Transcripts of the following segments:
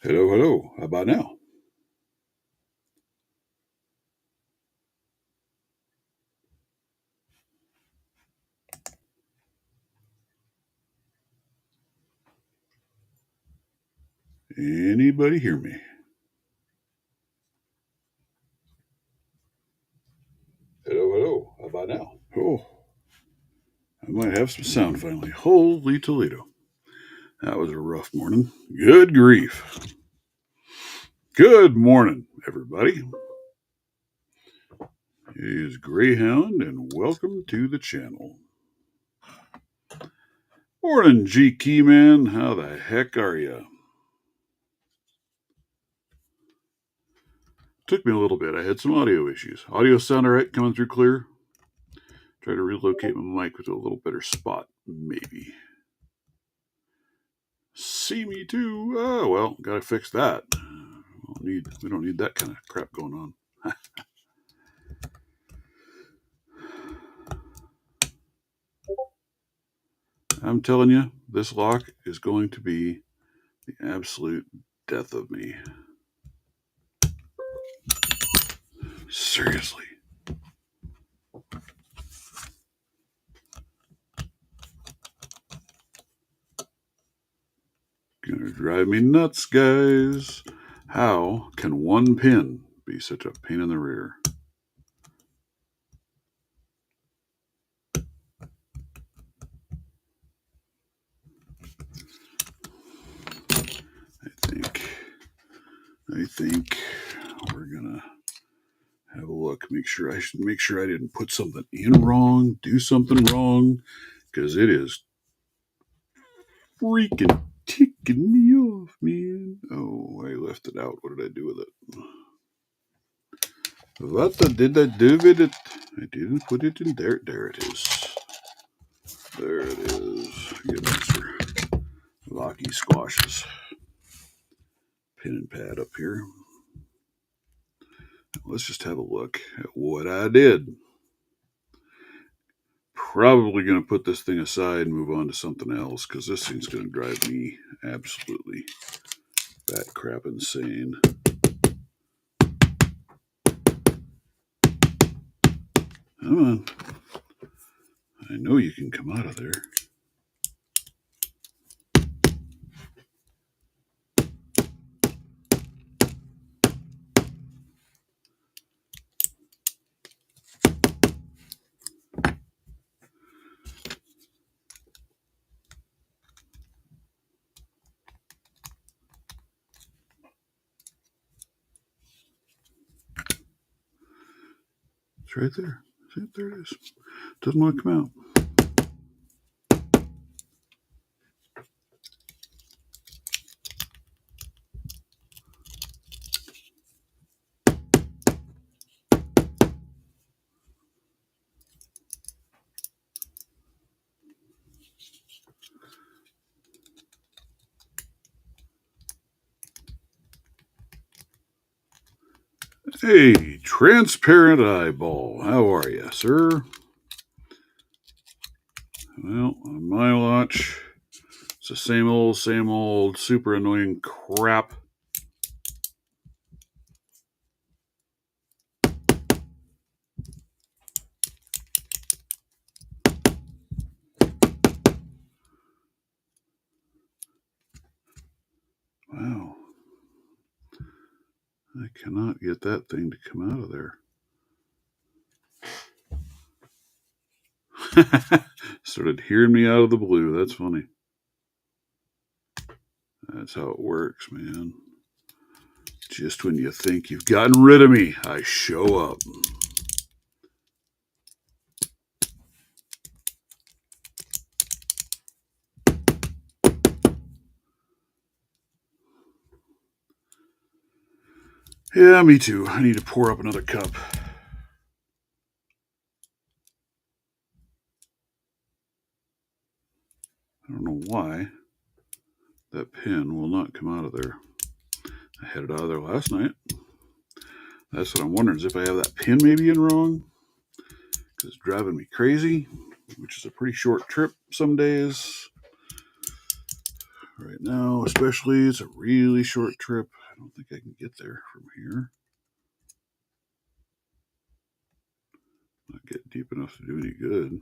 Hello, hello. How about now? Anybody hear me? Hello, hello. How about now? Oh, I might have some sound finally. Holy Toledo. That was a rough morning. Good grief. Good morning, everybody. It is Greyhound, and welcome to the channel. Morning, G Key Man. How the heck are you? Took me a little bit. I had some audio issues. Audio sound all right? Coming through clear? Try to relocate my mic to a little better spot, maybe. See me too. Oh, well, gotta fix that. We don't need that kind of crap going on. I'm telling you, this lock is going to be the absolute death of me. Seriously. Gonna drive me nuts, guys. How can one pin be such a pain in the rear? I think we're gonna have a look. Make sure I didn't put something in wrong, do something wrong, because it is freaking ticking me off, man. Oh, I left it out. What did I do with it? What did I do with it? I didn't put it in there. There it is. There it is. Get Mr. Locky Squashes. Pen and pad up here. Let's just have a look at what I did. Probably going to put this thing aside and move on to something else because this thing's going to drive me absolutely bat crap insane. Come on. I know you can come out of there. It's right there. See, there it is. Doesn't want to come out. Hey, transparent eyeball. How are you, sir? Well, on my watch, it's the same old, super annoying crap. Wow. I cannot get that thing to come out of there. Started hearing me out of the blue. That's funny. That's how it works, man. Just when you think you've gotten rid of me, I show up. Yeah, me too. I need to pour up another cup. I don't know why that pin will not come out of there. I had it out of there last night. That's what I'm wondering, is if I have that pin maybe in wrong, because it's driving me crazy, which is a pretty short trip some days. Right now, especially, it's a really short trip. I don't think I can get there from here. Not get deep enough to do any good.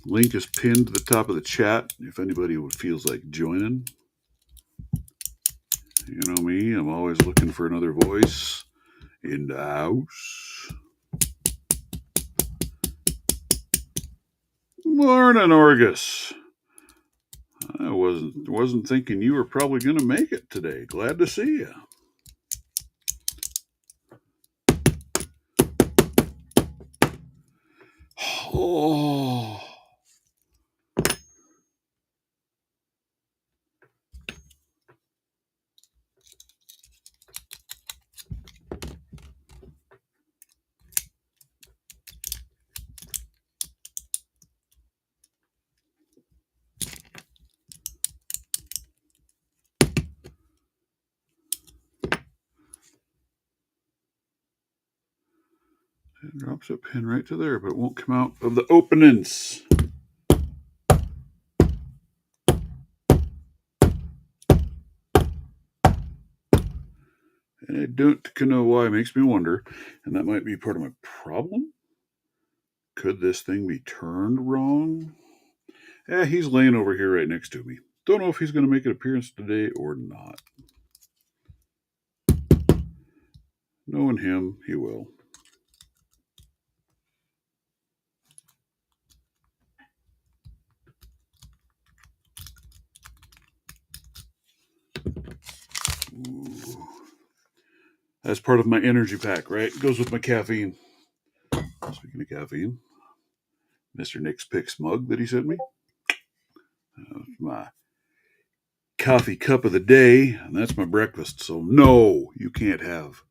Link is pinned to the top of the chat if anybody feels like joining. You know me, I'm always looking for another voice in the house. Morning, Orgus. I wasn't thinking you were probably going to make it today. Glad to see you. Oh. It drops a pin right to there, but it won't come out of the openings. And I don't know why. It makes me wonder, and that might be part of my problem. Could this thing be turned wrong? Yeah, he's laying over here right next to me. Don't know if he's going to make an appearance today or not. Knowing him, he will. Ooh. That's part of my energy pack, right? It goes with my caffeine. Speaking of caffeine, Mr. Nick's Picks mug that he sent me. My coffee cup of the day, and that's my breakfast. So no, you can't have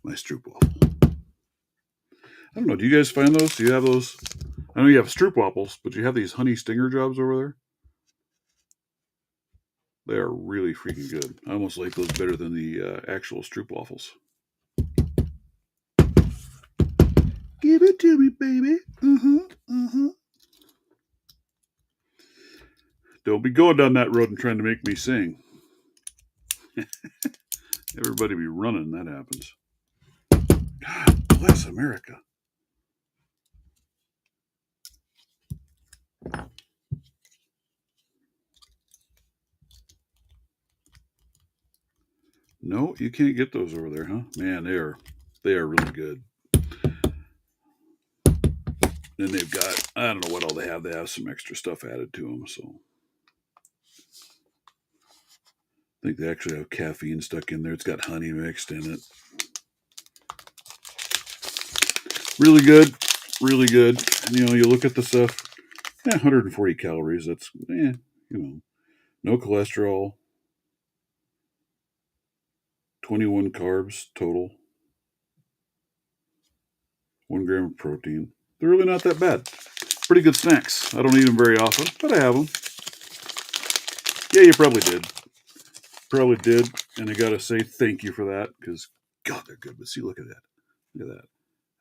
my stroopwafel. I don't know. Do you guys find those? Do you have those? I know you have stroopwafels, but you have these honey stinger jobs over there. They are really freaking good. I almost like those better than the actual stroopwafels. Give it to me, baby. Don't be going down that road and trying to make me sing. Everybody be running. That happens. God bless America. No, you can't get those over there, huh? Man, they are really good. And they've got, I don't know what all they have. They have some extra stuff added to them. So I think they actually have caffeine stuck in there. It's got honey mixed in it. Really good. Really good. And, you look at the stuff, 140 calories. That's, no cholesterol, 21 carbs total, 1 gram of protein. They're really not that bad. Pretty good snacks. I don't eat them very often, but I have them. Yeah, you probably did. Probably did. And I got to say thank you for that because, God, they're good. But see, look at that. Look at that.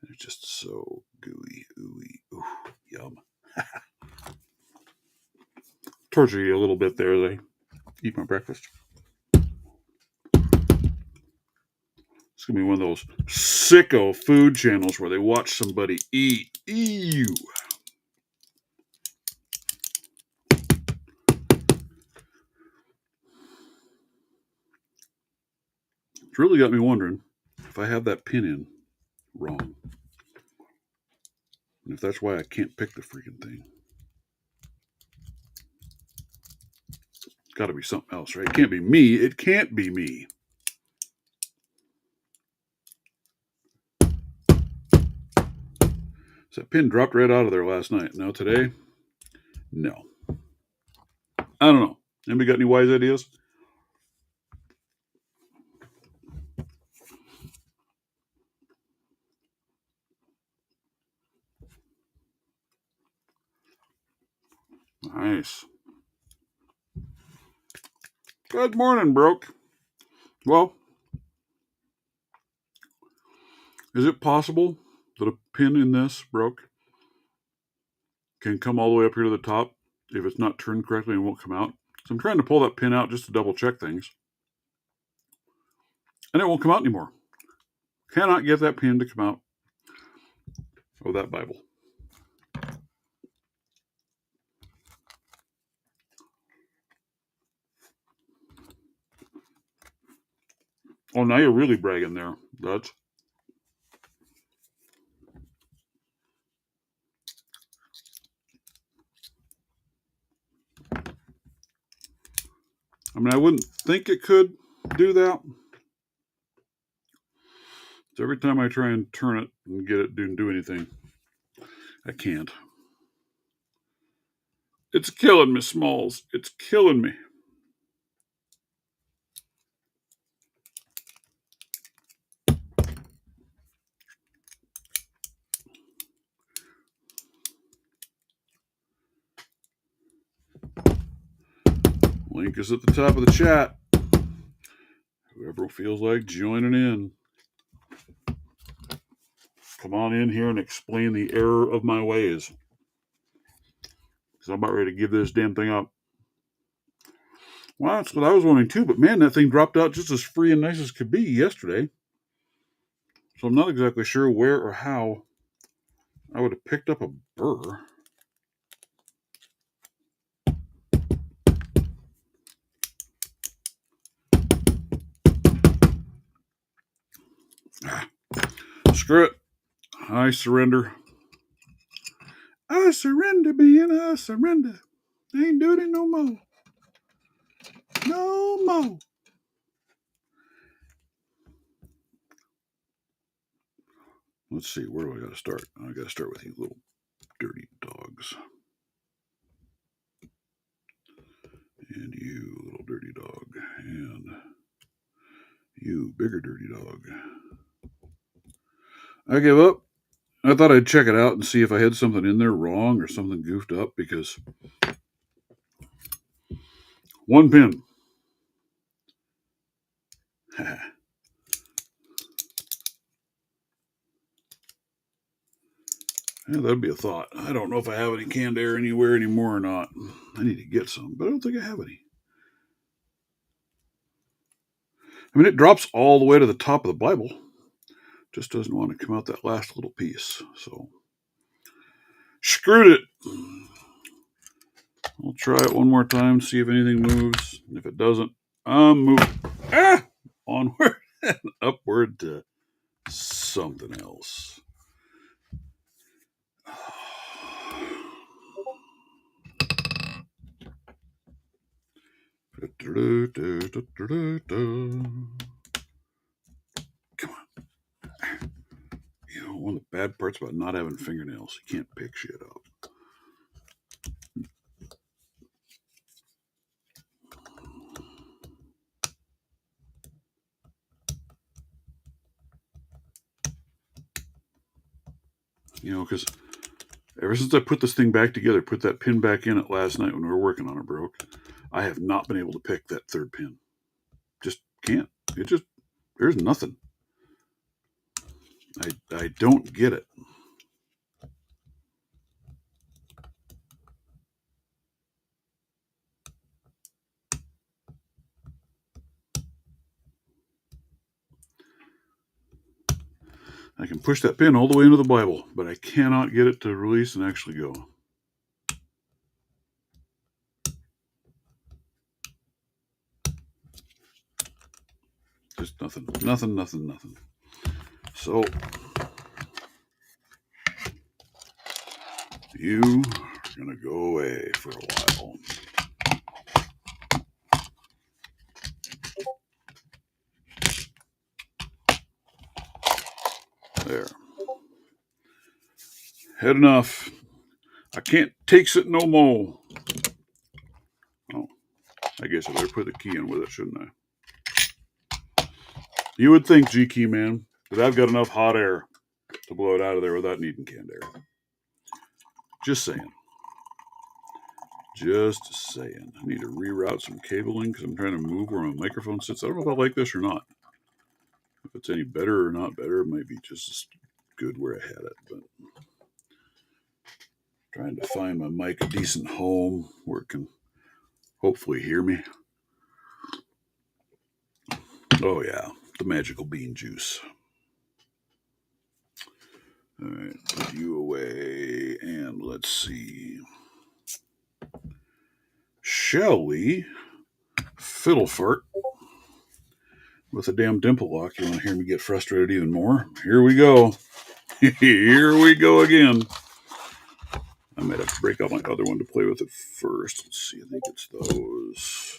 They're just so gooey, ooey, ooh, yum. Torture you a little bit there as I eat my breakfast. It's going to be one of those sicko food channels where they watch somebody eat. Ew. It's really got me wondering if I have that pin in wrong. And if that's why I can't pick the freaking thing. It's got to be something else, right? It can't be me. It can't be me. So that pin dropped right out of there last night. Now today, no. I don't know. Anybody got any wise ideas? Nice. Good morning, Broke. Well, is it possible that a pin in this broke can come all the way up here to the top if it's not turned correctly and won't come out? So I'm trying to pull that pin out just to double check things. And it won't come out anymore. Cannot get that pin to come out of that Bible. Oh, now you're really bragging there. That's. I mean, I wouldn't think it could do that. So every time I try and turn it and get it to do anything, I can't. It's killing me, Smalls. It's killing me. Link is at the top of the chat. Whoever feels like joining in, come on in here and explain the error of my ways. Because I'm about ready to give this damn thing up. Well, that's what I was wondering too. But man, that thing dropped out just as free and nice as could be yesterday. So I'm not exactly sure where or how I would have picked up a burr. Screw it. I surrender. I surrender, being I surrender. I ain't doing it no more. No more. Let's see, where do I got to start? I got to start with you little dirty dogs. And you, little dirty dog. And you, bigger dirty dog. I give up. I thought I'd check it out and see if I had something in there wrong or something goofed up, because one pin. Yeah, that'd be a thought. I don't know if I have any canned air anywhere anymore or not. I need to get some, but I don't think I have any. I mean, it drops all the way to the top of the Bible. Just doesn't want to come out that last little piece. So, screwed it. I'll try it one more time, see if anything moves. If it doesn't, I'm moving. Onward and upward to something else. Come on. You know, one of the bad parts about not having fingernails, you can't pick shit up. You know, because ever since I put this thing back together, put that pin back in it last night when we were working on it, broke, I have not been able to pick that third pin. Just can't. It just, there's nothing. I don't get it. I can push that pin all the way into the Bible, but I cannot get it to release and actually go. Just nothing. So, you are going to go away for a while. There. Had enough. I can't takes it no more. Oh, I guess I better put the key in with it, shouldn't I? You would think, G-Key Man, that I've got enough hot air to blow it out of there without needing canned air. Just saying. Just saying. I need to reroute some cabling because I'm trying to move where my microphone sits. I don't know if I like this or not. If it's any better or not better, it might be just as good where I had it. But trying to find my mic a decent home where it can hopefully hear me. Oh, yeah. The magical bean juice. All right. Put you away. And let's see. Shall we fiddle fart with a damn dimple lock? You want to hear me get frustrated even more? Here we go. Here we go again. I might have to break out my other one to play with it first. Let's see. I think it's those.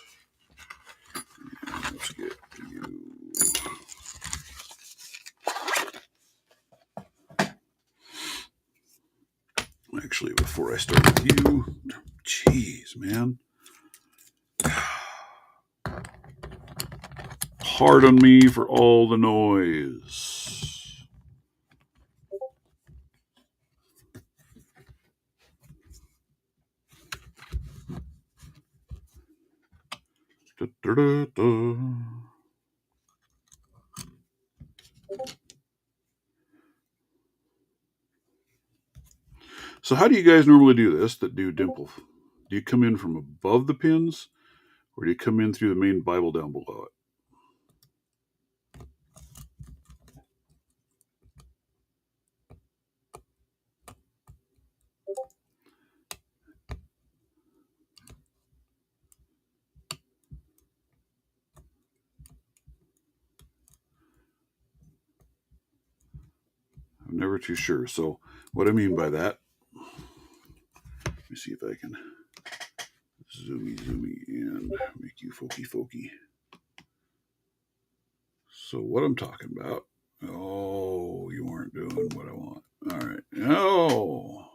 Let's get you. Actually, before I start with you, jeez, man. Pardon me for all the noise. Da, da, da, da. So how do you guys normally do this that do dimple? Do you come in from above the pins or do you come in through the main Bible down below it? I'm never too sure. So what I mean by that, let me see if I can zoomy and make you folky. So what I'm talking about, oh, you aren't doing what I want. All right. Oh,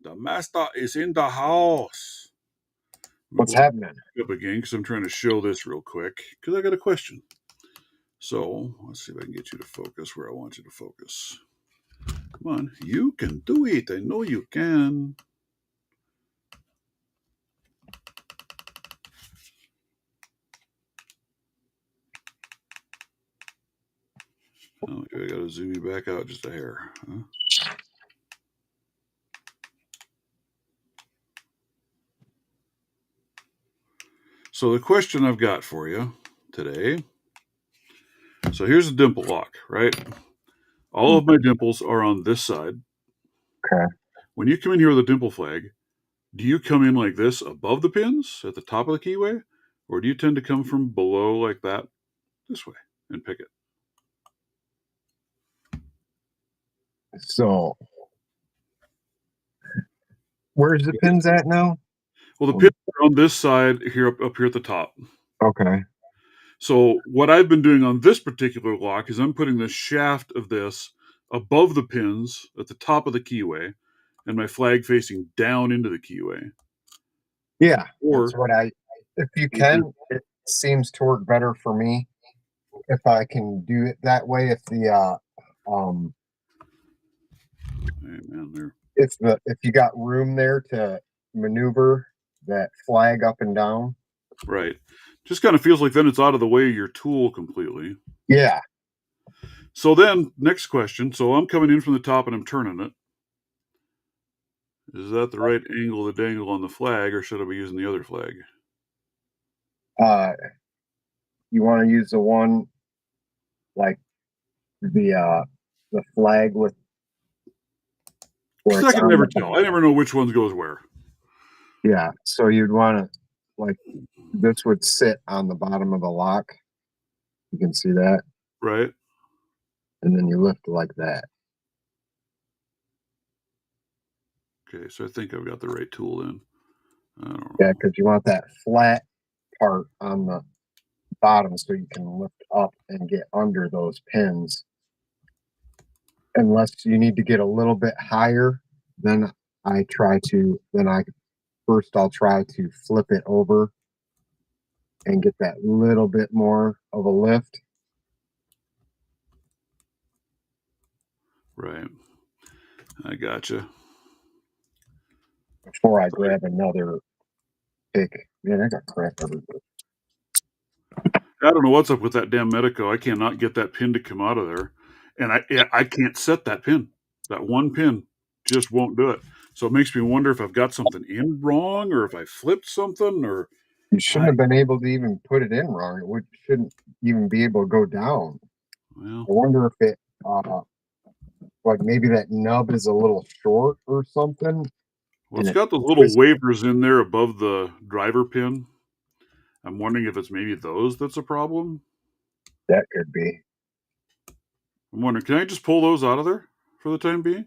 the master is in the house. What's happening? Up again because I'm trying to show this real quick because I got a question. So let's see if I can get you to focus where I want you to focus. Come on, you can do it. I know you can. Oh, I gotta zoom you back out just a hair. Huh? So the question I've got for you today. So here's a dimple lock, right? All of my dimples are on this side. Okay. When you come in here with a dimple flag, do you come in like this above the pins at the top of the keyway? Or do you tend to come from below like that this way and pick it? So, where's the pins at now? Well, the pins are on this side here, up here at the top. Okay. So what I've been doing on this particular lock is I'm putting the shaft of this above the pins at the top of the keyway and my flag facing down into the keyway. Yeah, Or that's what if you can, it seems to work better for me if I can do it that way. If the, hey man, there. if you got room there to maneuver that flag up and down. Right. Just kind of feels like then it's out of the way of your tool completely. Yeah. So then, next question. So I'm coming in from the top and I'm turning it. Is that the right angle to dangle on the flag, or should I be using the other flag? You want to use the one like the flag with Because I can never tell. I never know which ones goes where. Yeah. So you'd want to like this would sit on the bottom of the lock. You can see that. Right. And then you lift like that. Okay, so I think I've got the right tool then. I don't know. Yeah, because you want that flat part on the bottom so you can lift up and get under those pins. Unless you need to get a little bit higher, then I'll try to flip it over and get that little bit more of a lift. Right. I gotcha. before I grab another pick. Man, I got crap everywhere. I don't know what's up with that damn Medico. I cannot get that pin to come out of there, and I can't set that pin. That one pin just won't do it. So it makes me wonder if I've got something in wrong, or if I flipped something, or You shouldn't I have been able to even put it in wrong. Shouldn't even be able to go down. well, I wonder if it, like maybe that nub is a little short or something, well, and it's it got those little twists. wavers in there above the driver pin. I'm wondering if it's maybe those that's a problem. That could be. I'm wondering, can I just pull those out of there for the time being?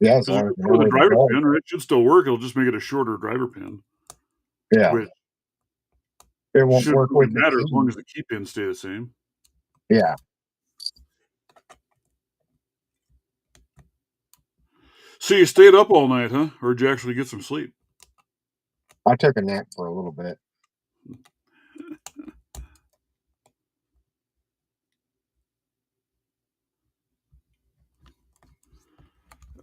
Yeah, as Because long as you know for the where to driver go. pin, or it should still work. It'll just make it a shorter driver pin, Yeah, which it won't shouldn't work really with the matter as long key. as the key pins stay the same. Yeah, So you stayed up all night, huh? Or did you actually get some sleep? I took a nap for a little bit.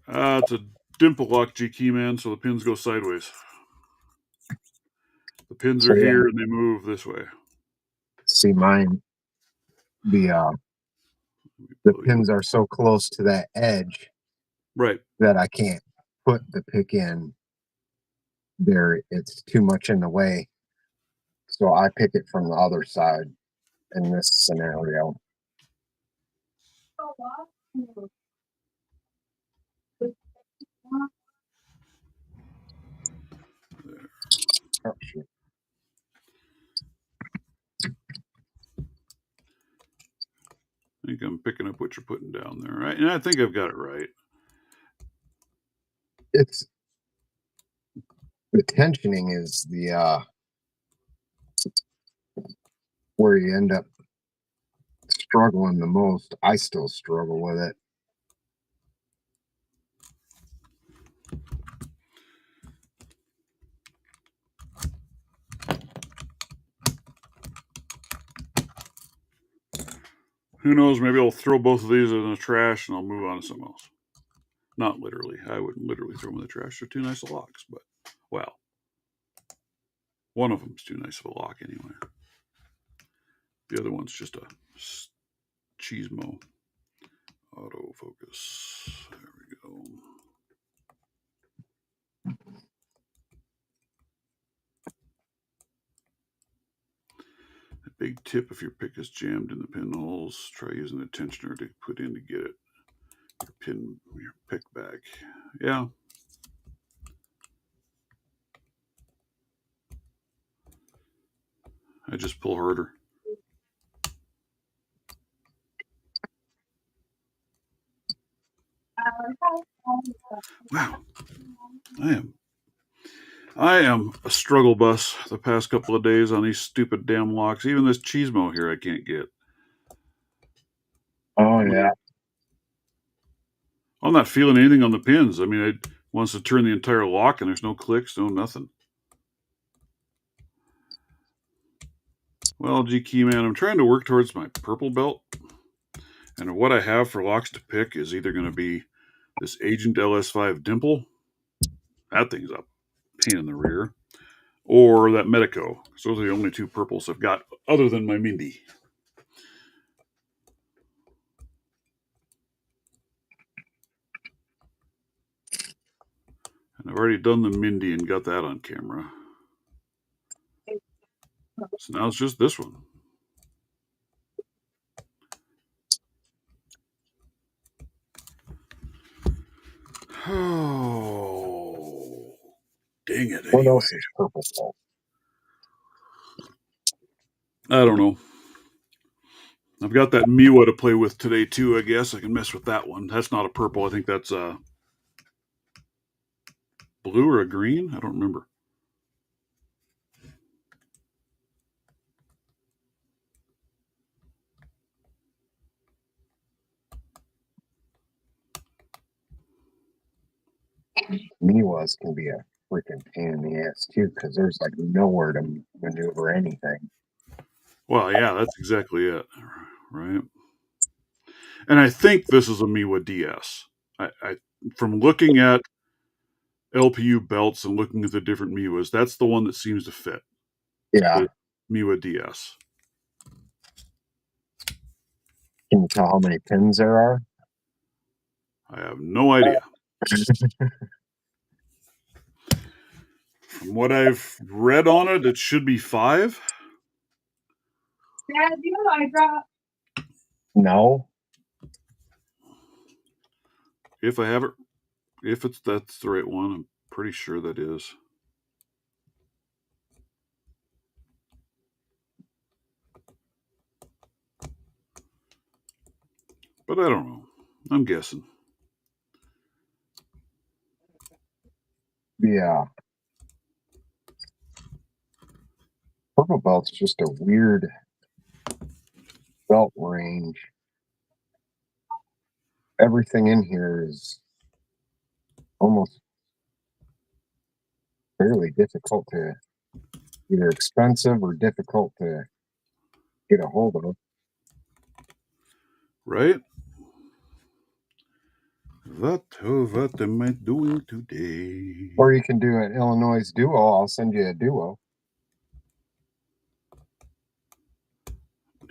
It's a dimple lock G key, man, so the pins go sideways. The pins So are yeah, here and they move this way. see mine. The Let me the pull you. pins are so close to that edge Right. that I can't put the pick in there. It's too much in the way. So I pick it from the other side in this scenario. Oh, shoot. I think I'm picking up what you're putting down there, right? And I think I've got it right. It's the tensioning is the where you end up struggling the most. I still struggle with it. Who knows? Maybe I'll throw both of these in the trash and I'll move on to something else. Not literally. I wouldn't literally throw them in the trash. They're too nice of locks, but well, one of them's too nice of a lock anyway. The other one's just a cheesemo. Autofocus. There we go. A big tip: if your pick is jammed in the pinholes, try using the tensioner to put in to get it your pick back. Yeah. I just pull harder. Wow. I am I am a struggle bus the past couple of days on these stupid damn locks. Even this cheesemo here I can't get. Oh yeah. I'm not feeling anything on the pins. I mean, it wants to turn the entire lock and there's no clicks, no nothing. Well, G Key Man, I'm trying to work towards my purple belt. And what I have for locks to pick is either going to be this Agent LS5 Dimple. That thing's a pain in the rear. Or that Medico. So those are the only two purples I've got other than my Mindy. And I've already done the Mindy and got that on camera. So now it's just this one. Oh, dang it, What anyway. else is purple ball? I don't know. I've got that Miwa to play with today, too, I guess. I can mess with that one. That's not a purple. I think that's a blue or a green. I don't remember. Miwas can be a freaking pain in the ass too, because there's like nowhere to maneuver anything. Well, yeah, that's exactly it. Right. And I think this is a Miwa DS. From looking at LPU belts and looking at the different Miwas, that's the one that seems to fit. Yeah. The Miwa DS. Can you tell how many pins there are? I have no idea. From what I've read on it, it should be 5. Dad, you know I dropped. No. If that's the right one, I'm pretty sure that is. But I don't know. I'm guessing. Yeah. Purple belt's just a weird belt range. Everything in here is almost fairly difficult to, either expensive or difficult to get a hold of. Right? What am I doing today? Or you can do an Illinois duo. I'll send you a duo.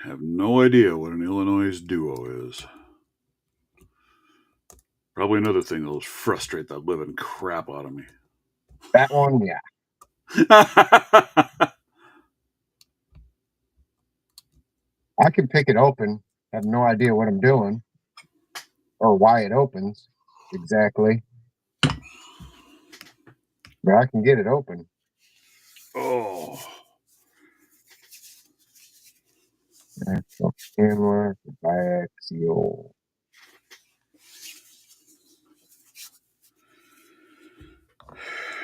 I have no idea what an Illinois duo is. Probably another thing that'll frustrate the living crap out of me. That one, yeah. I can pick it open, have no idea what I'm doing or why it opens exactly. But I can get it open. Oh. Axle camera, biaxial.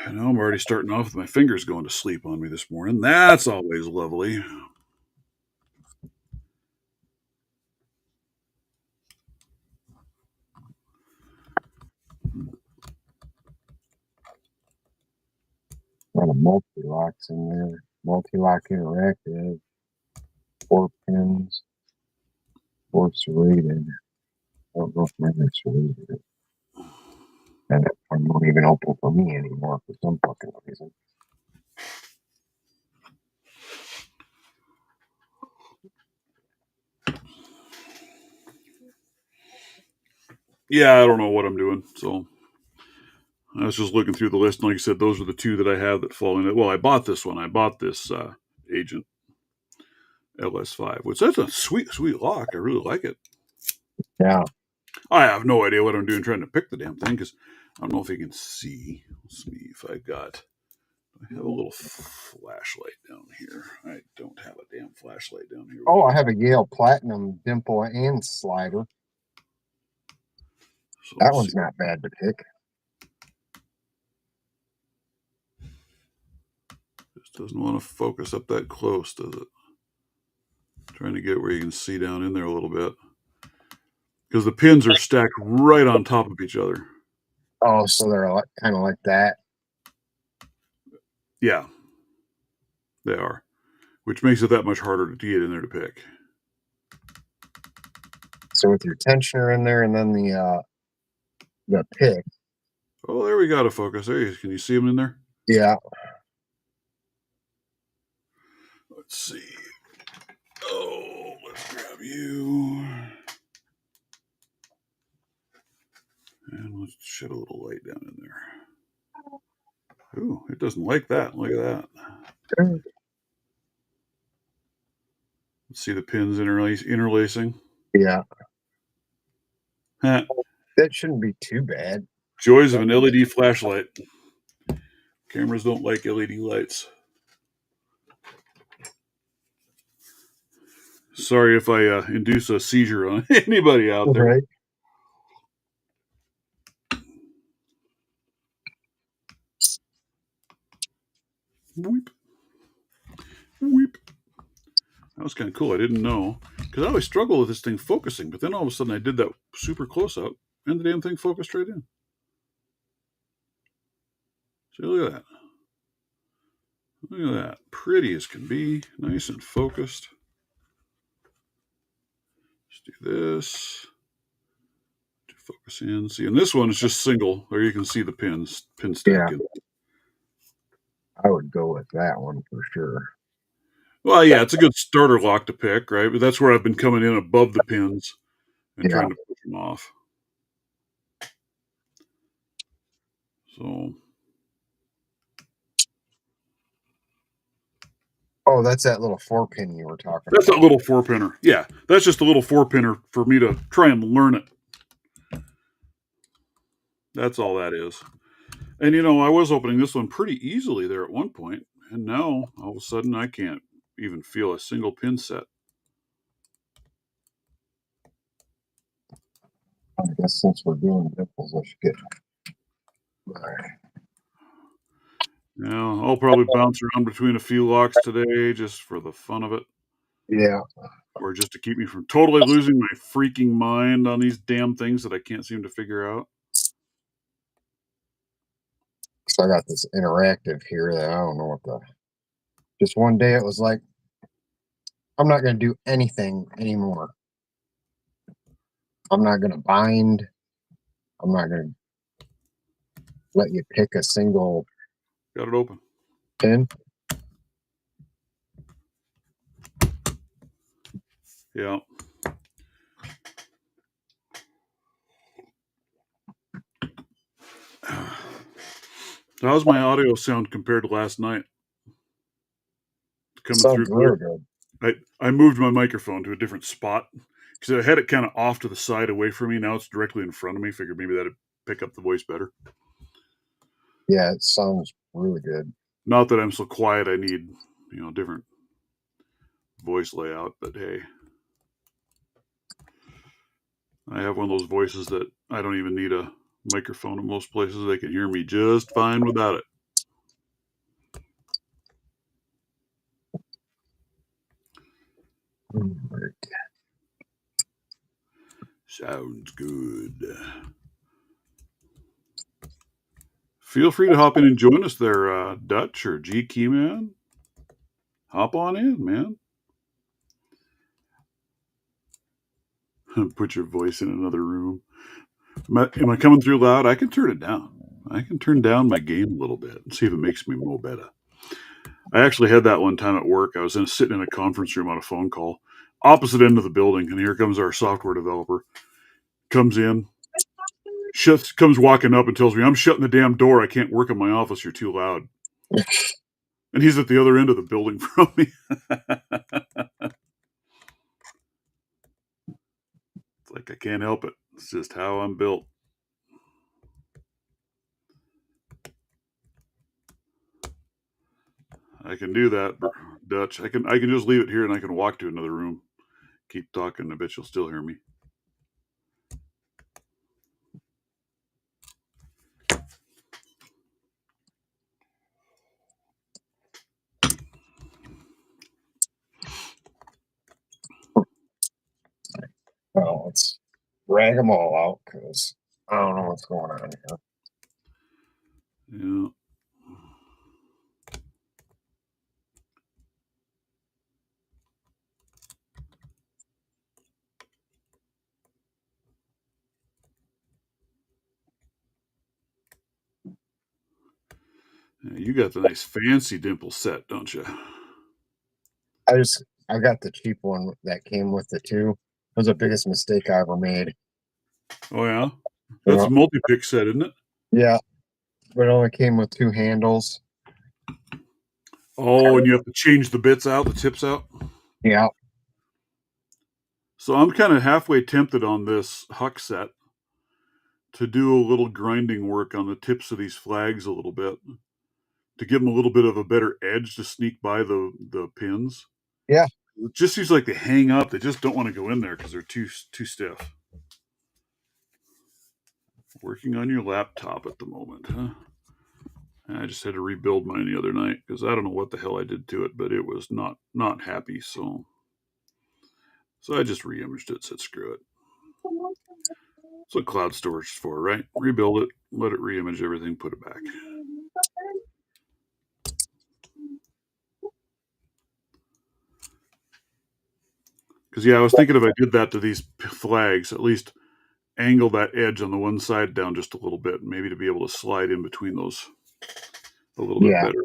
I know I'm already starting off with my fingers going to sleep on me this morning. That's always lovely. A lot of multi-locks in there. Multi-lock interactive. 4 pins. 4 serrated. I don't know if mine is serrated. And that one won't even open for me anymore for some fucking reason. Yeah, I don't know what I'm doing. So I was just looking through the list. And like I said, those are the 2 that I have that fall in it. Well, I bought this one. I bought this Agent LS5, which that's a sweet, sweet lock. I really like it. Yeah. I have no idea what I'm doing trying to pick the damn thing because I don't know if you can see. Let's see if I have a little flashlight down here. I don't have a damn flashlight down here. Oh, I have a Yale Platinum dimple and slider. So that one's not bad to pick. Just doesn't want to focus up that close, does it? Trying to get where you can see down in there a little bit. Because the pins are stacked right on top of each other. Oh, so they're kind of like that? Yeah. They are. Which makes it that much harder to get in there to pick. So with your tensioner in there and then the pick. Oh, there we got a focus. There you Can you see them in there? Yeah. Let's see. Oh, let's grab you. And let's shed a little light down in there. Ooh, it doesn't like that. Look at that. Let's see the pins interlacing. Yeah. Huh. That shouldn't be too bad. Joys of an LED flashlight. Cameras don't like LED lights. Sorry if I induce a seizure on anybody out there. Right. Weep. Weep. That was kind of cool. I didn't know. Because I always struggle with this thing focusing. But then all of a sudden I did that super close up. And the damn thing focused right in. See, look at that. Look at that. Pretty as can be. Nice and focused. Let's do this. Focus in. See, and this one is just single. There you can see the pin stack Yeah, in. I would go with that one for sure. Well, yeah, it's a good starter lock to pick, right? But that's where I've been coming in above the pins and Yeah. trying to push them off. So Oh, that's that little 4-pin you were talking that's a about. little 4-pinner. Yeah, that's just a little 4-pinner for me to try and learn it. That's all that is. And I was opening this one pretty easily there at one point, and now all of a sudden I can't even feel a single pin set. I guess since we're doing nipples, I should get. Yeah, I'll probably bounce around between a few locks today just for the fun of it, Yeah. or just to keep me from totally losing my freaking mind on these damn things that I can't seem to figure out. So I got this interactive here that I don't know what the. Just one day it was like, I'm not going to do anything anymore. I'm not going to bind. I'm not going to let you pick a single Got it open. pin. Yeah. How's my audio sound compared to last night? Coming through Sounds clear? really good. I moved my microphone to a different spot because I had it kind of off to the side away from me. Now it's directly in front of me. Figured maybe that'd pick up the voice better. Yeah, it sounds really good. Not that I'm so quiet. I need different voice layout, but hey, I have one of those voices that I don't even need a microphone in most places. They can hear me just fine without it. Sounds good. Feel free to hop in and join us there, Dutch or G Key Man. Hop on in, man. Put your voice in another room. Am I coming through loud? I can turn it down. I can turn down my gain a little bit and see if it makes me more better. I actually had that one time at work. I was sitting in a conference room on a phone call, opposite end of the building, and here comes our software developer. Comes in, comes walking up and tells me, "I'm shutting the damn door. I can't work in my office. You're too loud." And he's at the other end of the building from me. It's like I can't help it. It's just how I'm built. I can do that, Dutch. I can just leave it here and I can walk to another room. Keep talking. I bet you'll still hear me. Well, let's drag them all out because I don't know what's going on here. Yeah. Yeah, you got the nice fancy dimple set, don't you? I got the cheap one that came with the two. It was the biggest mistake I ever made. Oh yeah, You that's know? a multi-pick set, isn't it? Yeah, but it only came with 2 handles. Oh, and you have to change the bits out, the tips out. Yeah, So I'm kind of halfway tempted on this Huck set to do a little grinding work on the tips of these flags a little bit to give them a little bit of a better edge to sneak by the pins. yeah. It just seems like they hang up. They just don't want to go in there because they're too stiff. Working on your laptop at the moment, huh? I just had to rebuild mine the other night because I don't know what the hell I did to it, but it was not happy. So I just reimaged it. Said screw it. That's what cloud storage is for, right? Rebuild it, let it reimage everything, put it back. Because yeah, I was thinking if I did that to these flags, at least angle that edge on the one side down just a little bit, maybe to be able to slide in between those a little bit Yeah, better.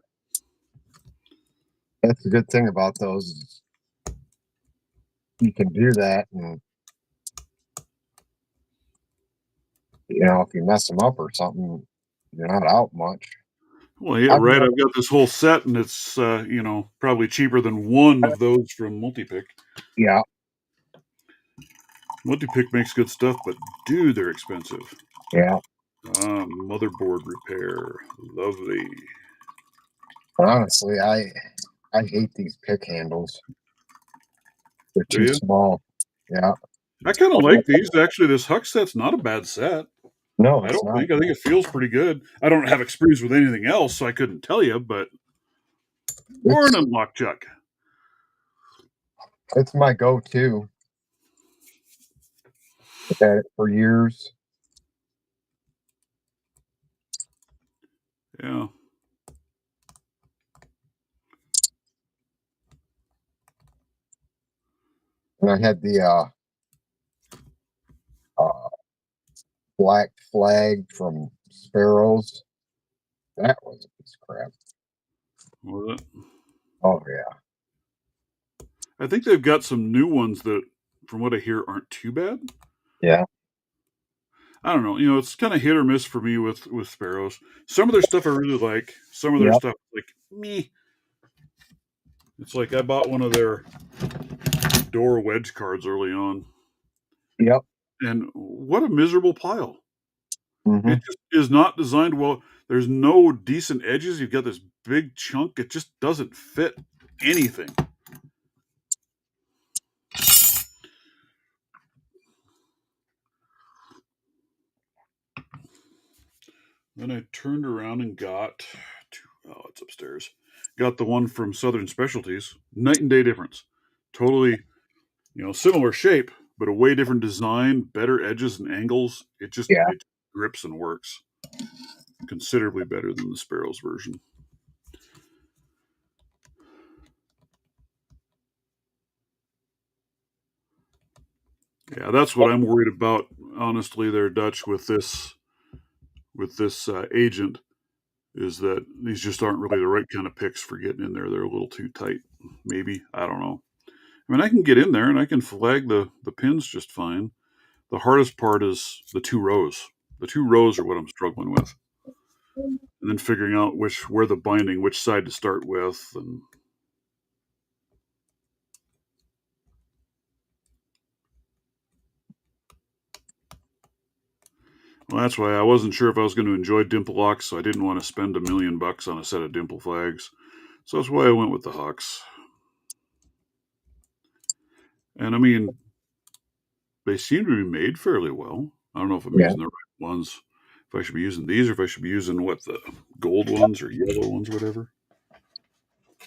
that's the good thing about those. Is you can do that, and if you mess them up or something, you're not out much. Well, yeah, I've right. never, I've got this whole set, and it's probably cheaper than one of those from Multipick. yeah, Multipick makes good stuff, but dude, they're expensive. yeah. Motherboard repair, lovely. Honestly, I hate these pick handles. They're Do too you? small. Yeah. I kind of like these. Actually, this Huck set's not a bad set. No, I it's don't not. think. I think it feels pretty good. I don't have experience with anything else, so I couldn't tell you. But It's morning, Lock Chuck. it's my go-to. I've had it for years. Yeah. And I had the uh, black flag from Sparrows. That was a piece of crap. What was it? Oh yeah, I think they've got some new ones that, from what I hear, aren't too bad. yeah, I don't know. It's kind of hit or miss for me with Sparrows. Some of their stuff I really like. Some of their yep, stuff like me. It's like I bought one of their door wedge cards early on, yep. and what a miserable pile. Hmm. It just is not designed well. There's no decent edges. You've got this big chunk. It just doesn't fit anything. Then I turned around and got, oh, it's upstairs. Got the one from Southern Specialties. Night and day difference. Totally, similar shape, but a way different design, better edges and angles. Yeah. It grips and works considerably better than the Sparrows version. Yeah, that's what I'm worried about. Honestly, there, Dutch, with this agent, is that these just aren't really the right kind of picks for getting in there. They're a little too tight. Maybe, I don't know. I mean, I can get in there and I can flag the pins just fine. The hardest part is the two rows. The two rows are what I'm struggling with, and then figuring out where the binding, which side to start with, and well, that's why I wasn't sure if I was going to enjoy dimple locks, so I didn't want to spend $1 million on a set of dimple flags. So that's why I went with the Hawks. And I mean, they seem to be made fairly well. I don't know if I'm Yeah. using the right ones. If I should be using these, or if I should be using what, the gold ones or yellow ones, or whatever.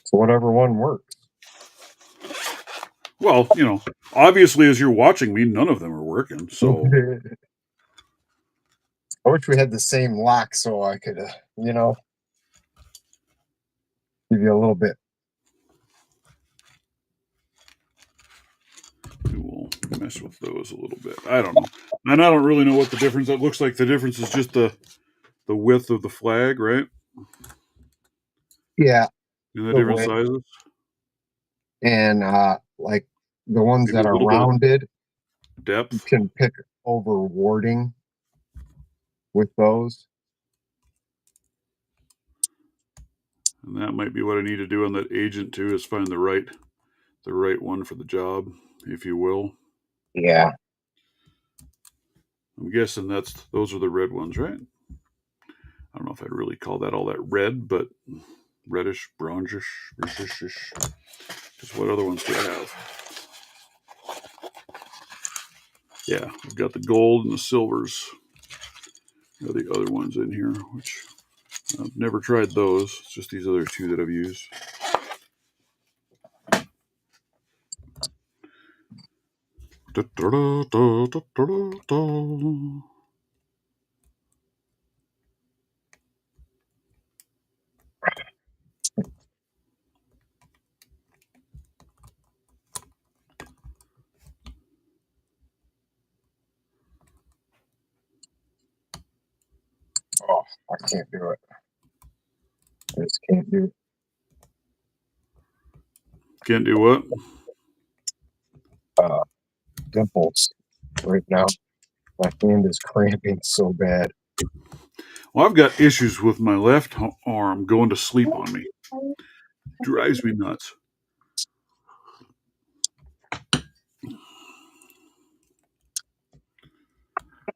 So whatever one works. Well, obviously, as you're watching me, none of them are working. So, I wish we had the same lock so I could, give you a little bit. we will mess with those a little bit. I don't know. And I don't really know what the difference. It looks like the difference is just the width of the flag, right? Yeah, In the the different way. sizes. And like the ones Maybe a that are little bit of rounded, you depth. can pick over warding with those. And that might be what I need to do on that agent too, is find the right one for the job, if you will. Yeah. I'm guessing those are the red ones, right? I don't know if I'd really call that all that red, but reddish, brownish, reddish. Just what other ones do I have? Yeah, I've got the gold and the silvers. Got the other ones in here, which I've never tried those. It's just these other two that I've used. Da, da, da, da, da, da, da. I can't do it. I just can't do it. Can't do what? Dimples right now. My hand is cramping so bad. Well, I've got issues with my left arm going to sleep on me. Drives me nuts.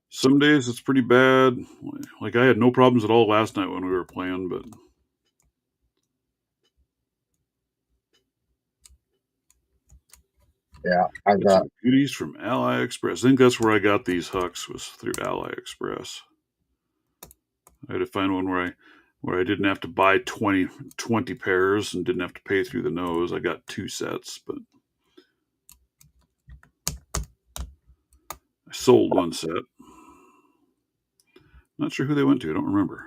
Some days it's pretty bad. Like I had no problems at all last night when we were playing, but Yeah, I got got. some goodies from AliExpress. I think that's where I got these hucks was through AliExpress. I had to find one where I didn't have to buy 20 pairs and didn't have to pay through the nose. I got 2 sets, but I sold one set. Not sure who they went to. I don't remember.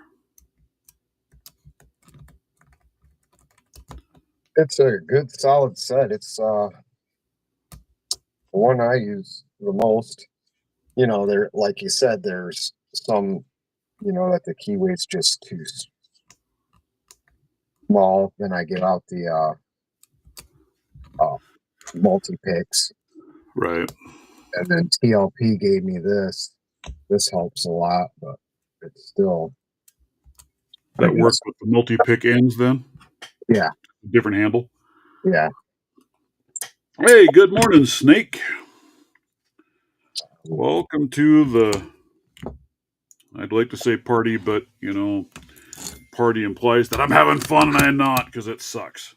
It's a good solid set. It's the one I use the most. You know, there, like you said, there's some, that the keyweight's just too small. Then I get out the multi picks, Right. and then TLP gave me this. This helps a lot, but it's still. That worked with the multi-pick ends then? Yeah. Different handle? Yeah. Hey, good morning, Snake. Welcome to the, I'd like to say party, but, party implies that I'm having fun and I'm not because it sucks.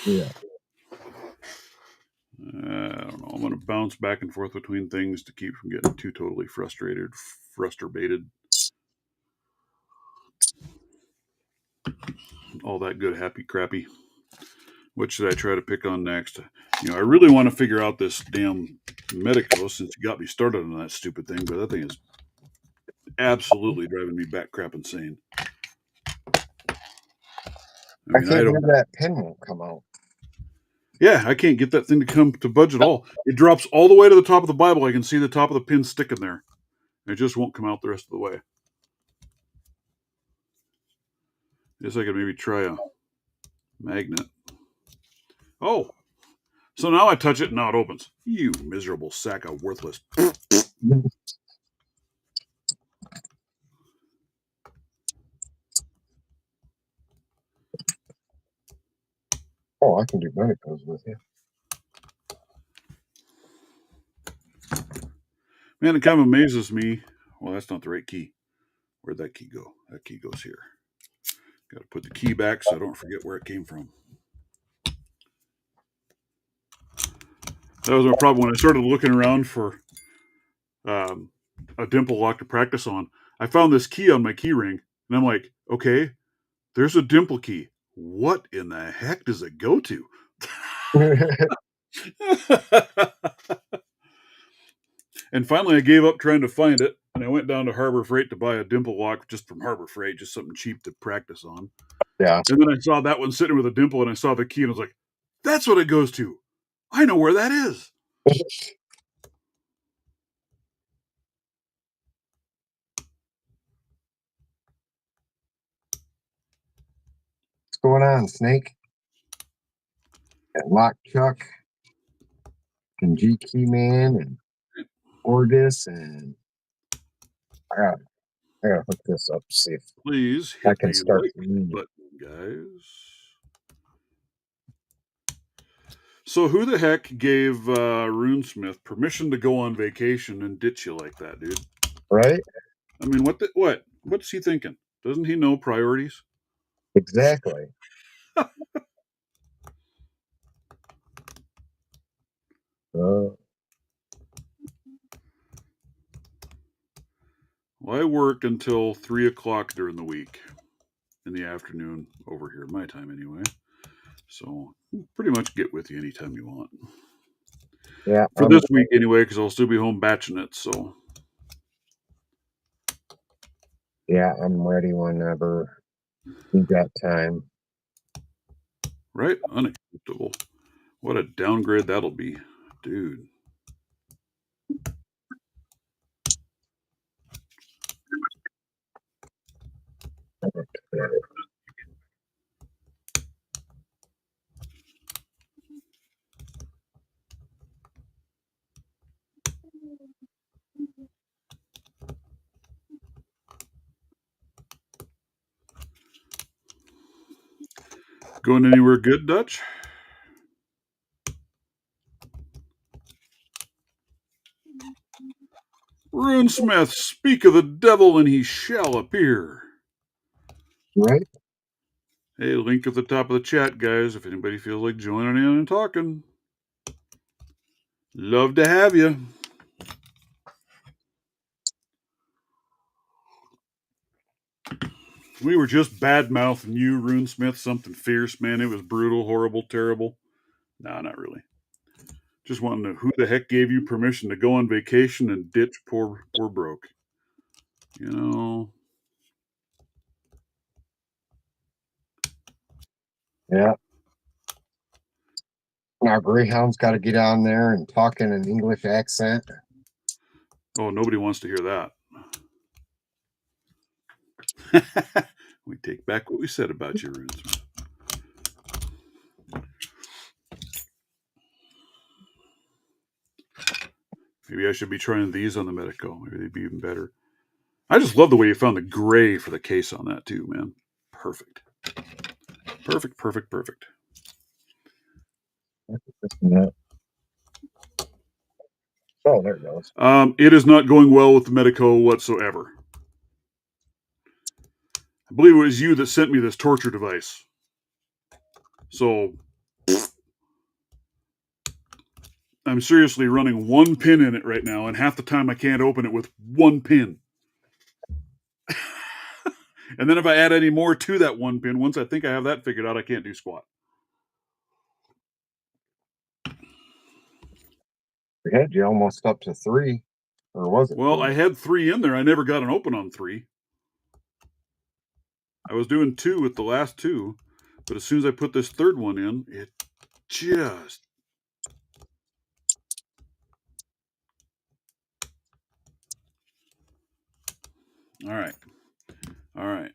Yeah. I don't know. I'm going to bounce back and forth between things to keep from getting too totally frustrated. All that good, happy, crappy. What should I try to pick on next? I really want to figure out this damn Medico since you got me started on that stupid thing, but that thing is absolutely driving me back crap insane. I can't believe that pin won't come out. Yeah, I can't get that thing to come to budge at all. It drops all the way to the top of the Bible. I can see the top of the pin sticking there. It just won't come out the rest of the way. Guess I could maybe try a magnet. Oh, so now I touch it and now it opens. You miserable sack of worthless. Oh, I can do Medicos with you. Man, it kind of amazes me. Well, that's not the right key. Where'd that key go? That key goes here. Got to put the key back so I don't forget where it came from. That was my problem when I started looking around for a dimple lock to practice on. I found this key on my key ring, and I'm like, okay, there's a dimple key. What in the heck does it go to? And finally, I gave up trying to find it, and I went down to Harbor Freight to buy a dimple lock just from Harbor Freight, just something cheap to practice on. Yeah. And then I saw that one sitting with a dimple, and I saw the key, and I was like, that's what it goes to. I know where that is. What's going on, Snake? And Lock Chuck and G Key Man and Ordis, and I gotta hook this up, see if Please I hit can the start like reading. button, guys. So who the heck gave Runesmith permission to go on vacation and ditch you like that, dude? Right? I mean, what's he thinking? Doesn't he know priorities? Exactly. Well, I work until 3 o'clock during the week, in the afternoon over here, my time anyway. So pretty much get with you anytime you want. Yeah. For this week anyway, because I'll still be home batching it. So yeah, I'm ready whenever you got time. right, unacceptable. What a downgrade that'll be, dude. Going anywhere good, Dutch? Runesmith, speak of the devil and he shall appear. Right? Hey, link at the top of the chat, guys, if anybody feels like joining in and talking. Love to have you. We were just bad-mouthing you, Runesmith, something fierce, man. It was brutal, horrible, terrible. No, not really. Just wanting to know who the heck gave you permission to go on vacation and ditch poor broke. You know. Yeah. Now Greyhound's got to get on there and talk in an English accent. Oh, nobody wants to hear that. We take back what we said about you, Runesmith. Maybe I should be trying these on the Medico. Maybe they'd be even better. I just love the way you found the gray for the case on that too, man. Perfect. Perfect, perfect, perfect. Oh, there it goes. It is not going well with the Medico whatsoever. I believe it was you that sent me this torture device. So I'm seriously running one pin in it right now, and half the time I can't open it with one pin. And then if I add any more to that one pin, once I think I have that figured out, I can't do squat. We had you almost up to 3, or was it? Well, 3? I had 3 in there. I never got an open on 3. I was doing 2 with the last 2, but as soon as I put this third one in, it just... All right. All right.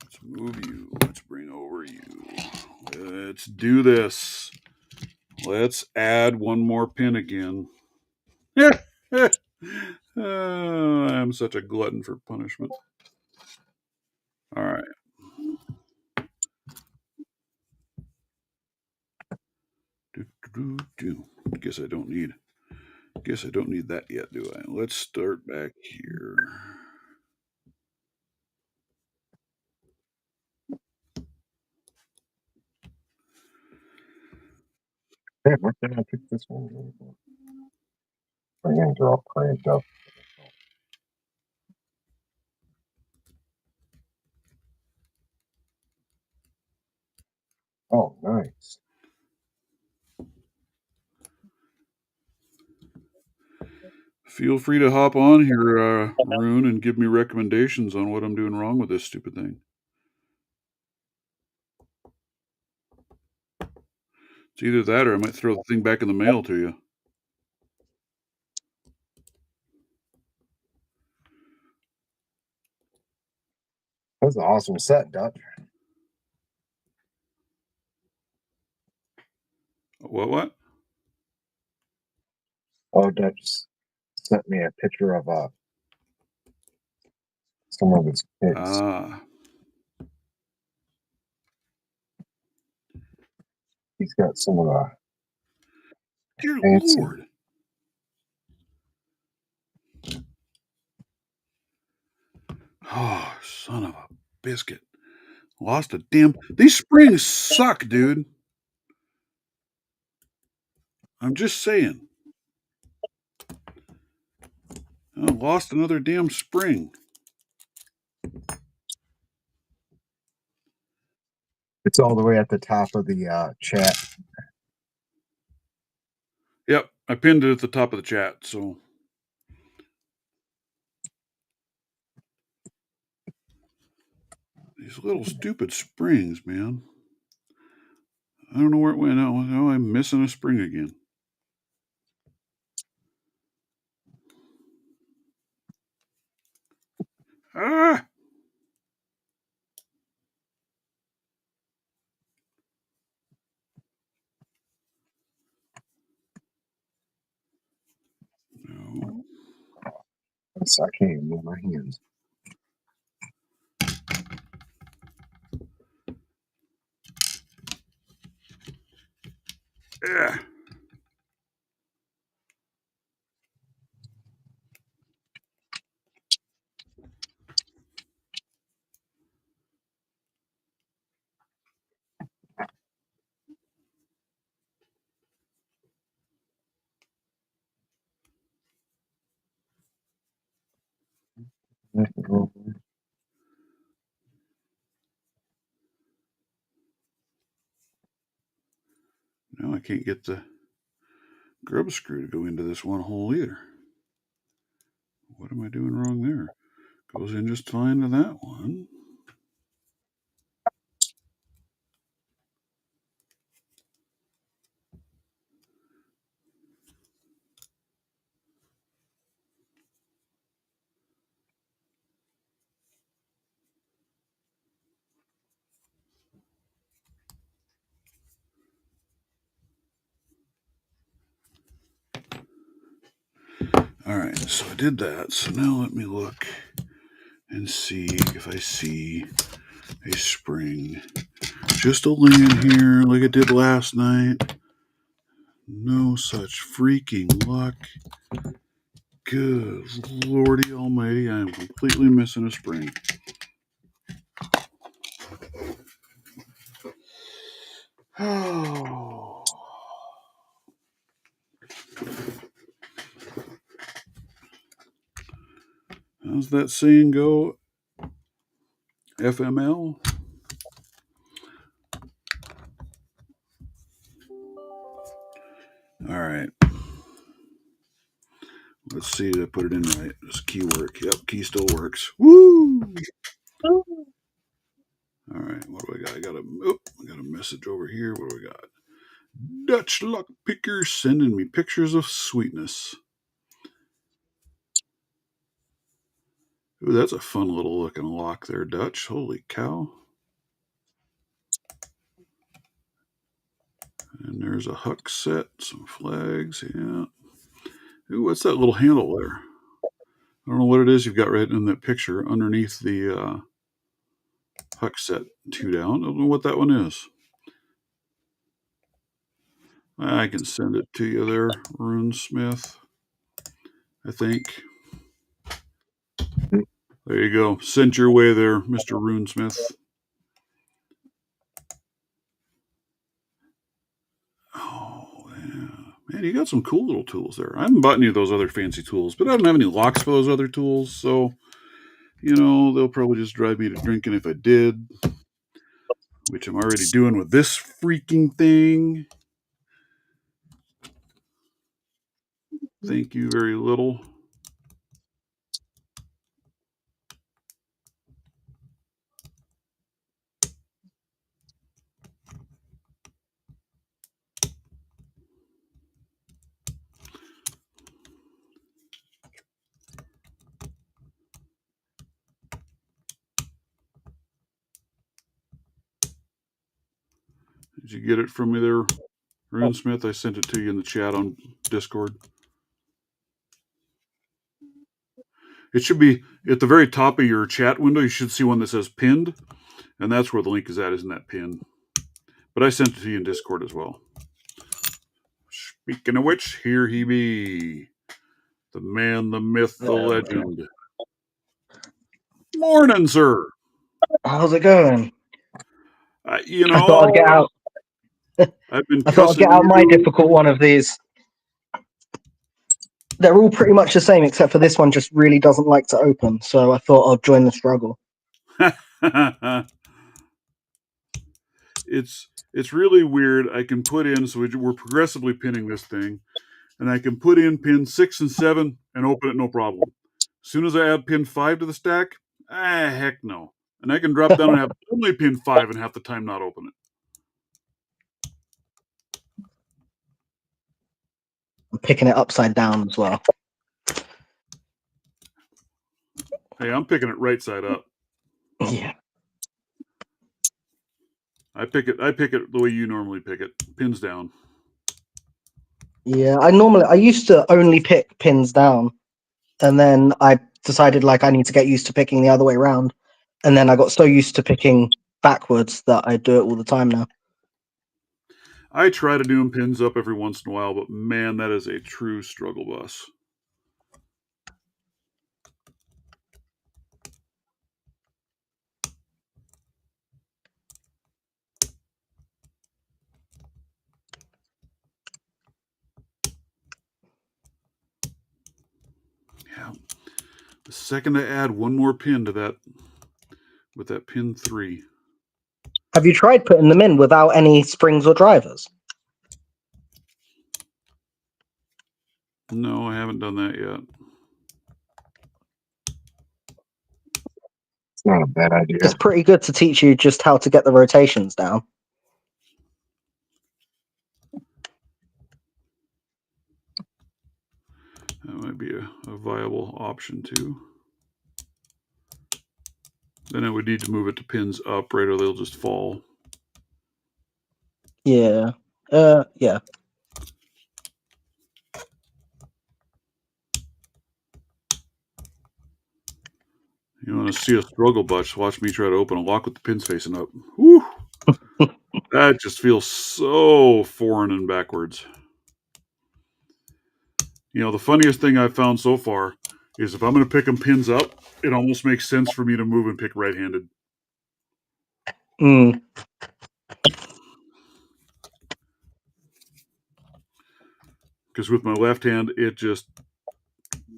Let's move you. Let's bring over you. Let's do this. Let's add one more pin again. I'm such a glutton for punishment. All right. Guess I don't need that yet, do I? Let's start back here. Hey, what did I pick this one for? My hands are all cranked up. Oh, nice. Feel free to hop on here, Rune, and give me recommendations on what I'm doing wrong with this stupid thing. It's either that or I might throw the thing back in the mail to you. That's an awesome set, Dutch. What? Oh, Dutch sent me a picture of some of his kids. Ah. He's got some of the Dear fancy. Lord. Oh, son of a biscuit. Lost a damn... These springs suck, dude. I'm just saying. I lost another damn spring. It's all the way at the top of the chat. Yep, I pinned it at the top of the chat, so... These little stupid springs, man. I don't know where it went. Oh, I'm missing a spring again. Ah! No. Yes, I can't move my hands. Yeah. Now I can't get the grub screw to go into this one hole either. What am I doing wrong there? Goes in just fine to that one. All right, so I did that. So now let me look and see if I see a spring. Just a land here like I did last night. No such freaking luck. Good lordy almighty, I am completely missing a spring. Oh. How's that saying go? FML? All right. Let's see, did I put it in right? Does key work? Yep, key still works. Woo! All right, what do I got? I got a message over here. What do we got? Dutch luck picker sending me pictures of sweetness. Ooh, that's a fun little looking lock there, Dutch. Holy cow. And there's a huck set, some flags, yeah. Ooh, what's that little handle there? I don't know what it is you've got right in that picture underneath the huck set 2 down. I don't know what that one is. I can send it to you there, Runesmith, I think. There you go. Sent your way there, Mr. Runesmith. Oh, yeah. Man, you got some cool little tools there. I haven't bought any of those other fancy tools, but I don't have any locks for those other tools, so, they'll probably just drive me to drinking if I did, which I'm already doing with this freaking thing. Thank you very little. Did you get it from me there, Runesmith? I sent it to you in the chat on Discord. It should be at the very top of your chat window. You should see one that says pinned, and that's where the link is at, isn't that pin? But I sent it to you in Discord as well. Speaking of which, here he be. The man, the myth, the legend. Morning, sir. How's it going? I thought I'd get out. I've been I thought I'd get out my difficult one of these. They're all pretty much the same, except for this one just really doesn't like to open. So I thought I'd join the struggle. It's really weird. I can put in, so we're progressively pinning this thing, and I can put in pin 6 and 7 and open it no problem. As soon as I add pin 5 to the stack, heck no. And I can drop down and have only pin 5 and half the time not open it. I'm picking it upside down as well. Hey, I'm picking it right side up. Yeah. I pick it the way you normally pick it, pins down. Yeah, I used to only pick pins down, and then I decided like I need to get used to picking the other way around, and then I got so used to picking backwards that I do it all the time now. I try to do them pins up every once in a while, but man, that is a true struggle bus. Yeah. The second I add one more pin to that, with that pin 3. Have you tried putting them in without any springs or drivers? No, I haven't done that yet. It's not a bad idea. It's pretty good to teach you just how to get the rotations down. That might be a viable option too. Then I would need to move it to pins up, right, or they'll just fall. Yeah. Yeah. You want to see a struggle bus? Watch me try to open a lock with the pins facing up. Whew! That just feels so foreign and backwards. You know, the funniest thing I've found so far is if I'm going to pick them pins up, it almost makes sense for me to move and pick right-handed. Mm. Because with my left hand, it just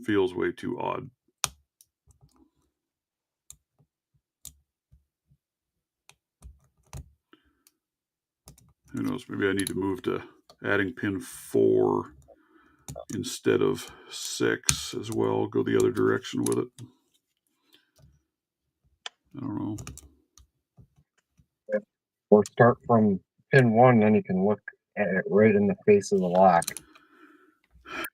feels way too odd. Who knows? Maybe I need to move to adding pin 4 instead of 6 as well. Go the other direction with it. I don't know. Or start from pin 1, then you can look at it right in the face of the lock.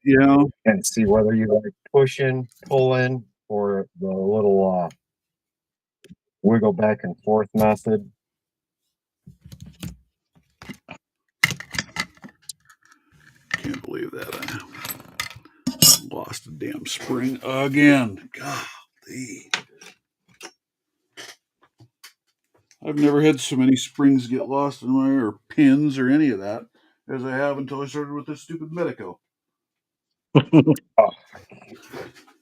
Yeah. And see whether you like push in, pull in, or the little wiggle back and forth method. Can't believe that. I lost a damn spring again. Golly. I've never had so many springs get lost in my, or pins or any of that, as I have until I started with this stupid Medico. Oh.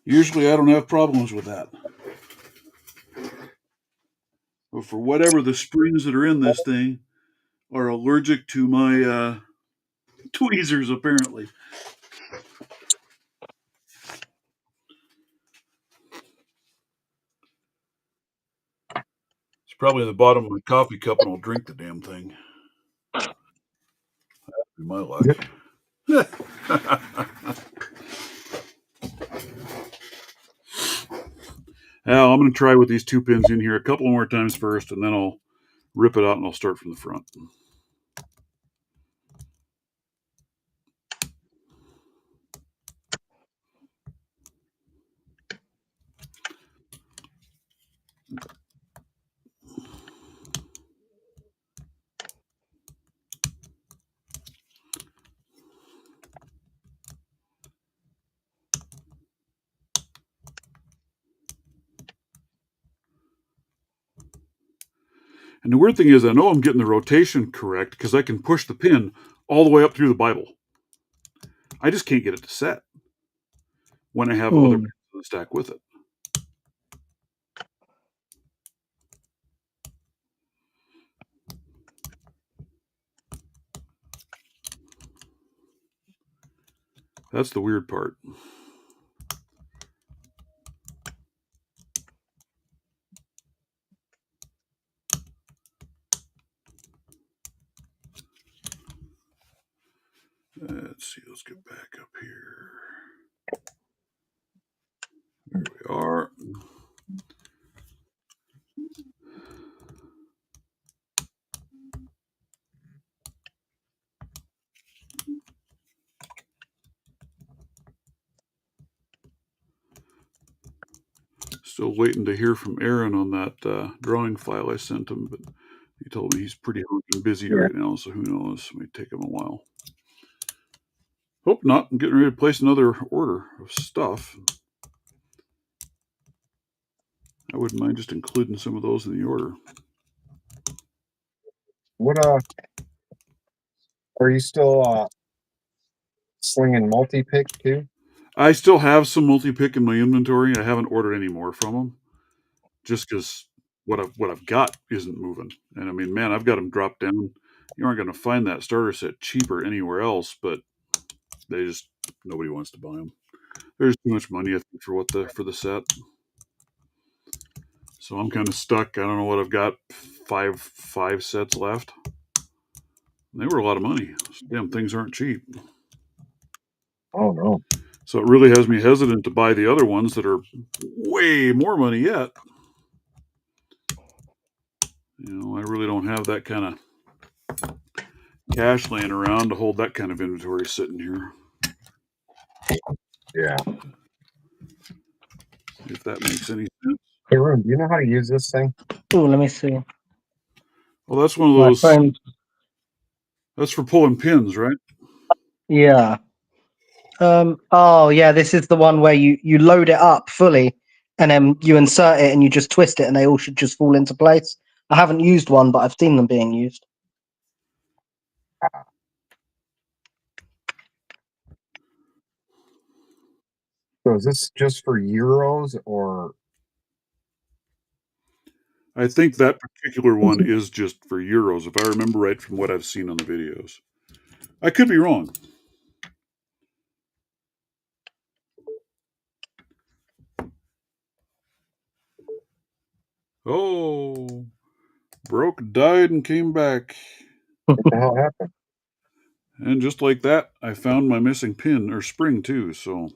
Usually I don't have problems with that. But for whatever, the springs that are in this thing are allergic to my tweezers, apparently. It's probably in the bottom of my coffee cup, and I'll drink the damn thing. That'd be my luck. Now, I'm going to try with these 2 pins in here a couple more times first, and then I'll rip it out and I'll start from the front. And the weird thing is, I know I'm getting the rotation correct because I can push the pin all the way up through the Bible. I just can't get it to set when I have other pins in the stack with it. That's the weird part. Let's see, let's get back up here. There we are. Still waiting to hear from Aaron on that drawing file I sent him, but he told me he's pretty busy right now, so who knows? It may take him a while. Hope not. I'm getting ready to place another order of stuff. I wouldn't mind just including some of those in the order. What are you still slinging multi-pick too? I still have some multi-pick in my inventory. I haven't ordered any more from them, just because what I've got isn't moving. And I mean, man, I've got them dropped down. You aren't going to find that starter set cheaper anywhere else, but nobody wants to buy them. There's too much money, I think, for the set. So I'm kind of stuck. I don't know what I've got. Five sets left. They were a lot of money. Damn things aren't cheap. Oh no. So it really has me hesitant to buy the other ones that are way more money yet. I really don't have that kind of cash laying around to hold that kind of inventory sitting here. Yeah. If that makes any sense. Hey, Ron, do you know how to use this thing? Oh, let me see. Well, that's one of My those. friend. That's for pulling pins, right? Yeah. Oh, yeah. This is the one where you load it up fully, and then you insert it and you just twist it, and they all should just fall into place. I haven't used one, but I've seen them being used. So is this just for Euros or? I think that particular one is just for Euros, if I remember right from what I've seen on the videos. I could be wrong. Oh, broke, died, and came back. What the hell happened? And just like that, I found my missing pin or spring too, so.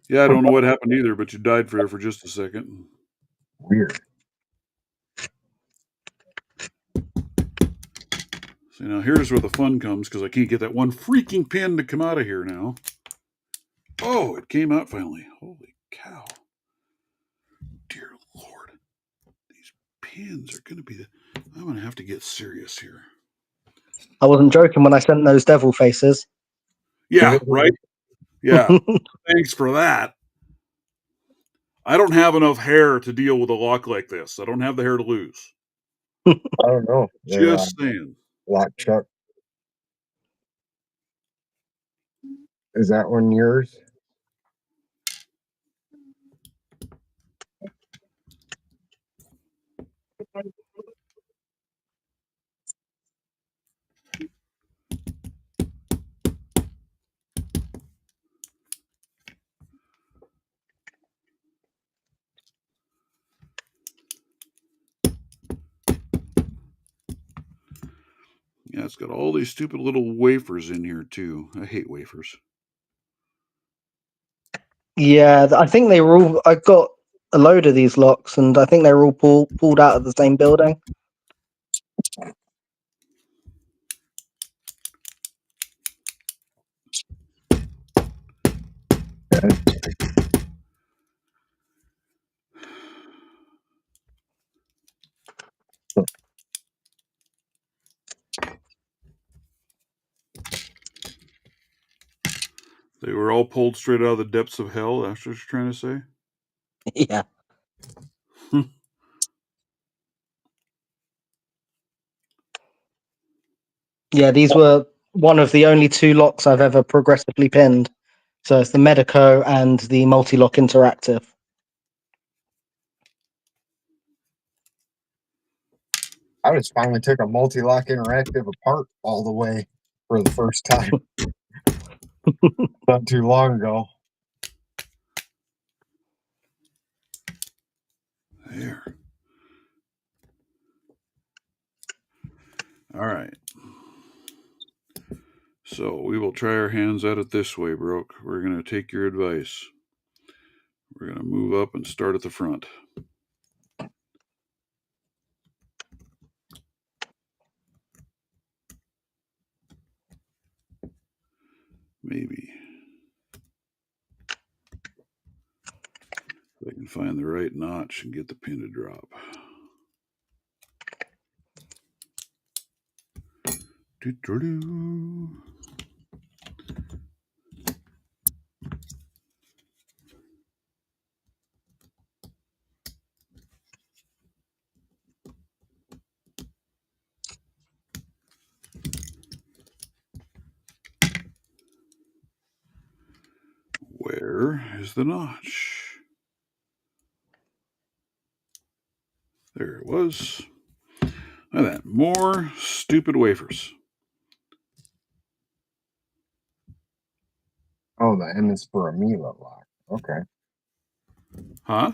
Yeah, I don't know what happened either, but you died for just a second. Weird. So now here's where the fun comes, because I can't get that one freaking pin to come out of here now. Oh, it came out finally. Holy cow. Dear Lord. These pins are going to be I'm going to have to get serious here. I wasn't joking when I sent those devil faces. Yeah, right? Yeah. Thanks for that. I don't have enough hair to deal with a lock like this. I don't have the hair to lose. I don't know. They're Just saying. lock chuck. Is that one yours? Yeah, it's got all these stupid little wafers in here too. I hate wafers. Yeah, I think they were all. I got a load of these locks, and I think they were all pulled out of the same building. They were all pulled straight out of the depths of hell. That's what you're trying to say? Yeah. Yeah, these were one of the only two locks I've ever progressively pinned. So it's the Medico and the Multi-Lock Interactive. I just finally took a multi-lock interactive apart all the way for the first time. Not too long ago. There. All right. So we will try our hands at it this way, Broke. We're going to take your advice. We're going to move up and start at the front. Maybe. If I can find the right notch and get the pin to drop. Doo-doo-doo. Where is the notch? There it was. Look at that. More stupid wafers. Oh, the M is for a Mila lock. Okay. Huh?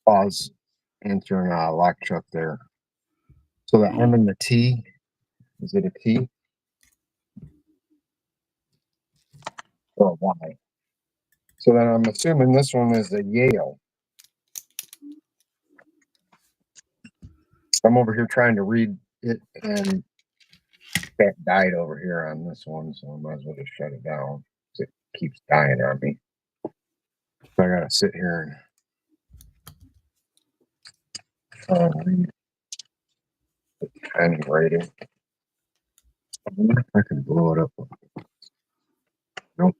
Pause. Answering lock chuck there. So the M and the T, is it a T? Or a Y? So then I'm assuming this one is a Yale. I'm over here trying to read it, and that died over here on this one, so I might as well just shut it down. It keeps dying on me. So I gotta sit here and read the timing rating. I wonder if I can blow it up. Nope.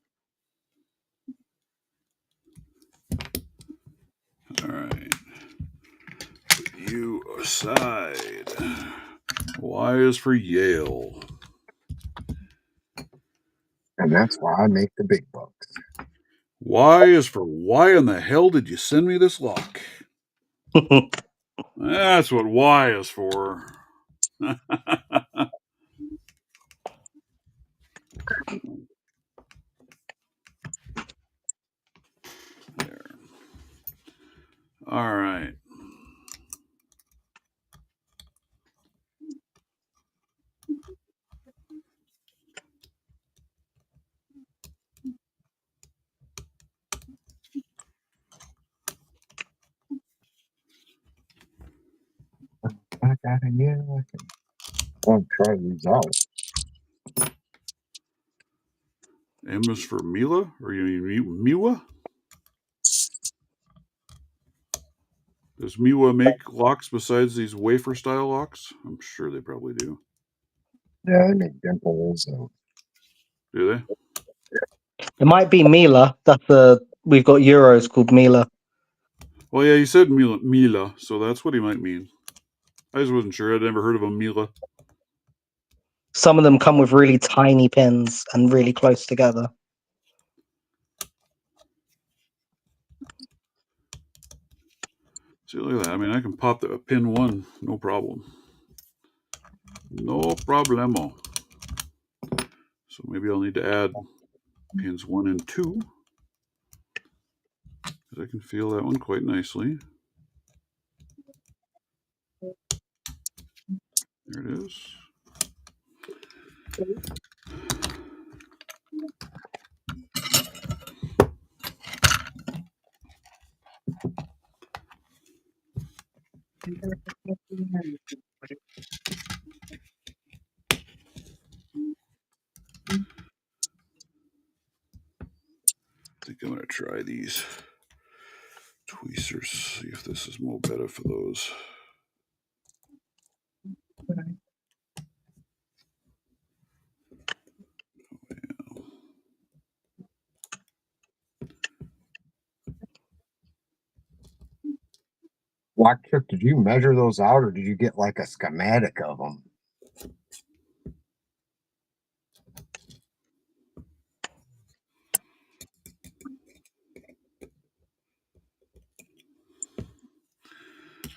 All right. Put you aside. Y is for Yale. And that's why I make the big bucks. Y is for why in the hell did you send me this lock? That's what Y is for. There. All right. I got a yellow. I want to try these out. M is for Mila, or you mean Miwa? Does Miwa make locks besides these wafer style locks? I'm sure they probably do. Yeah, they make dimples. Do they? It might be Mila. We've got euros called Mila. Well, yeah, he said Mila, so that's what he might mean. I just wasn't sure. I'd never heard of a Mila. Some of them come with really tiny pins and really close together. See, look at that. I mean, I can pop the pin 1, no problem. No problemo. So maybe I'll need to add pins 1 and 2, because I can feel that one quite nicely. There it is. I think I'm going to try these tweezers, see if this is more better for those. Lock Chip, did you measure those out, or did you get like a schematic of them? I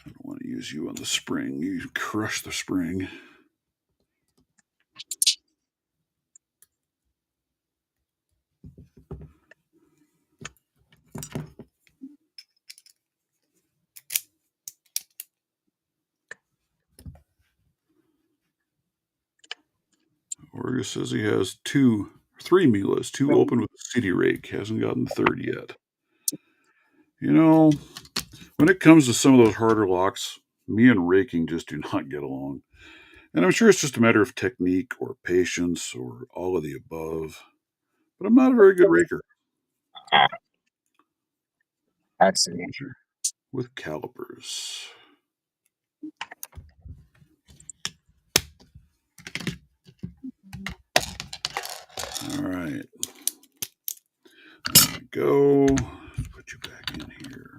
don't want to use you on the spring. You crush the spring. Orga says he has 3 Milas, 2 open with a city rake. Hasn't gotten the 3rd yet. You know, when it comes to some of those harder locks, me and raking just do not get along. And I'm sure it's just a matter of technique or patience or all of the above. but I'm not a very good raker. I see. Measure with calipers. All right. There we go. Let's put you back in here.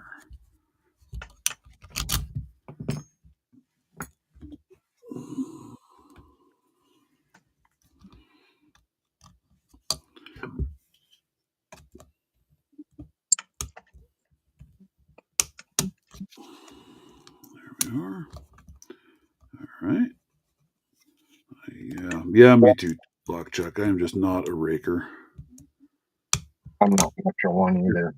There we are. All right. Yeah, me too, Block Chuck. I am just not a raker. I'm not much of one either.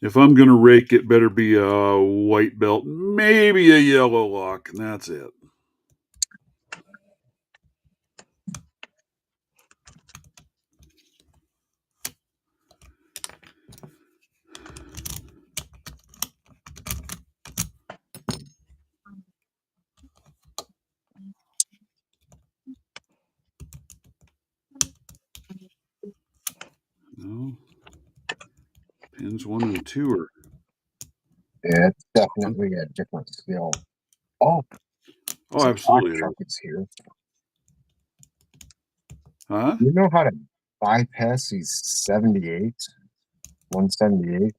If I'm going to rake, it better be a white belt, maybe a yellow lock, and that's it. No. Pins 1 and 2 are. Yeah, it's definitely a different skill. Oh, Absolutely. Chuck is here. Huh? You know how to bypass these 78, 178?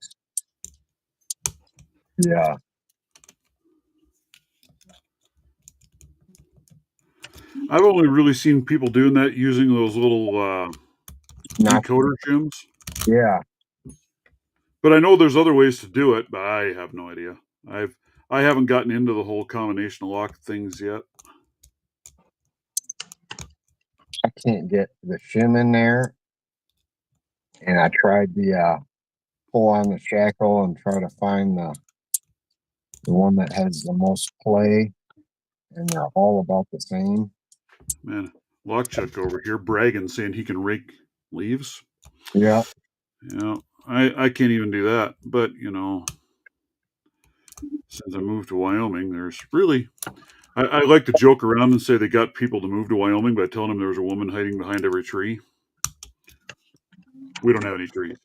Yeah. I've only really seen people doing that using those little decoder shims. Yeah. But I know there's other ways to do it, but I have no idea. I haven't gotten into the whole combination lock things yet. I can't get the shim in there. And I tried the pull on the shackle and try to find the one that has the most play. And they're all about the same. Man, Lockchuck over here bragging, saying he can rake leaves. Yeah. I can't even do that. But, since I moved to Wyoming, there's really... I like to joke around and say they got people to move to Wyoming by telling them there was a woman hiding behind every tree. We don't have any trees.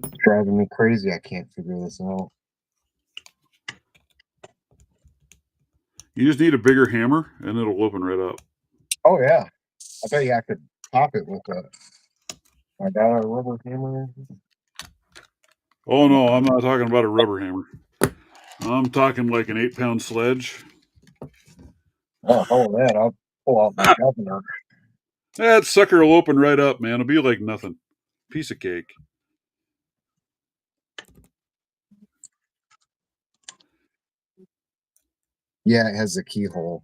It's driving me crazy. I can't figure this out. You just need a bigger hammer, and it'll open right up. Oh, yeah. I bet you I could pop it with I got a rubber hammer. Oh, no, I'm not talking about a rubber hammer. I'm talking like an 8-pound sledge. Oh, hold that. I'll pull out my governor. That sucker will open right up, man. It'll be like nothing. Piece of cake. Yeah, it has a keyhole.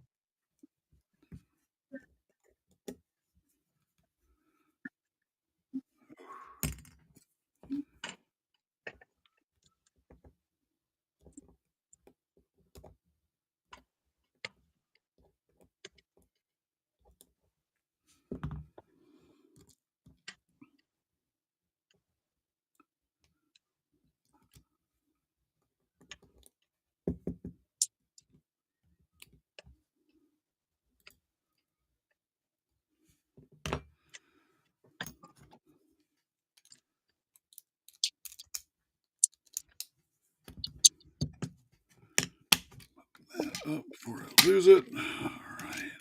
Up before I lose it. All right.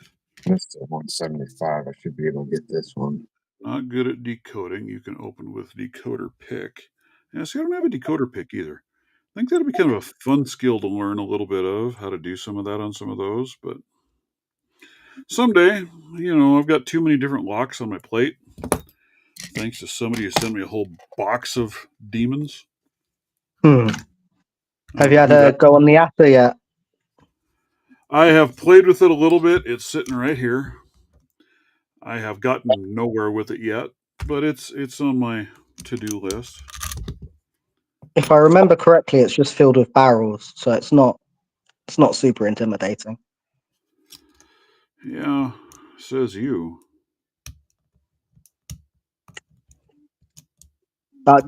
This is a 175. I should be able to get this one. Not good at decoding. You can open with decoder pick. Yeah, see, I don't have a decoder pick either. I think that'll be kind of a fun skill to learn a little bit of, how to do some of that on some of those. But someday, I've got too many different locks on my plate. Thanks to somebody who sent me a whole box of demons. Have you had a go on the Apple yet? I have played with it a little bit. It's sitting right here. I have gotten nowhere with it yet, but it's on my to-do list. If I remember correctly, it's just filled with barrels, so it's not super intimidating. Yeah, says you.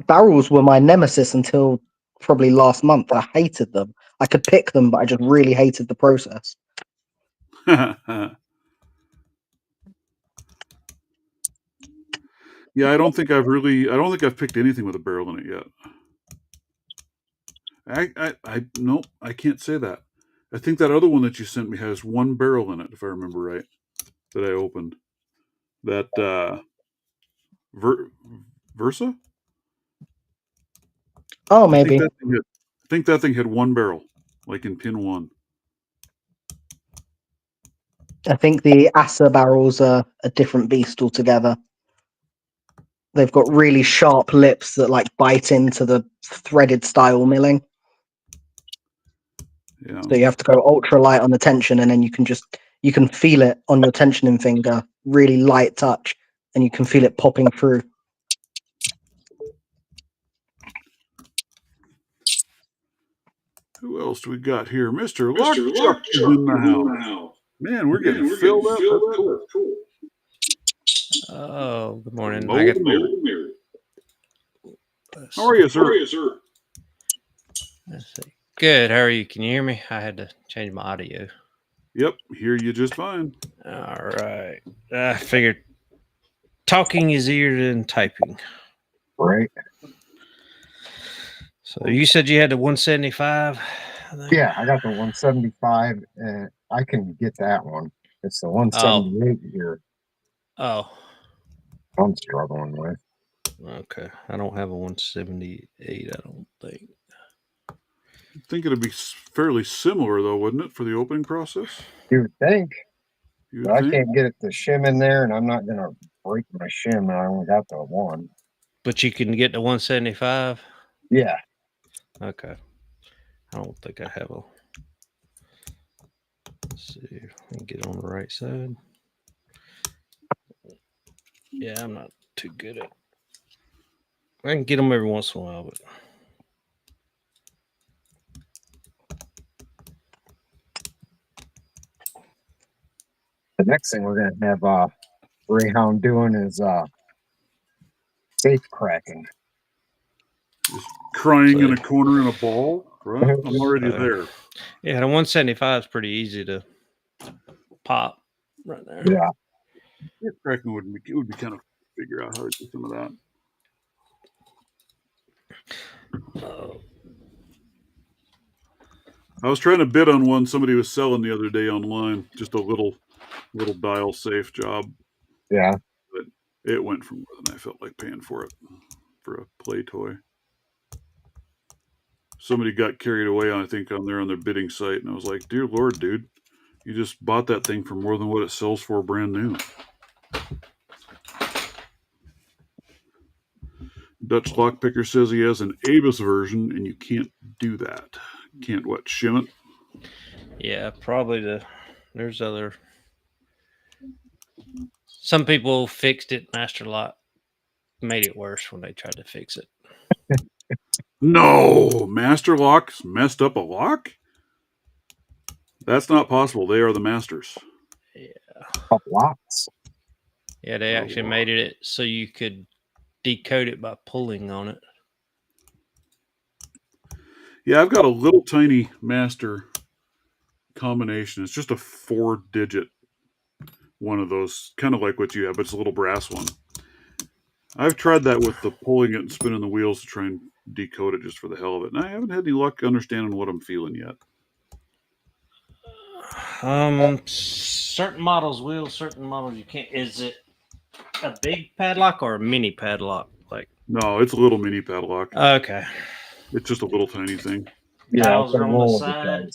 Barrels were my nemesis until probably last month. I hated them. I could pick them, but I just really hated the process. Yeah, I don't think I've picked anything with a barrel in it yet. Nope, I can't say that. I think that other one that you sent me has one barrel in it, if I remember right, that I opened. That Versa? Oh, I think maybe. that thing had one barrel, like in pin one. I think the Asa barrels are a different beast altogether. They've got really sharp lips that like bite into the threaded style milling. Yeah. So you have to go ultra light on the tension, and then you can feel it on your tensioning finger, really light touch, and you can feel it popping through. Who else do we got here? Mr. Lockchuck is in the house. Man, we're getting filled up. That's cool. Oh, good morning. How are you, sir? Let's see. Good. How are you? Can you hear me? I had to change my audio. Yep, hear you just fine. All right. I figured talking is easier than typing. Right. So you said you had the 175? Yeah, I got the 175, and I can get that one. It's the 178 here Oh, I'm struggling with. okay. I don't have a 178, I don't think. I think it'd be fairly similar, though, wouldn't it, for the opening process? You would think. You But would I think? can't get it to shim in there, and I'm not going to break my shim, and I only got the one. But you can get the 175? Yeah. Okay. I don't think I have a. Let's see if I can get on the right side. Yeah, I'm not too good at. I can get them every once in a while, but The next thing we're going to have Greyhound doing is safe cracking. Just crying in a corner in a ball? Right? I'm already there. Yeah, the 175 is pretty easy to pop right there. Yeah. Cracking would be kind of figure out how to do some of that. I was trying to bid on one somebody was selling the other day online, just a little dial safe job. Yeah. But it went for more than I felt like paying for it for a play toy. Somebody got carried away, I think, on their bidding site, and I was like, "Dear Lord, dude, you just bought that thing for more than what it sells for brand new." Dutch Lockpicker says he has an Avis version, and you can't do that. Can't shim it? Yeah, probably there's other. Some people fixed it. Master Lock made it worse when they tried to fix it. No, Master Lock's messed up a lock? That's not possible. They are the masters. Of locks. Yeah, they actually made it so you could decode it by pulling on it. Yeah, I've got a little tiny master combination. It's just a 4-digit one of those, kind of like what you have, but it's a little brass one. I've tried that with the pulling it and spinning the wheels to try and decode it just for the hell of it, and I haven't had any luck understanding what I'm feeling yet. Certain models will, certain models you can't. Is it a big padlock or a mini padlock? Like, no, it's a little mini padlock. Okay. It's just a little tiny thing. Yeah, Dials are on the side.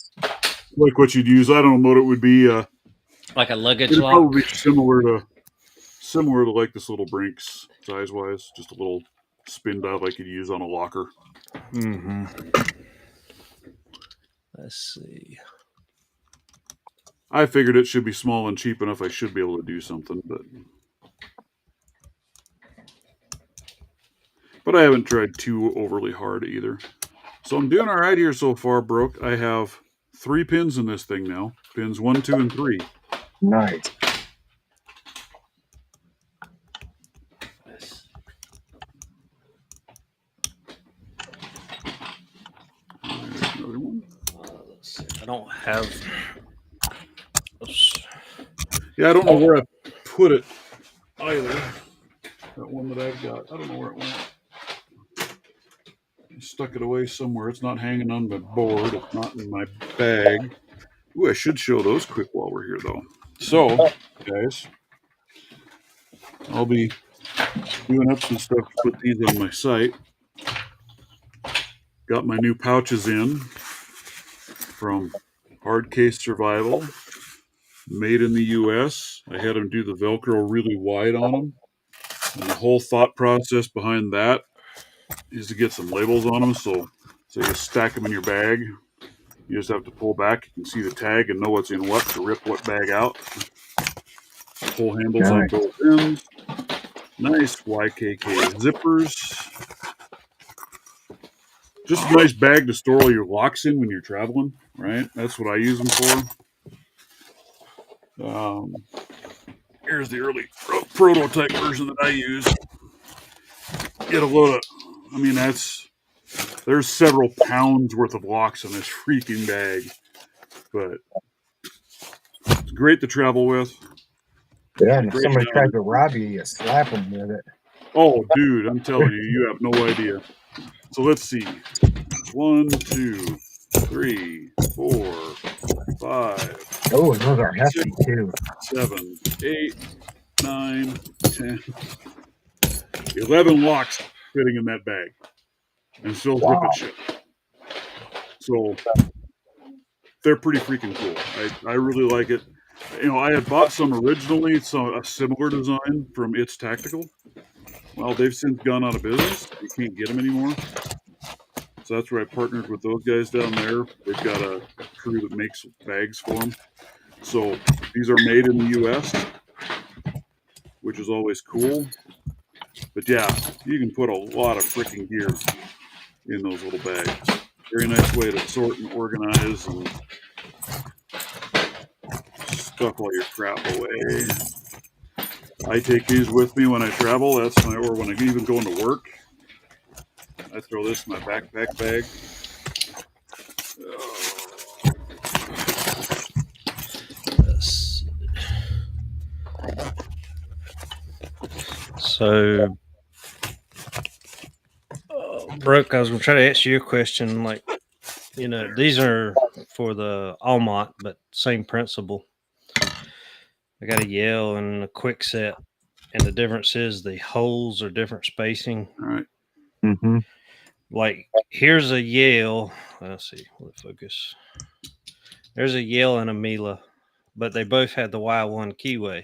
Like what you'd use. I don't know what it would be. Like a luggage it'd lock. probably be similar to like this little Brinks size wise. Just a little spin dial like you'd use on a locker. Mm-hmm. Let's see. I figured it should be small and cheap enough. I should be able to do something, but I haven't tried too overly hard either. So I'm doing all right here so far, Brooke. I have 3 pins in this thing now. Pins 1, 2, and 3. Nice. There's another one. Let's see. I don't have. Oops. Yeah, I don't know where I put it either. That one that I've got, I don't know where it went. I stuck it away somewhere. It's not hanging on my board. It's not in my bag. Ooh, I should show those quick while we're here, though. So, guys, I'll be doing up some stuff to put these on my site. Got my new pouches in from Hard Case Survival, made in the U.S. I had them do the Velcro really wide on them. And the whole thought process behind that is to get some labels on them. So you stack them in your bag. You just have to pull back. You can see the tag and know what's in what to rip what bag out. Pull handles on both ends. Nice YKK zippers. Just a nice bag to store all your locks in when you're traveling, right? That's what I use them for. Here's the early prototype version that I use. Get a load of, I mean, there's several pounds worth of locks in this freaking bag, but it's great to travel with. Yeah, and if somebody tries to rob you, you slap them with it. Oh, dude, I'm telling you, you have no idea. So let's see. 1, 2, 3, 4, 5. Oh, and those are hefty 6, too. 7, 8, 9, 10, 11 locks fitting in that bag, and still zip it shut. So they're pretty freaking cool. I really like it. You know, I had bought some originally, a similar design from It's Tactical. Well, they've since gone out of business. You can't get them anymore. So that's where I partnered with those guys down there. They've got a crew that makes bags for them. So these are made in the U.S., which is always cool. But yeah, you can put a lot of freaking gear in those little bags. Very nice way to sort and organize and stuff all your crap away. I take these with me when I travel. Or when I even go into work. I throw this in my backpack bag. So, Brooke, I was going to try to answer your question. Like, you know, these are for the Almont, but same principle. I got a Yale and a Quick Set, and the difference is the holes are different spacing. All right. Mm-hmm. Like, here's a Yale. Let's see, will it focus? There's a Yale and a Mila, but they both had the Y1 keyway.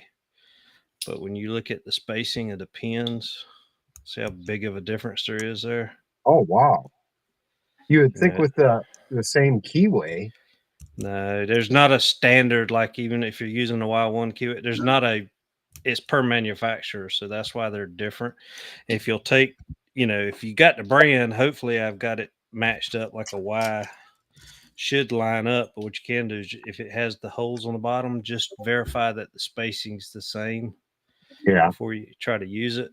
But when you look at the spacing of the pins, see how big of a difference there is there? Oh, wow. You would think with the same keyway. No, there's not a standard, like even if you're using a Y1 keyway, there's not it's per manufacturer. So that's why they're different. If you'll take, if you got the brand, hopefully I've got it matched up like a Y should line up. But what you can do is if it has the holes on the bottom, just verify that the spacing's the same. Yeah. Before you try to use it,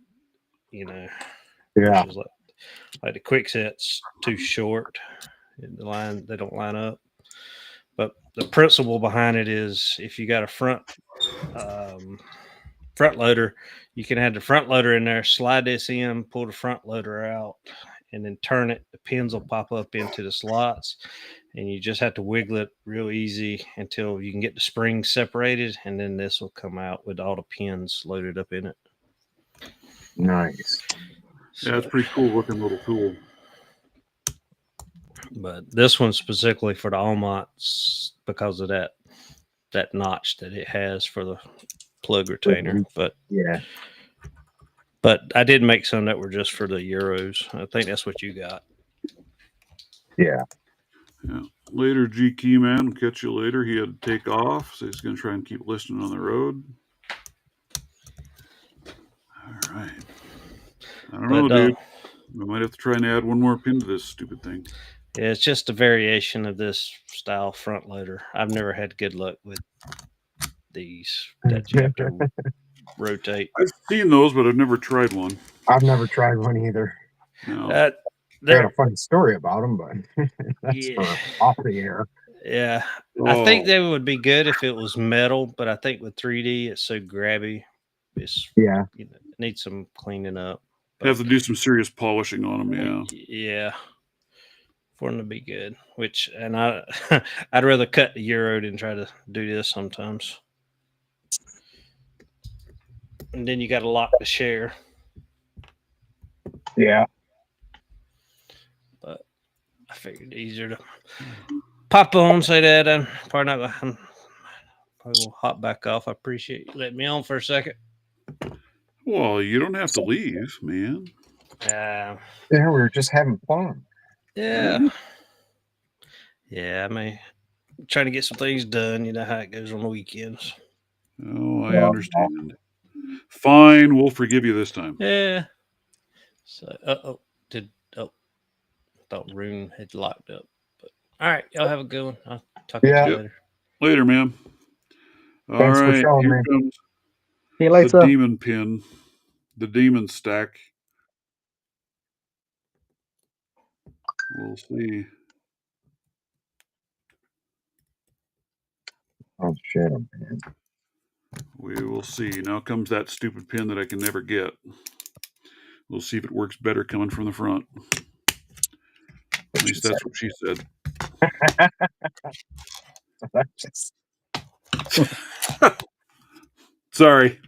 Yeah. Like the Quick Set's too short. They don't line up. But the principle behind it is if you got a front loader, you can have the front loader in there, slide this in, pull the front loader out, and then turn it. The pins will pop up into the slots, and you just have to wiggle it real easy until you can get the springs separated, and then this will come out with all the pins loaded up in it. Nice. Yeah, it's pretty cool looking little tool. But this one's specifically for the Almonts because of that notch that it has for the plug retainer. But yeah. But I did make some that were just for the Euros. I think that's what you got. Yeah. Yeah. Later, G Key Man. We'll catch you later. He had to take off, so he's going to try and keep listening on the road. All right. I don't know, dude. We might have to try and add one more pin to this stupid thing. Yeah, it's just a variation of this style front loader. I've never had good luck with these that you have to rotate. I've seen those, but I've never tried one. I've never tried one either. No. I got a funny story about them, but that's off the air. Yeah, I think Oh, they would be good if it was metal, but I think with 3D, it's so grabby. It's Yeah. it needs some cleaning up. have But to do some serious polishing on them. Yeah. yeah, for them to be good. Which and I, I'd rather cut the Euro than try to do this sometimes. And then you got to lock the share. Yeah. But I figured easier to pop on, say that. I'm probably not going. Probably will hop back off. I appreciate you letting me on for a second. Well, you don't have to leave, man. Yeah, we were just having fun. Yeah. Yeah, I mean, trying to get some things done. You know how it goes on the weekends. Oh, I understand. Fine, we'll forgive you this time. Yeah. So, thought Rune had locked up. But all right, y'all have a good one. I'll talk to Yeah. you Yep. later. Later, ma'am. All Thanks for right, showing here me. comes See you the later. demon pin, the demon stack. We'll see. Oh shit, man. We will see. Now comes that stupid pin that I can never get. We'll see if it works better coming from the front. At least that's what she said. Sorry.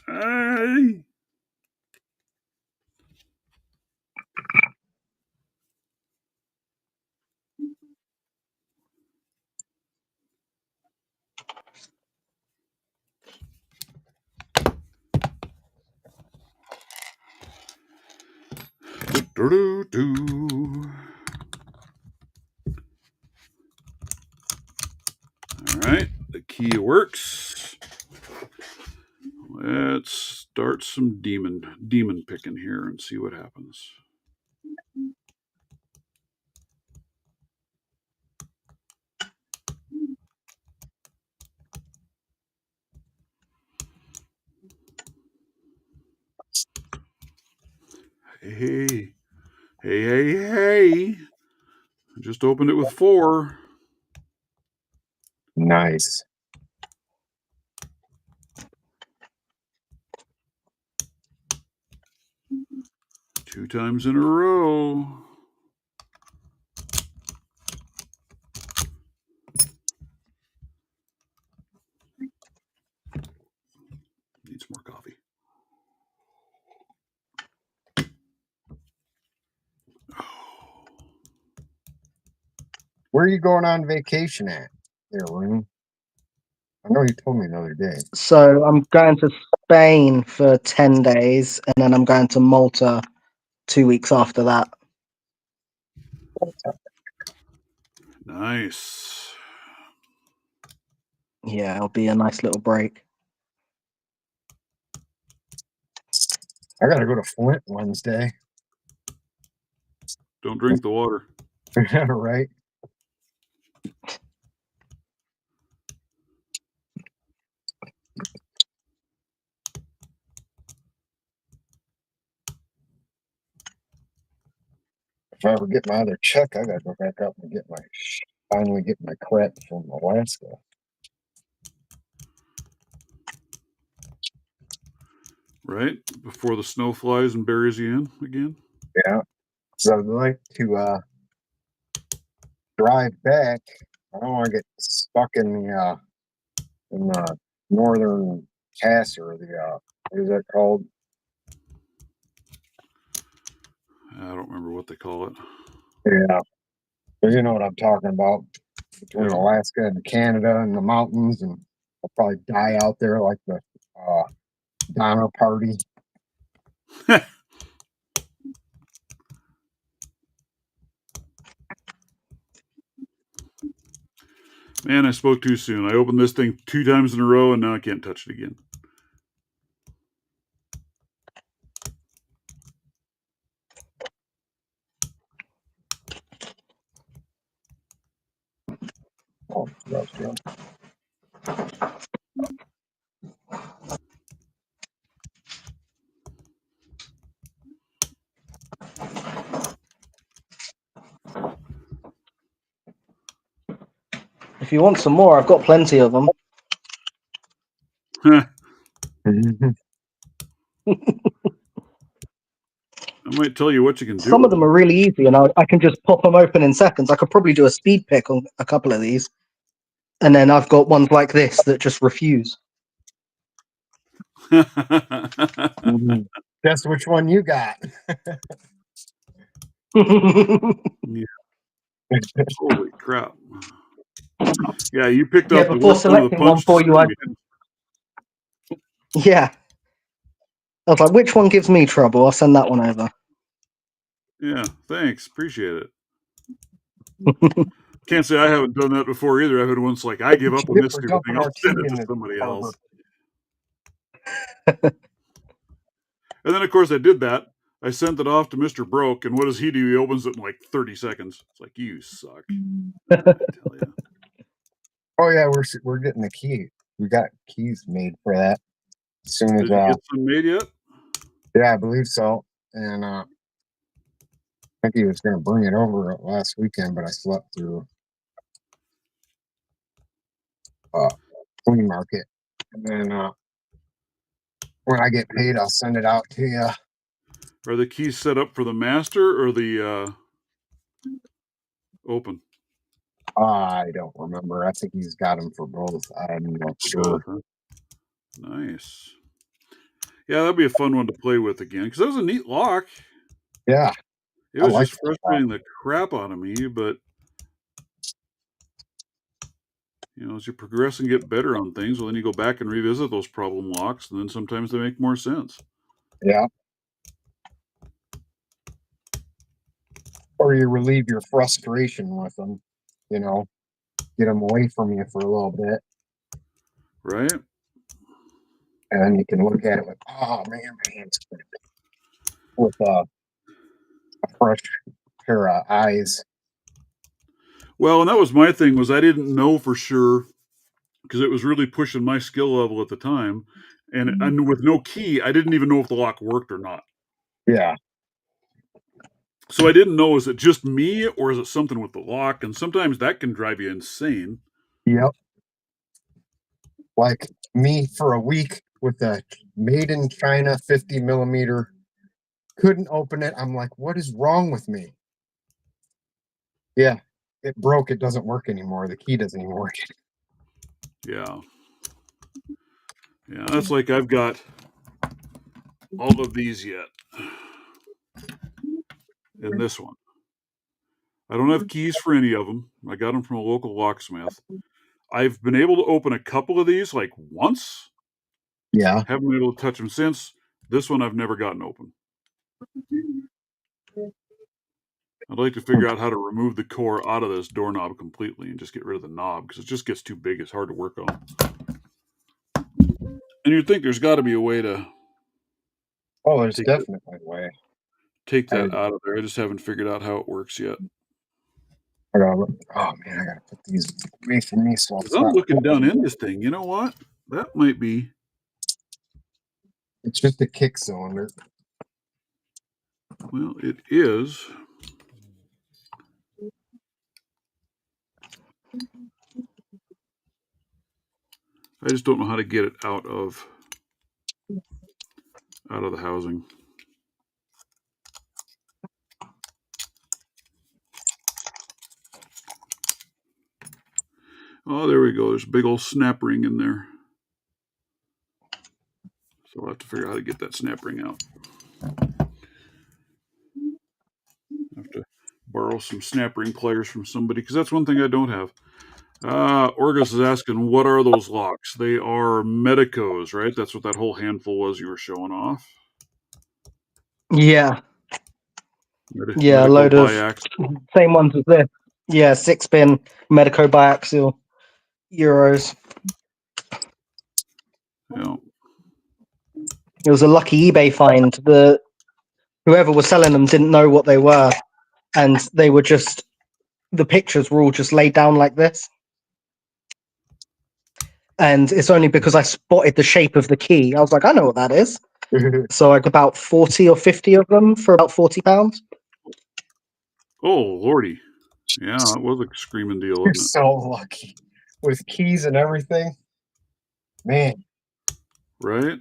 Hey. Do-do-do-do. All right, the key works. Let's start some demon picking here and see what happens. Hey, hey. I just opened it with 4. Nice. Two times in a row. Need some more coffee. Where are you going on vacation at? There, Rune. I know you told me the other day. So I'm going to Spain for 10 days, and then I'm going to Malta 2 weeks after that. Nice. Yeah, it'll be a nice little break. I gotta go to Flint Wednesday. Don't drink the water. Right? If I ever get my other check, I gotta go back up and finally get my crap from Alaska. Right? Before the snow flies and buries you in again? Yeah. So I'd like to drive back. I don't want to get stuck in the northern pass or what is that called? I don't remember what they call it. Yeah. But you know what I'm talking about. Between Yep. Alaska and Canada and the mountains, and I'll probably die out there like the Donner Party. Man, I spoke too soon. I opened this thing 2 times in a row and now I can't touch it again. Oh, that's good. If you want some more, I've got plenty of them. I might tell you what you can do. Some of them are really easy, and I can just pop them open in seconds. I could probably do a speed pick on a couple of these. And then I've got ones like this that just refuse. Guess which one you got? Yeah. Holy crap! Yeah, you picked Yeah, out the before worst one of the selecting one punch. for you, yeah. I was like, which one gives me trouble? I'll send that one over. Yeah, thanks. Appreciate it. Can't say I haven't done that before either. I've had once like, I give up on this stupid thing. I'll send it to somebody else. And then, of course, I did that. I sent it off to Mr. Broke, and what does he do? He opens it in like 30 seconds. It's like, you suck. I tell you. Oh yeah, we're getting the key. We got keys made for that. As soon as Did you get some made yet? yeah, I believe so. And I think he was going to bring it over last weekend, but I slept through flea market. And then when I get paid, I'll send it out to you. Are the keys set up for the master or the open? I don't remember. I think he's got them for both. I'm not sure. Nice. Yeah, that'd be a fun one to play with again because that was a neat lock. Yeah. It was just frustrating the crap out of me, but you know, as you progress and get better on things, well, then you go back and revisit those problem locks, and then sometimes they make more sense. Yeah. Or you relieve your frustration with them, you know, get them away from you for a little bit. Right. And then you can look at it with, oh man, my hand's good. With a fresh pair of eyes. Well, and that was my thing, was I didn't know for sure because it was really pushing my skill level at the time. And with no key, I didn't even know if the lock worked or not. Yeah. So I didn't know, is it just me or is it something with the lock? And sometimes that can drive you insane. Yep. Like me for a week with the made in China 50 millimeter, couldn't open it. I'm like, what is wrong with me? Yeah, it broke. It doesn't work anymore. The key doesn't even work. Yeah. Yeah, that's like I've got all of these yet. In this one. I don't have keys for any of them. I got them from a local locksmith. I've been able to open a couple of these like once. Yeah. Haven't been able to touch them since. This one I've never gotten open. I'd like to figure out how to remove the core out of this doorknob completely and just get rid of the knob because it just gets too big. It's hard to work on. And you'd think there's got to be a way to... Oh, there's definitely a way. Take that out of there. I just haven't figured out how it works yet. Oh man, I gotta put these away from me. So I'm looking down in this thing. You know what? That might be... It's just a kick cylinder. Well, it is. I just don't know how to get it out of the housing. Oh, there we go. There's a big old snap ring in there. So I'll have to figure out how to get that snap ring out. I have to borrow some snap ring pliers from somebody because that's one thing I don't have. Orgus is asking, what are those locks? They are Medicos, right? That's what that whole handful was you were showing off. Yeah. Yeah, a load of same ones as this. Yeah, 6-pin Medico biaxial Euros. Yeah. It was a lucky eBay find. Whoever was selling them didn't know what they were, and they were just, the pictures were all just laid down like this. And it's only because I spotted the shape of the key. I was like, I know what that is. So I got about 40 or 50 of them for about £40. Oh, lordy. Yeah, it was a screaming deal, wasn't it? So lucky. with keys and everything. Man, Right?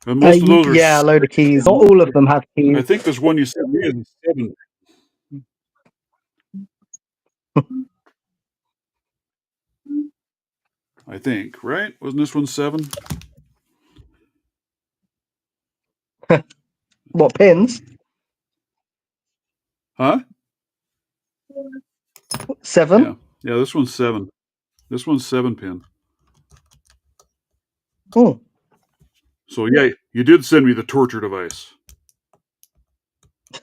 And most of those are. Yeah, a load of keys. Not all of them have keys. I think this one you sent me is a 7. I think, right? Wasn't this one 7? What, pins? Huh? 7? Yeah. Yeah, this one's 7. This one's 7 pin. Oh. So yeah, you did send me the torture device.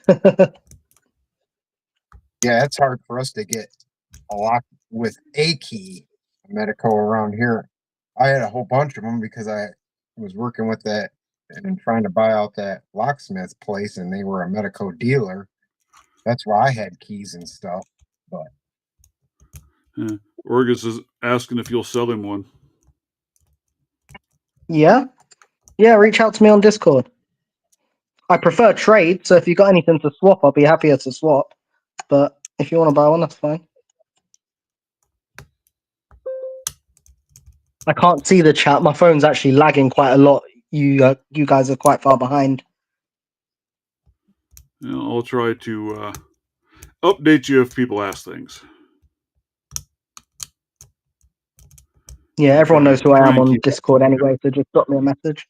yeah, it's hard for us to get a lock with a key Medico around here. I had a whole bunch of them because I was working with that and trying to buy out that locksmith place, and they were a Medico dealer. That's why I had keys and stuff. But Yeah. Orgus is asking if you'll sell him one. Yeah? Yeah, reach out to me on Discord. I prefer trade, so if you got anything to swap, I'll be happier to swap. But if you want to buy one, that's fine. I can't see the chat. My phone's actually lagging quite a lot. You guys are quite far behind. Yeah, I'll try to update you if people ask things. Yeah, everyone knows who I am on keep Discord anyway, so just drop me a message.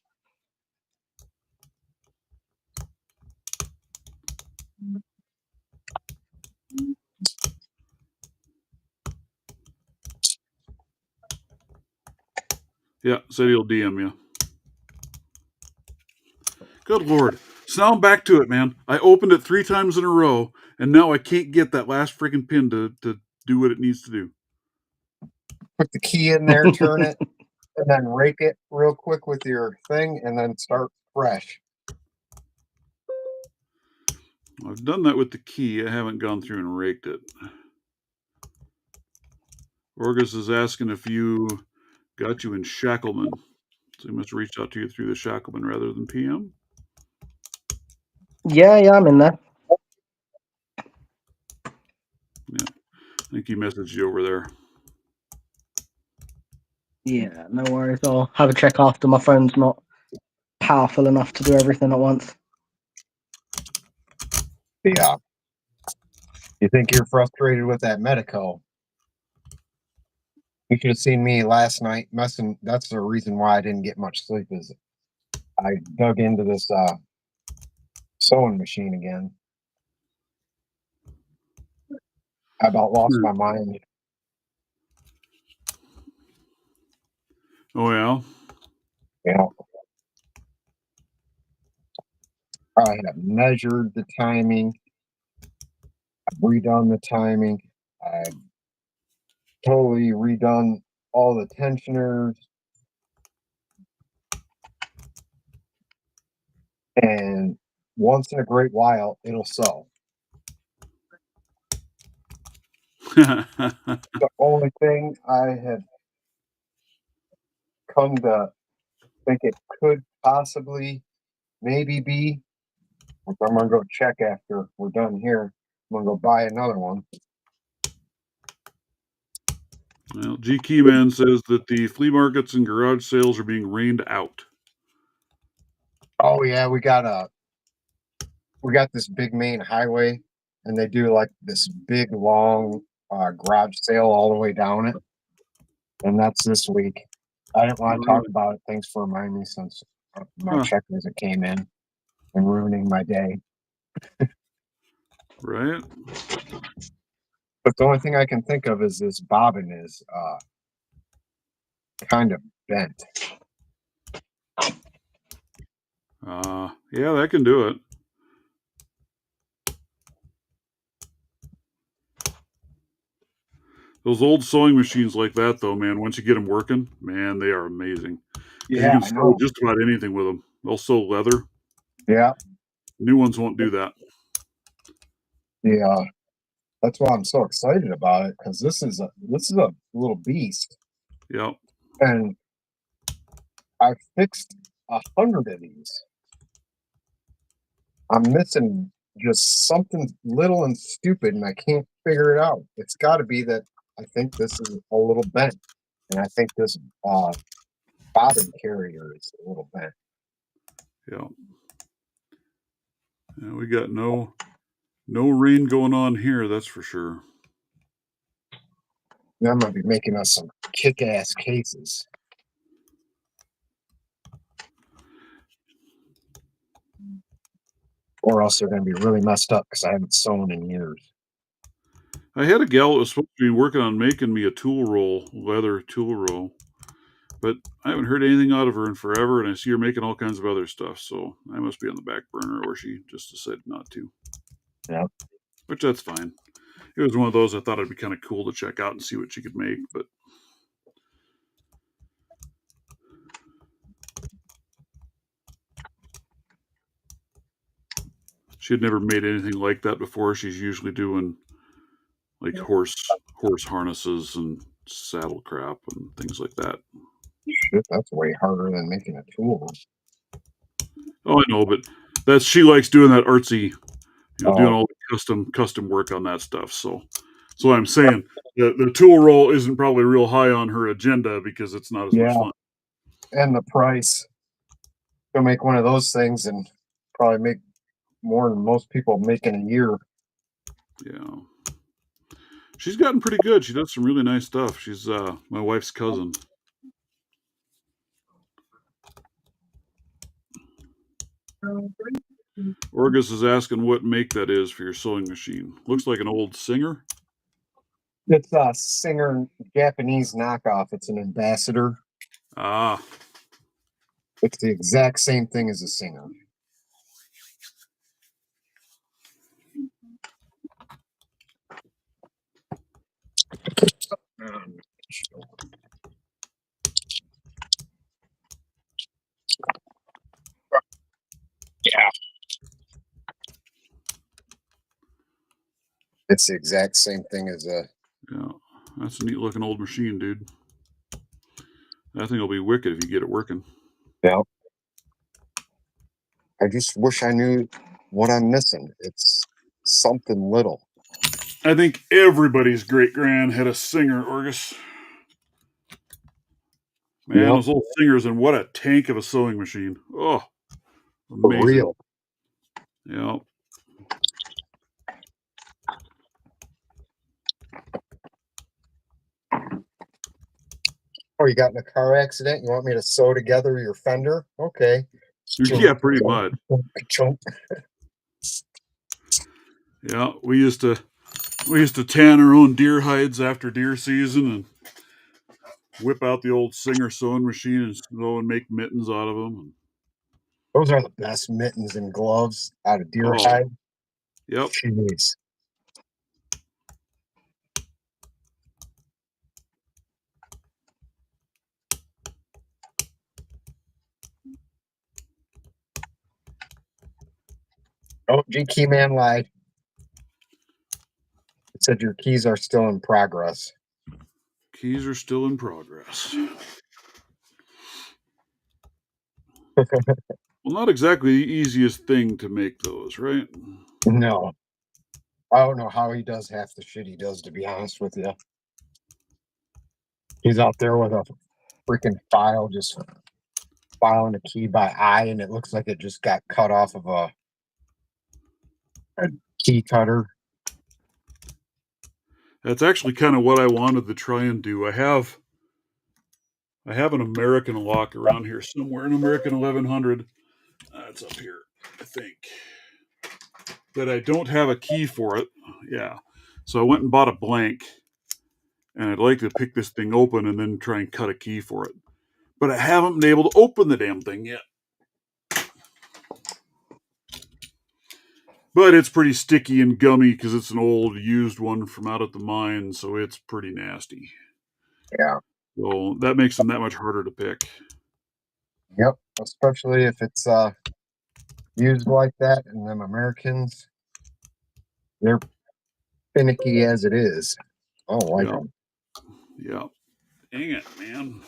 Yeah, said he'll DM you. Good Lord. So now I'm back to it, man. I opened it 3 times in a row, and now I can't get that last freaking pin to do what it needs to do. put the key in there, turn it, and then rake it real quick with your thing, and then start fresh. I've done that with the key. I haven't gone through and raked it. Orgus is asking if you got you in Shackleman. So he must have reached out to you through the Shackleman rather than PM. Yeah, I'm in there. Yeah. I think he messaged you over there. Yeah, no worries. I'll have a check after. My phone's not powerful enough to do everything at once. Yeah. You think you're frustrated with that Medico? You should have seen me last night messing. That's the reason why I didn't get much sleep. Is I dug into this sewing machine again. I about lost my mind. Oh, yeah? Yeah. I have measured the timing. I've redone the timing. I've totally redone all the tensioners. And once in a great while, it'll sew. The only thing I have come to think it could possibly maybe be, which I'm going to go check after we're done here. I'm going to go buy another one. Well, G Keyman says that the flea markets and garage sales are being rained out. Oh yeah, we got this big main highway, and they do like this big long garage sale all the way down it, and that's this week. I didn't want to talk about it. Thanks for reminding me, since my check visit came in and ruining my day. Right? But the only thing I can think of is this bobbin is kind of bent. Yeah, that can do it. Those old sewing machines like that, though, man, once you get them working, man, they are amazing. Yeah, you can I sew know. just about anything with them. They'll sew leather. Yeah, New ones won't do that. yeah. That's why I'm so excited about it, because this is a little beast. Yep. And I fixed 100 of these. I'm missing just something little and stupid, and I can't figure it out. It's got to be that I think this is a little bent, and I think this bottom carrier is a little bent. Yeah. And we got no rain going on here, that's for sure. I'm gonna be making us some kick-ass cases. Or else they're going to be really messed up because I haven't sewn in years. I had a gal that was supposed to be working on making me a tool roll, leather tool roll, but I haven't heard anything out of her in forever, and I see her making all kinds of other stuff, so I must be on the back burner, or she just decided not to. Yeah. Which that's fine. It was one of those I thought it'd be kind of cool to check out and see what she could make, but she had never made anything like that before. She's usually doing like horse harnesses and saddle crap and things like that. Shit, that's way harder than making a tool. Oh, I know, but she likes doing that artsy, doing all the custom work on that stuff. So I'm saying the tool roll isn't probably real high on her agenda because it's not as much fun. And the price. Go make one of those things and probably make more than most people make in a year. Yeah. She's gotten pretty good. She does some really nice stuff. She's my wife's cousin. Orgus is asking what make that is for your sewing machine. Looks like an old Singer. It's a Singer Japanese knockoff. It's an Ambassador. Ah. It's the exact same thing as a Singer. Yeah. It's the exact same thing as a... Yeah, that's a neat looking old machine, dude. That thing will be wicked if you get it working. Yeah. I just wish I knew what I'm missing. It's something little. I think everybody's great-grand had a Singer, Orgus. Man, those old Singers, and what a tank of a sewing machine. Oh, amazing. For real. Yeah. Oh, you got in a car accident? You want me to sew together your fender? Okay. Yeah, pretty much. Yeah, we used to tan our own deer hides after deer season and whip out the old Singer sewing machine and sew and make mittens out of them. Those are the best mittens and gloves out of deer hide. Yep. Jeez. Oh, G Man lied. It said your keys are still in progress. Keys are still in progress. Well, not exactly the easiest thing to make those, right? No. I don't know how he does half the shit he does, to be honest with you. He's out there with a freaking file, just filing a key by eye, and it looks like it just got cut off of a key cutter. That's actually kind of what I wanted to try and do. I have an American lock around here somewhere, an American 1100. It's up here, I think. But I don't have a key for it. Yeah. So I went and bought a blank. And I'd like to pick this thing open and then try and cut a key for it. But I haven't been able to open the damn thing yet. But it's pretty sticky and gummy because it's an old used one from out at the mine, so it's pretty nasty. Yeah. So that makes them that much harder to pick. Yep. Especially if it's used like that, and them Americans, they're finicky as it is. I don't like them. Yeah. Dang it, man.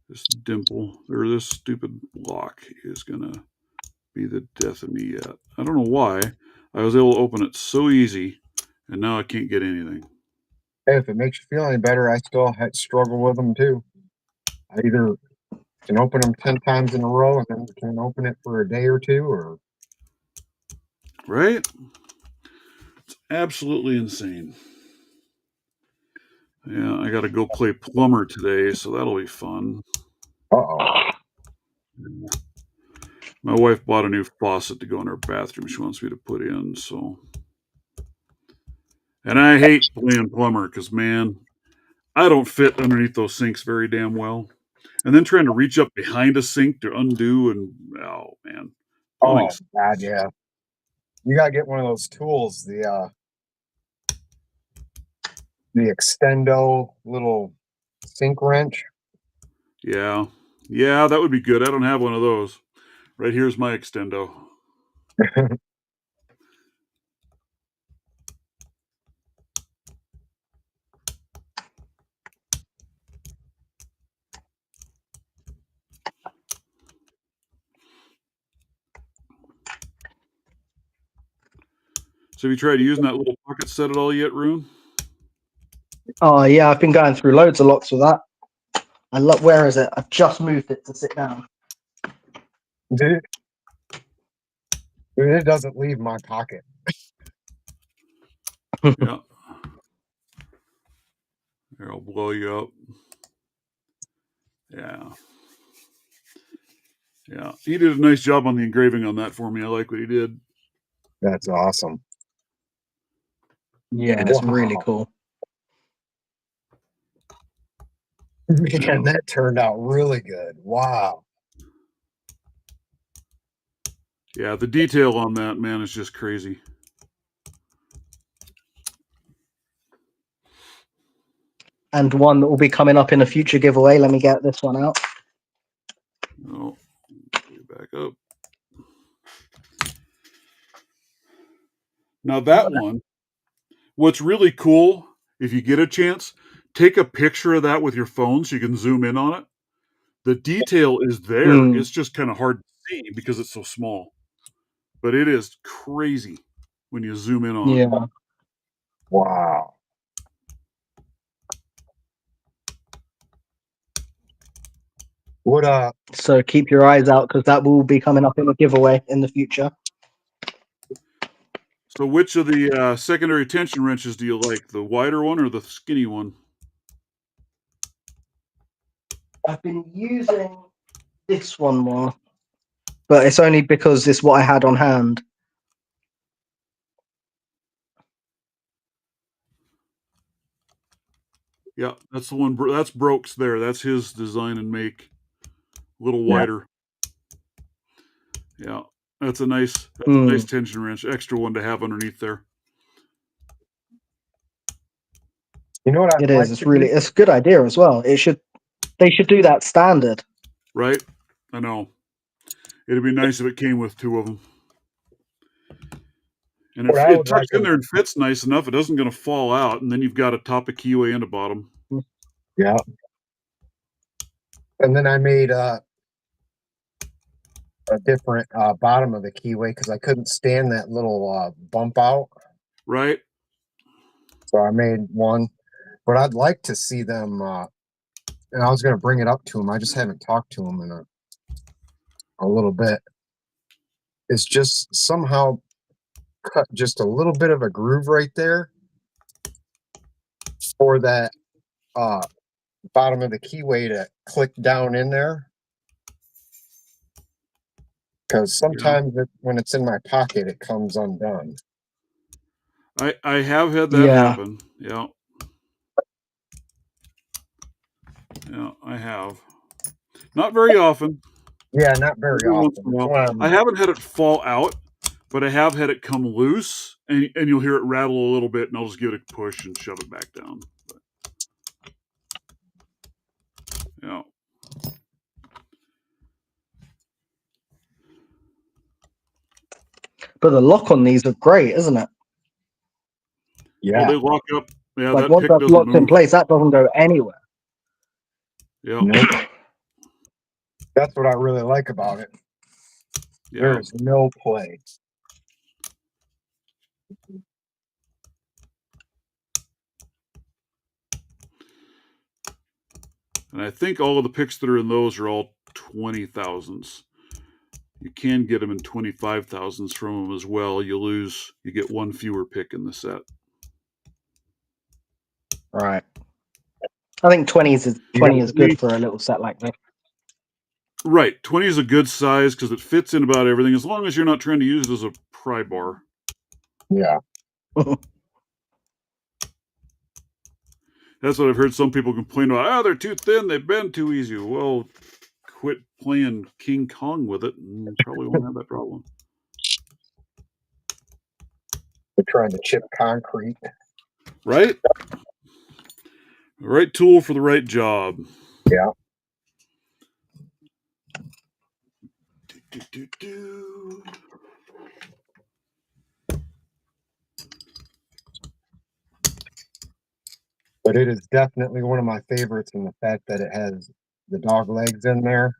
This dimple, or this stupid lock is going to be the death of me yet. I don't know why. I was able to open it so easy, and now I can't get anything. Hey, if it makes you feel any better, I still struggle with them too. I either can open them 10 times in a row and then can open it for a day or two, or Right? It's absolutely insane. Yeah, I got to go play plumber today, so that'll be fun. uh-oh. My wife bought a new faucet to go in her bathroom. She wants me to put in, so. And I hate playing plumber because, man, I don't fit underneath those sinks very damn well. And then trying to reach up behind a sink to undo, and oh man, plumbing. Oh, God, yeah. You gotta get one of those tools, the extendo little sink wrench. Yeah, that would be good. I don't have one of those. Right here's my extendo. So have you tried using that little pocket set at all yet, Rune? Oh yeah, I've been going through loads of locks with that. I love. Where is it? I've just moved it to sit down. Dude, it doesn't leave my pocket. Yeah. Here, I'll blow you up. Yeah. Yeah. He did a nice job on the engraving on that for me. I like what he did. That's awesome. Yeah, it's really cool. Man, that turned out really good. Wow. Yeah, the detail on that, man, is just crazy. And one that will be coming up in a future giveaway. Let me get this one out. Oh, pull you back up. Now that one, what's really cool, if you get a chance, take a picture of that with your phone so you can zoom in on it. The detail is there. It's just kind of hard to see because it's so small. But it is crazy when you zoom in on it. Yeah. Wow. What So keep your eyes out because that will be coming up in a giveaway in the future. So which of the secondary tension wrenches do you like? The wider one or the skinny one? I've been using this one more, but it's only because it's what I had on hand. Yeah, that's the one. That's Broke's there. That's his design and make. A little wider. Yeah, that's a nice tension wrench. Extra one to have underneath there. You know what? It is. It's really. It's a good idea as well. They should do that standard. Right. I know. It'd be nice if it came with two of them. And if it tucks in there and fits nice enough, it isn't going to fall out. And then you've got a top, a keyway, and a bottom. Yeah. And then I made a different bottom of the keyway because I couldn't stand that little bump out. Right. So I made one. But I'd like to see them, and I was going to bring it up to them. I just haven't talked to them in a little bit. It's just somehow cut just a little bit of a groove right there for that bottom of the keyway to click down in there. Because sometimes when it's in my pocket, it comes undone. I have had that happen. Yeah. Yeah, I have. Not very often. Yeah, not very often. I haven't had it fall out, but I have had it come loose, and you'll hear it rattle a little bit, and I'll just give it a push and shove it back down. But, yeah. But the lock on these are great, isn't it? Yeah. Oh, they lock up. Yeah, like that once pick that's doesn't locked move. in place, that doesn't go anywhere. Yeah. Nope. That's what I really like about it. Yeah. There's no play. And I think all of the picks that are in those are all 20,000s. You can get them in 25,000s from them as well. You get one fewer pick in the set. Right. I think 20 is good for a little set like this. Right. 20 is a good size because it fits in about everything, as long as you're not trying to use it as a pry bar. Yeah. That's what I've heard some people complain about. They're too thin. They bend too easy. Well, quit playing King Kong with it, and you probably won't have that problem. They're trying to chip concrete. Right? The right tool for the right job. Yeah. But it is definitely one of my favorites in the fact that it has the dog legs in there.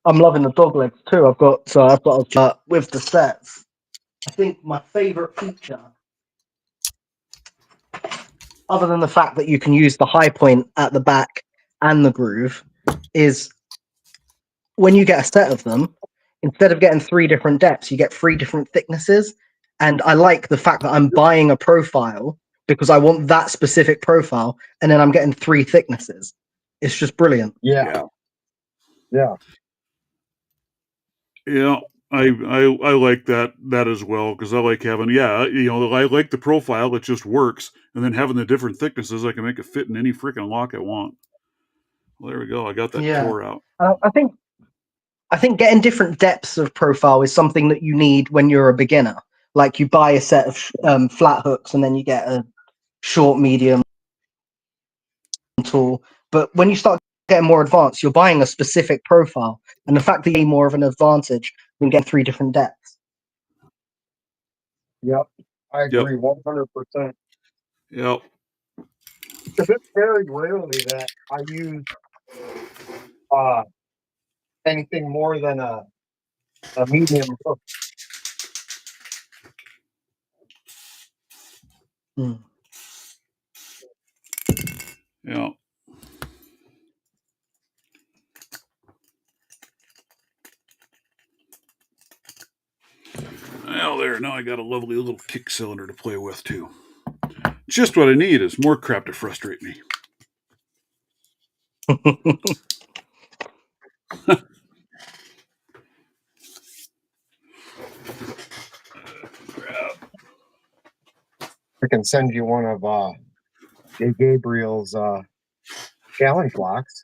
I'm loving the dog legs too. I've got with the sets. I think my favorite feature, other than the fact that you can use the high point at the back and the groove, is when you get a set of them, instead of getting 3 different depths, you get 3 different thicknesses. And I like the fact that I'm buying a profile because I want that specific profile, and then I'm getting 3 thicknesses. It's just brilliant. Yeah. Yeah, I like that as well, because I like having I like the profile that just works, and then having the different thicknesses, I can make it fit in any freaking lock I want. Well, there we go. I got that tore out. I think getting different depths of profile is something that you need when you're a beginner. Like you buy a set of flat hooks and then you get a short, medium, tall. But when you start getting more advanced, you're buying a specific profile, and the fact that you need more of an advantage than getting 3 different depths. Yep. I agree 100%. Yep. Because it's very rarely that I use anything more than a medium hook. Yeah. Well, there. Now I got a lovely little kick cylinder to play with, too. Just what I need is more crap to frustrate me. I can send you one of Jay Gabriel's challenge locks.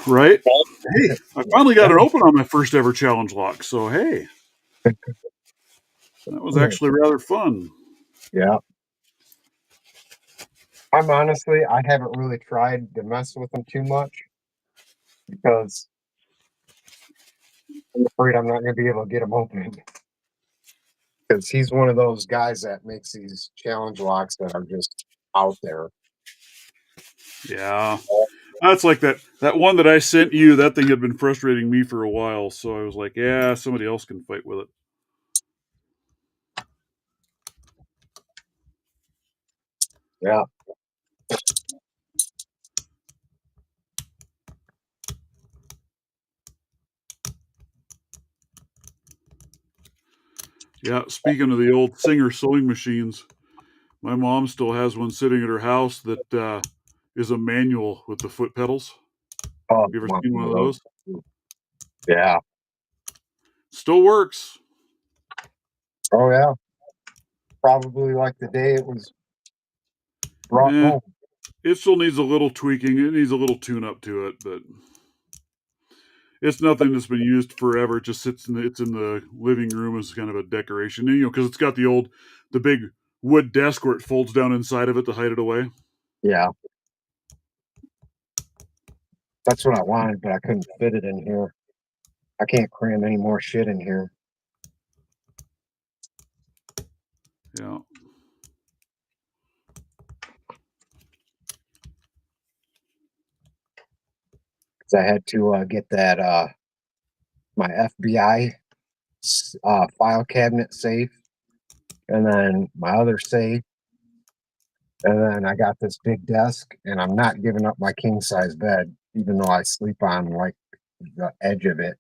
Right? Hey, I finally got it open on my first ever challenge lock, so hey. That was actually rather fun. Yeah. I haven't really tried to mess with them too much because I'm afraid I'm not going to be able to get them open. Because he's one of those guys that makes these challenge locks that are just out there. Yeah. That's like that one that I sent you. That thing had been frustrating me for a while, so I was like, yeah, somebody else can fight with it. Yeah. Yeah, speaking of the old Singer sewing machines, my mom still has one sitting at her house that is a manual with the foot pedals. Oh, Have you ever seen one of those? Yeah. Still works. Oh, yeah. Probably like the day it was brought home. It still needs a little tweaking. It needs a little tune up to it, but it's nothing that's been used forever. It just it's in the living room as kind of a decoration, because it's got the big wood desk where it folds down inside of it to hide it away. Yeah. That's what I wanted, but I couldn't fit it in here. I can't cram any more shit in here. Yeah. So I had to get that my FBI file cabinet safe, and then my other safe, and then I got this big desk, and I'm not giving up my king size bed, even though I sleep on like the edge of it.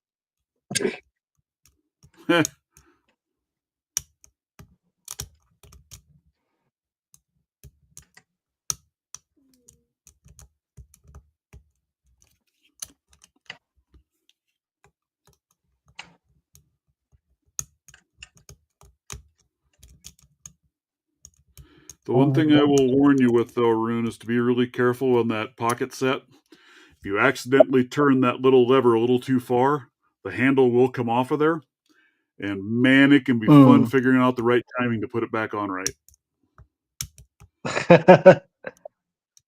The one thing I will warn you with, though, Arun, is to be really careful on that pocket set. If you accidentally turn that little lever a little too far, the handle will come off of there. And man, it can be fun figuring out the right timing to put it back on right.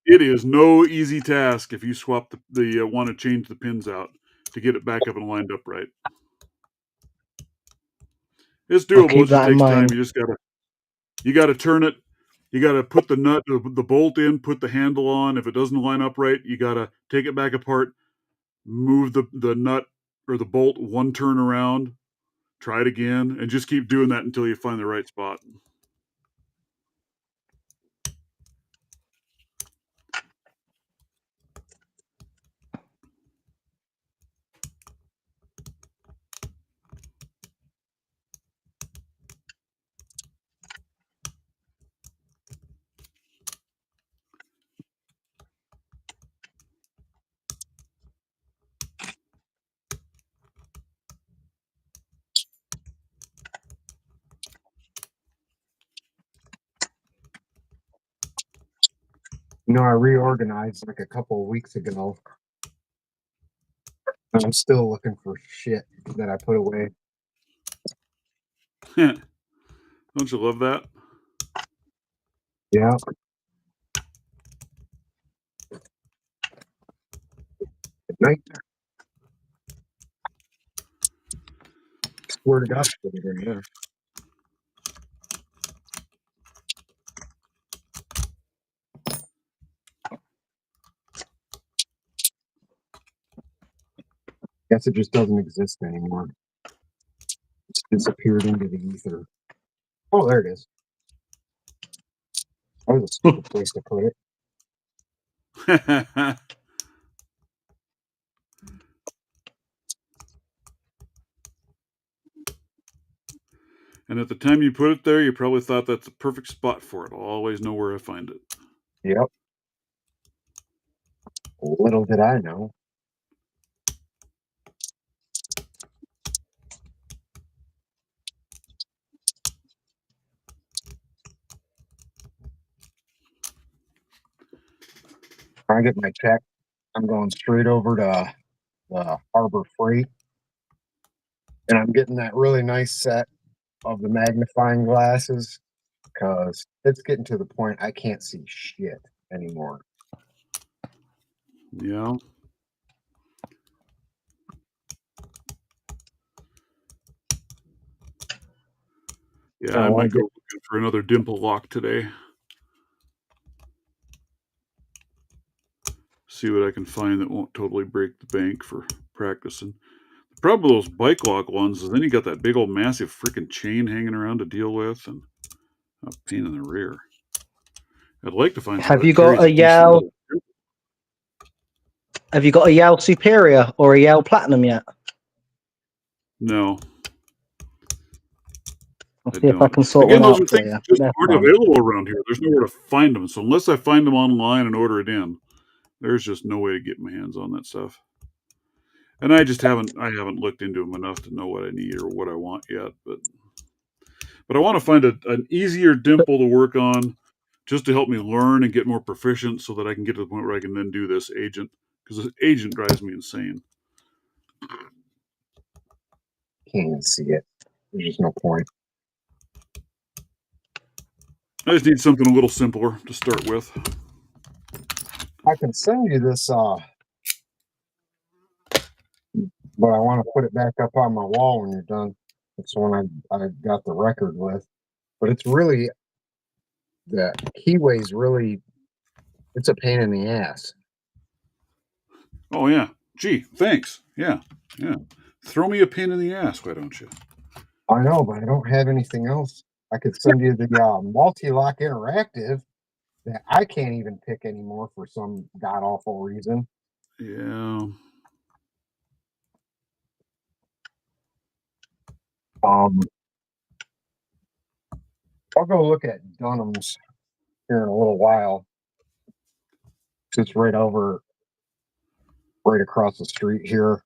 It is no easy task if you swap the want to change the pins out to get it back up and lined up right. It's doable. It just takes time. You gotta turn it. You gotta put the bolt in, put the handle on. If it doesn't line up right, you gotta take it back apart, move the nut or the bolt one turn around, try it again, and just keep doing that until you find the right spot. I reorganized like a couple of weeks ago. And I'm still looking for shit that I put away. Don't you love that? Yeah. Good night. Swear to God, put it in there. Guess it just doesn't exist anymore. It's disappeared into the ether. Oh, there it is. That was a stupid place to put it. And at the time you put it there, you probably thought that's the perfect spot for it. I'll always know where I find it. Yep. Little did I know. When I get my check, I'm going straight over to the Harbor Freight, and I'm getting that really nice set of the magnifying glasses because it's getting to the point I can't see shit anymore. Yeah. Yeah, I might go looking for another dimple lock today. See what I can find that won't totally break the bank for practicing. The problem with those bike lock ones is then you got that big old massive freaking chain hanging around to deal with and a pain in the rear. I'd like to find Have you got a Yale? Have you got a Yale Superior or a Yale Platinum yet? No. I'll see if I can sort one out for you. Those are things that just aren't available around here. There's nowhere to find them. So unless I find them online and order it in, there's just no way to get my hands on that stuff. And I haven't looked into them enough to know what I need or what I want yet. But I want to find an easier dimple to work on just to help me learn and get more proficient so that I can get to the point where I can then do this agent. Because this agent drives me insane. Can't even see it. There's just no point. I just need something a little simpler to start with. I can send you this, but I want to put it back up on my wall when you're done. It's the one I got the record with. But it's really, the keyway's really, it's a pain in the ass. Oh, yeah. Gee, thanks. Yeah. Throw me a pin in the ass, why don't you? I know, but I don't have anything else. I could send you the multi-lock interactive that I can't even pick anymore for some god awful reason. Yeah. I'll go look at Dunham's here in a little while. It's right across the street here.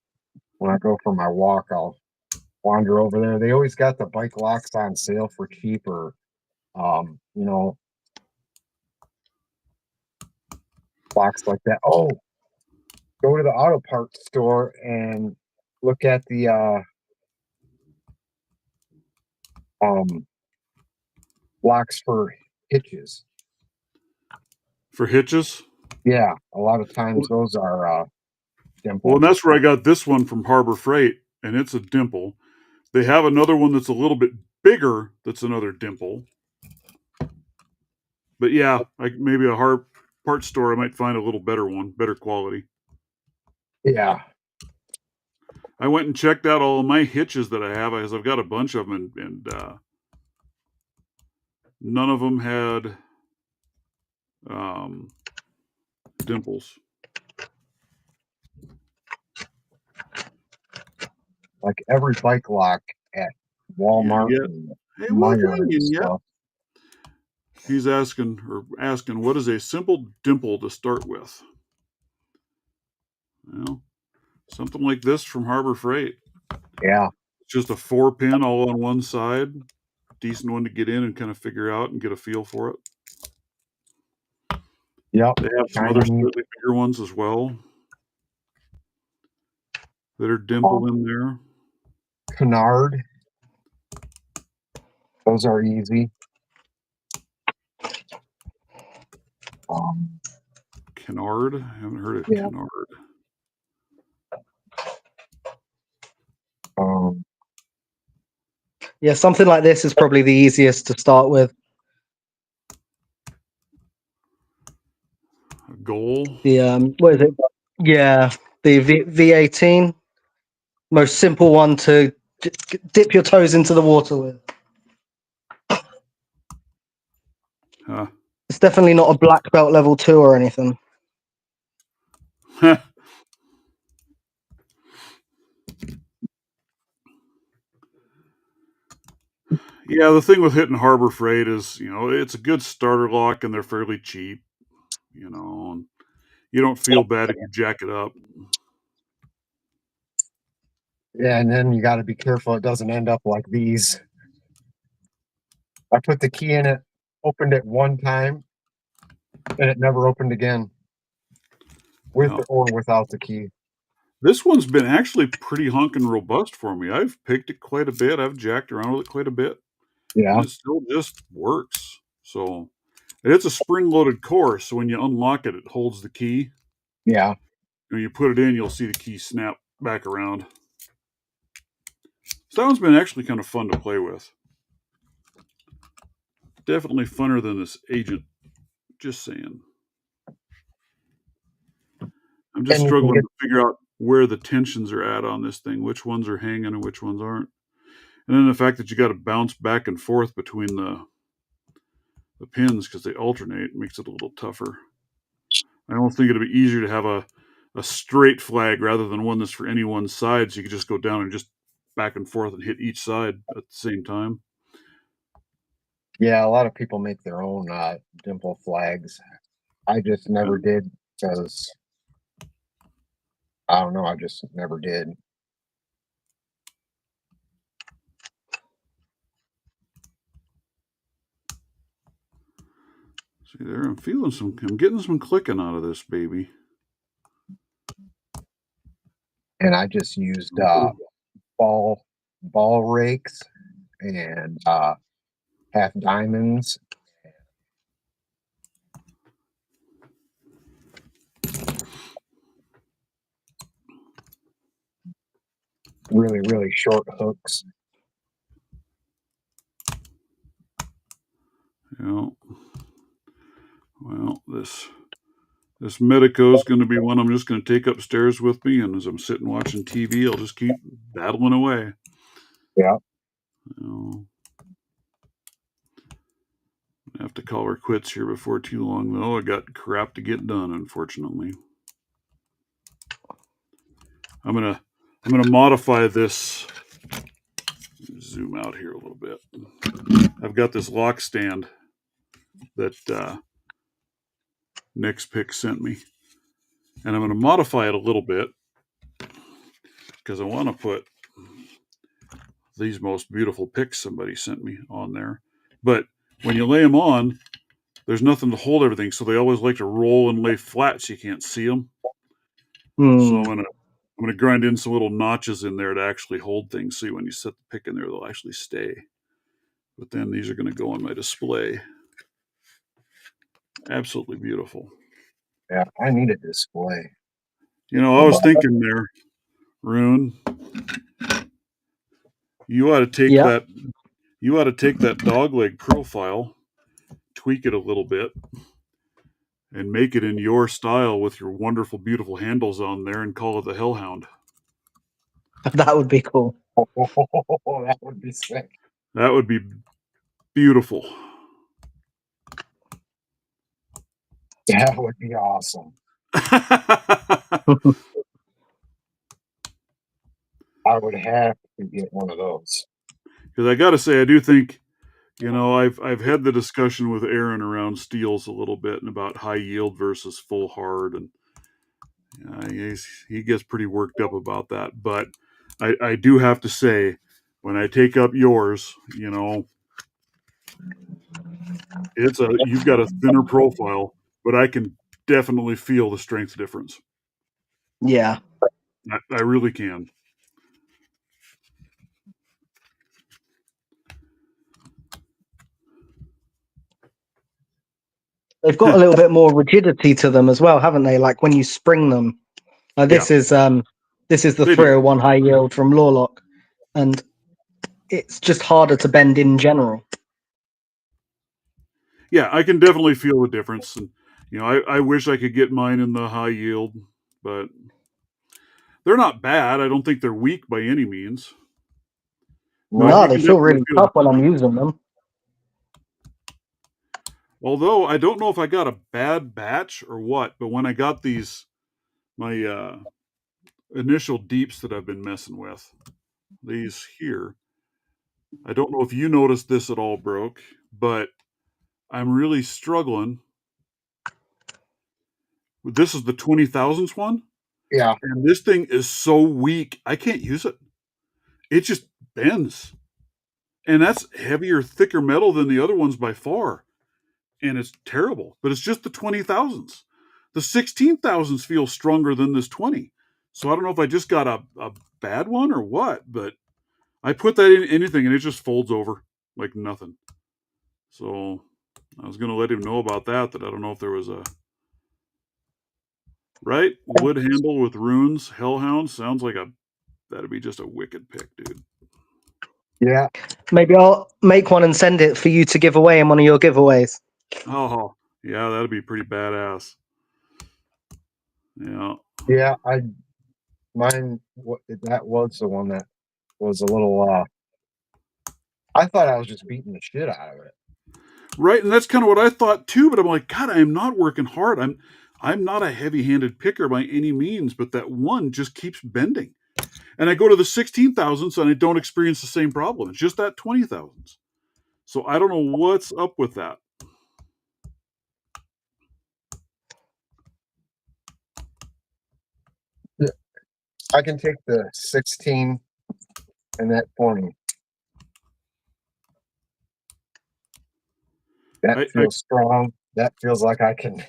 When I go for my walk, I'll wander over there. They always got the bike locks on sale for cheap, or locks like that. Oh, go to the auto parts store and look at the locks for hitches. For hitches? Yeah, a lot of times those are dimple. Well, and that's where I got this one from Harbor Freight, and it's a dimple. They have another one that's a little bit bigger that's another dimple. But yeah, maybe a hard parts store, I might find a little better one, better quality. Yeah. I went and checked out all of my hitches that I have, because I've got a bunch of them, and none of them had dimples. Like every bike lock at Walmart and Hey, Meijer and stuff. He's asking, what is a simple dimple to start with? Well, something like this from Harbor Freight. Yeah. Just a 4-pin all on one side. Decent one to get in and kind of figure out and get a feel for it. Yep. They have some other slightly bigger ones as well that are dimple in there. Canard. Those are easy. Canard? I haven't heard of Canard. Yeah, something like this is probably the easiest to start with. A goal? The what is it? Yeah, the V18. Most simple one to dip your toes into the water with. Huh. It's definitely not a black belt level 2 or anything. Yeah, the thing with hitting Harbor Freight is, it's a good starter lock and they're fairly cheap, and you don't feel bad if you jack it up. Yeah, and then you got to be careful it doesn't end up like these. I put the key in it, opened it one time, and it never opened again, with or without the key. This one's been actually pretty honking robust for me. I've picked it quite a bit. I've jacked around with it quite a bit. Yeah. And it still just works. So it's a spring-loaded core, so when you unlock it, it holds the key. Yeah. When you put it in, you'll see the key snap back around. So that one's been actually kind of fun to play with. Definitely funner than this Agent. Just saying. I'm just struggling to figure out where the tensions are at on this thing, which ones are hanging and which ones aren't. And then the fact that you got to bounce back and forth between the pins because they alternate makes it a little tougher. I almost think it'd be easier to have a straight flag rather than one that's for any one side, so you could just go down and just back and forth and hit each side at the same time. Yeah, a lot of people make their own dimple flags. I just never did because I don't know. I just never did. See there, I'm getting some clicking out of this baby. And I just used ball rakes and half diamonds. Really, really short hooks. Yeah. Well, this This Medico is going to be one I'm just going to take upstairs with me, and as I'm sitting watching TV, I'll just keep battling away. Yeah. I have to call her quits here before too long, though. I got crap to get done, unfortunately. I'm gonna modify this. Zoom out here a little bit. I've got this lock stand that Nick's Pick sent me, and I'm going to modify it a little bit because I want to put these most beautiful picks somebody sent me on there. But when you lay them on, there's nothing to hold everything, so they always like to roll and lay flat so you can't see them. So I'm gonna grind in some little notches in there to actually hold things, so when you set the pick in there, they'll actually stay. But then these are going to go on my display. Absolutely beautiful. Yeah, I need a display. You know, I was thinking there, Rune, you ought to take that. You ought to take that dogleg profile, tweak it a little bit, and make it in your style with your wonderful, beautiful handles on there, and call it the Hellhound. That would be cool. That would be sick. That would be beautiful. That would be awesome. I would have to get one of those. Because I got to say, I do think, you know, I've had the discussion with Aaron around steels a little bit and about high yield versus full hard, and he gets pretty worked up about that. But I do have to say, when I take up yours, you know, you've got a thinner profile, but I can definitely feel the strength difference. Yeah. I really can. They've got a little bit more rigidity to them as well, haven't they? Like when you spring them. This is the They 301 high yield from Lawlock, and it's just harder to bend in general. Yeah, I can definitely feel the difference. And, you know, I wish I could get mine in the high yield, but they're not bad. I don't think they're weak by any means. No, they feel really tough when I'm using them. Although I don't know if I got a bad batch or what, but when I got my initial deeps that I've been messing with, these here, I don't know if you noticed this at all, Broke, but I'm really struggling. This is the 20,000s one. Yeah. And this thing is so weak, I can't use it. It just bends. And that's heavier, thicker metal than the other ones by far. And it's terrible. But it's just the 20,000s. The 16,000s feel stronger than this 20. So I don't know if I just got a bad one or what, but I put that in anything and it just folds over like nothing. So I was going to let him know about that I don't know if there was a right wood handle with runes. Hellhound sounds like that'd be just a wicked pick, dude. Yeah. Maybe I'll make one and send it for you to give away in one of your giveaways. Oh, yeah, that'd be pretty badass. Yeah. Yeah, mine that was the one that was a little I thought I was just beating the shit out of it. Right, and that's kind of what I thought too, but I'm like, God, I am not working hard. I'm not a heavy-handed picker by any means, but that one just keeps bending. And I go to the 16,000s and I don't experience the same problem. It's just that 20,000s. So I don't know what's up with that. I can take the 16 and that 20. That feels strong. That feels like I can.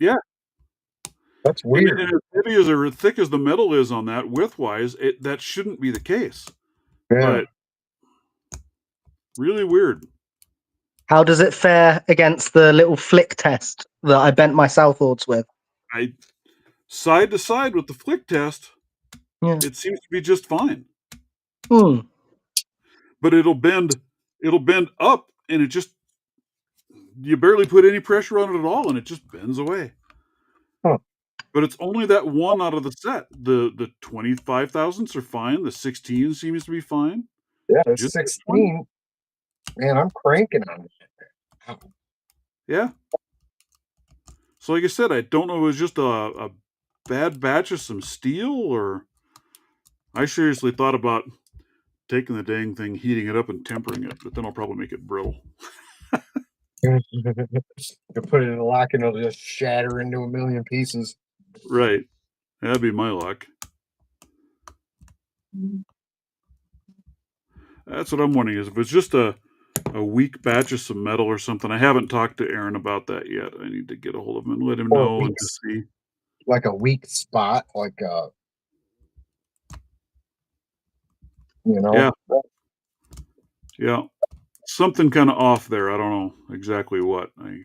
Yeah. That's weird. And as heavy as or thick as the metal is on that, width-wise, that shouldn't be the case. Yeah. But really weird. How does it fare against the little flick test that I bent my Southwards with? Side to side with the flick test, it seems to be just fine. But it'll bend up, and it just you barely put any pressure on it at all, and it just bends away. Huh. But it's only that one out of the set. The 25 thousandths are fine. The 16 seems to be fine. Yeah, the Just that 20. 16. Man, I'm cranking on it. Yeah. So like I said, I don't know if it was just a bad batch of some steel, or I seriously thought about taking the dang thing, heating it up, and tempering it, but then I'll probably make it brittle. You put it in a lock and it'll just shatter into a million pieces. Right. That'd be my luck. That's what I'm wondering, is if it's just a weak batch of some metal or something. I haven't talked to Aaron about that yet. I need to get a hold of him and let him Or know and just see. like a weak spot, like you know. Yeah. Yeah. Something kind of off there. I don't know exactly what. I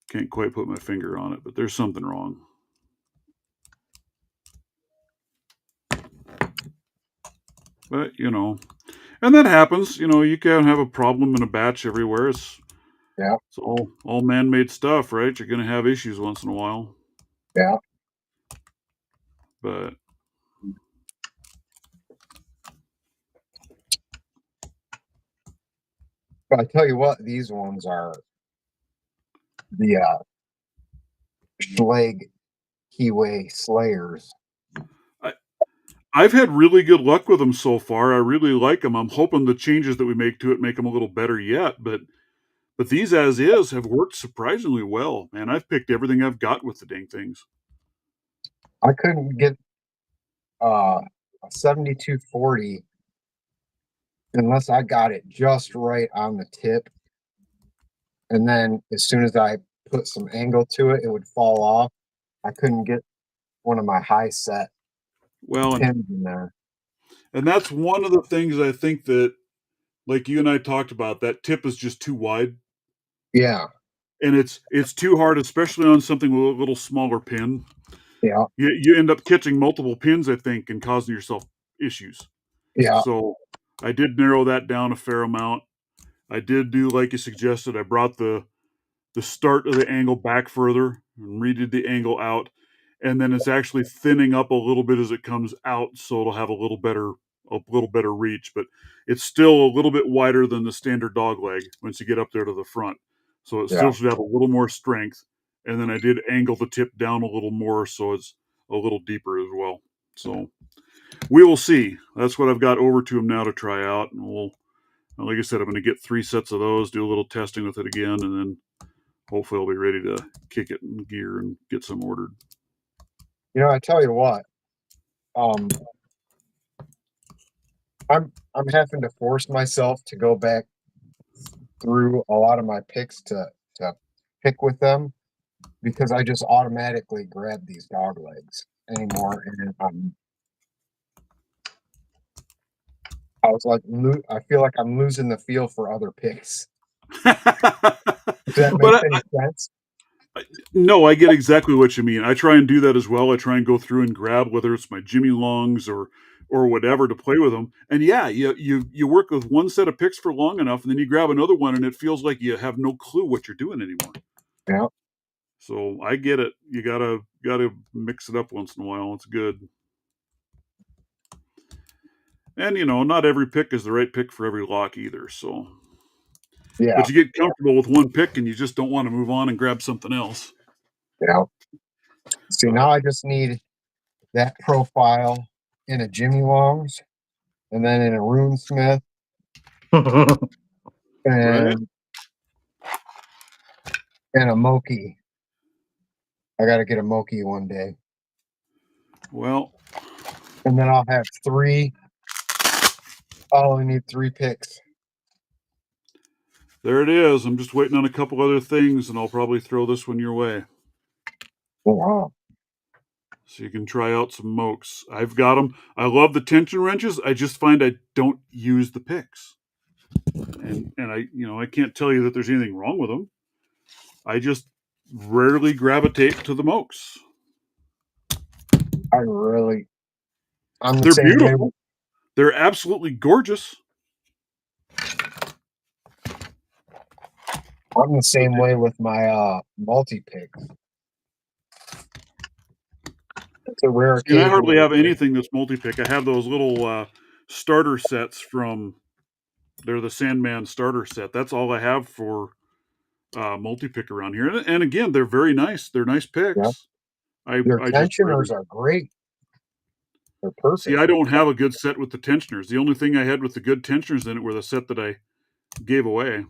can't quite put my finger on it, but there's something wrong. But, and that happens. You can have a problem in a batch everywhere. It's all man-made stuff, right? You're going to have issues once in a while. Yeah. But I tell you what, these ones are the Schlag Keyway Slayers. I've had really good luck with them so far. I really like them. I'm hoping the changes that we make to it make them a little better yet. But these as is have worked surprisingly well. Man, I've picked everything I've got with the dang things. I couldn't get a 7240 unless I got it just right on the tip. And then as soon as I put some angle to it, it would fall off. I couldn't get one of my high set pins in there. And that's one of the things I think that, like you and I talked about, that tip is just too wide. Yeah. And it's too hard, especially on something with a little smaller pin. Yeah. You end up catching multiple pins, I think, and causing yourself issues. Yeah. So I did narrow that down a fair amount. I did do like you suggested. I brought the start of the angle back further and redid the angle out, and then it's actually thinning up a little bit as it comes out, so it'll have a little better reach. But it's still a little bit wider than the standard dog leg once you get up there to the front, so it still should have a little more strength. And then I did angle the tip down a little more, so it's a little deeper as well. So we will see. That's what I've got over to him now to try out, and like I said, I'm going to get 3 sets of those, do a little testing with it again, and then hopefully I'll be ready to kick it in gear and get some ordered. I tell you what, I'm having to force myself to go back through a lot of my picks to pick with them, because I just automatically grab these dog legs anymore, and I feel like I'm losing the feel for other picks. Does that make any sense? No, I get exactly what you mean. I try and do that as well. I try and go through and grab whether it's my Jimmy Longs or whatever to play with them. And yeah, you work with one set of picks for long enough, and then you grab another one, and it feels like you have no clue what you're doing anymore. Yeah. So I get it. You gotta mix it up once in a while. It's good. And not every pick is the right pick for every lock either. So yeah. But you get comfortable with one pick, and you just don't want to move on and grab something else. Yeah. See, now I just need that profile in a Jimmy Longs, and then in a Rune Smith, and a Moki. I got to get a Moki one day. Well, and then I'll have 3. I'll only need 3 picks. There it is. I'm just waiting on a couple other things, and I'll probably throw this one your way. Wow. So you can try out some Mokes. I've got them. I love the tension wrenches. I just find I don't use the picks. And I can't tell you that there's anything wrong with them. I just rarely gravitate to the Mokes. They're beautiful. They're absolutely gorgeous. I'm the same way with my multi-picks. It's a rare And I occasion. hardly have anything that's multi-pick. I have those little starter sets from. They're the Sandman starter set. That's all I have for multi-pick around here. And again, they're very nice. They're nice picks. Yeah. Your tensioners are great. They're perfect. See, I don't have a good set with the tensioners. The only thing I had with the good tensioners in it were the set that I gave away.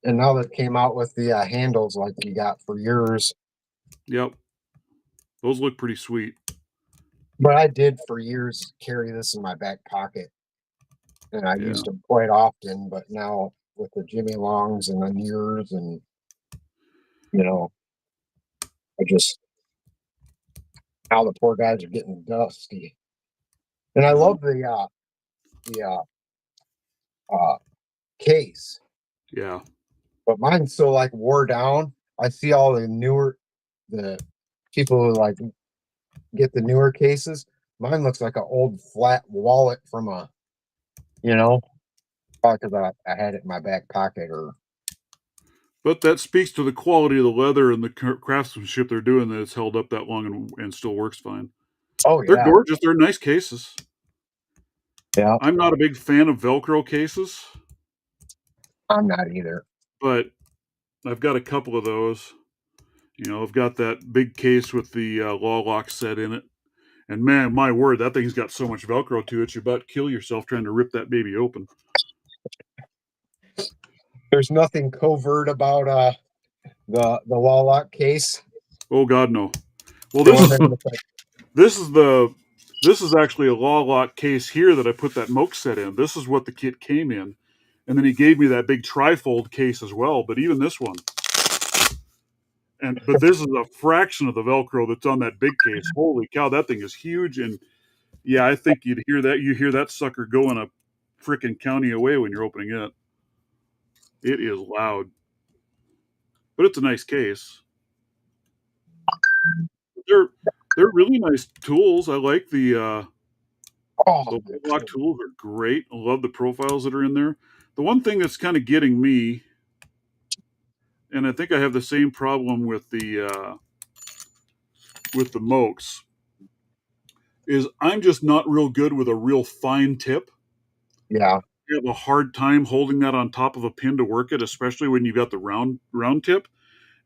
And now that came out with the handles like you got for yours. Yep. Those look pretty sweet. But I did for years carry this in my back pocket. And I used them quite often. But now with the Jimmy Longs and the Nears and, now the poor guys are getting dusty. And I love the case. Yeah. But mine's so wore down. I see all the people who get the newer cases. Mine looks like an old flat wallet from probably because I had it in my back pocket But that speaks to the quality of the leather and the craftsmanship they're doing, that it's held up that long and still works fine. Oh, They're yeah. gorgeous. They're nice cases. Yeah. I'm not a big fan of Velcro cases. I'm not either. But I've got a couple of those. I've got that big case with the Law Lock set in it. And man, my word, that thing's got so much Velcro to it, you about kill yourself trying to rip that baby open. There's nothing covert about the Law Lock case. Oh God, no. Well, this is actually a Law Lock case here that I put that Moke set in. This is what the kit came in, and then he gave me that big trifold case as well. But even this one, but this is a fraction of the Velcro that's on that big case. Holy cow, that thing is huge! And yeah, I think you'd hear that. You hear that sucker going a frickin' county away when you're opening it. It is loud, but it's a nice case. They're really nice tools. I like the lock tools are great. I love the profiles that are in there. The one thing that's kind of getting me, and I think I have the same problem with the Mokes, is I'm just not real good with a real fine tip. Yeah. You have a hard time holding that on top of a pin to work it, especially when you've got the round tip.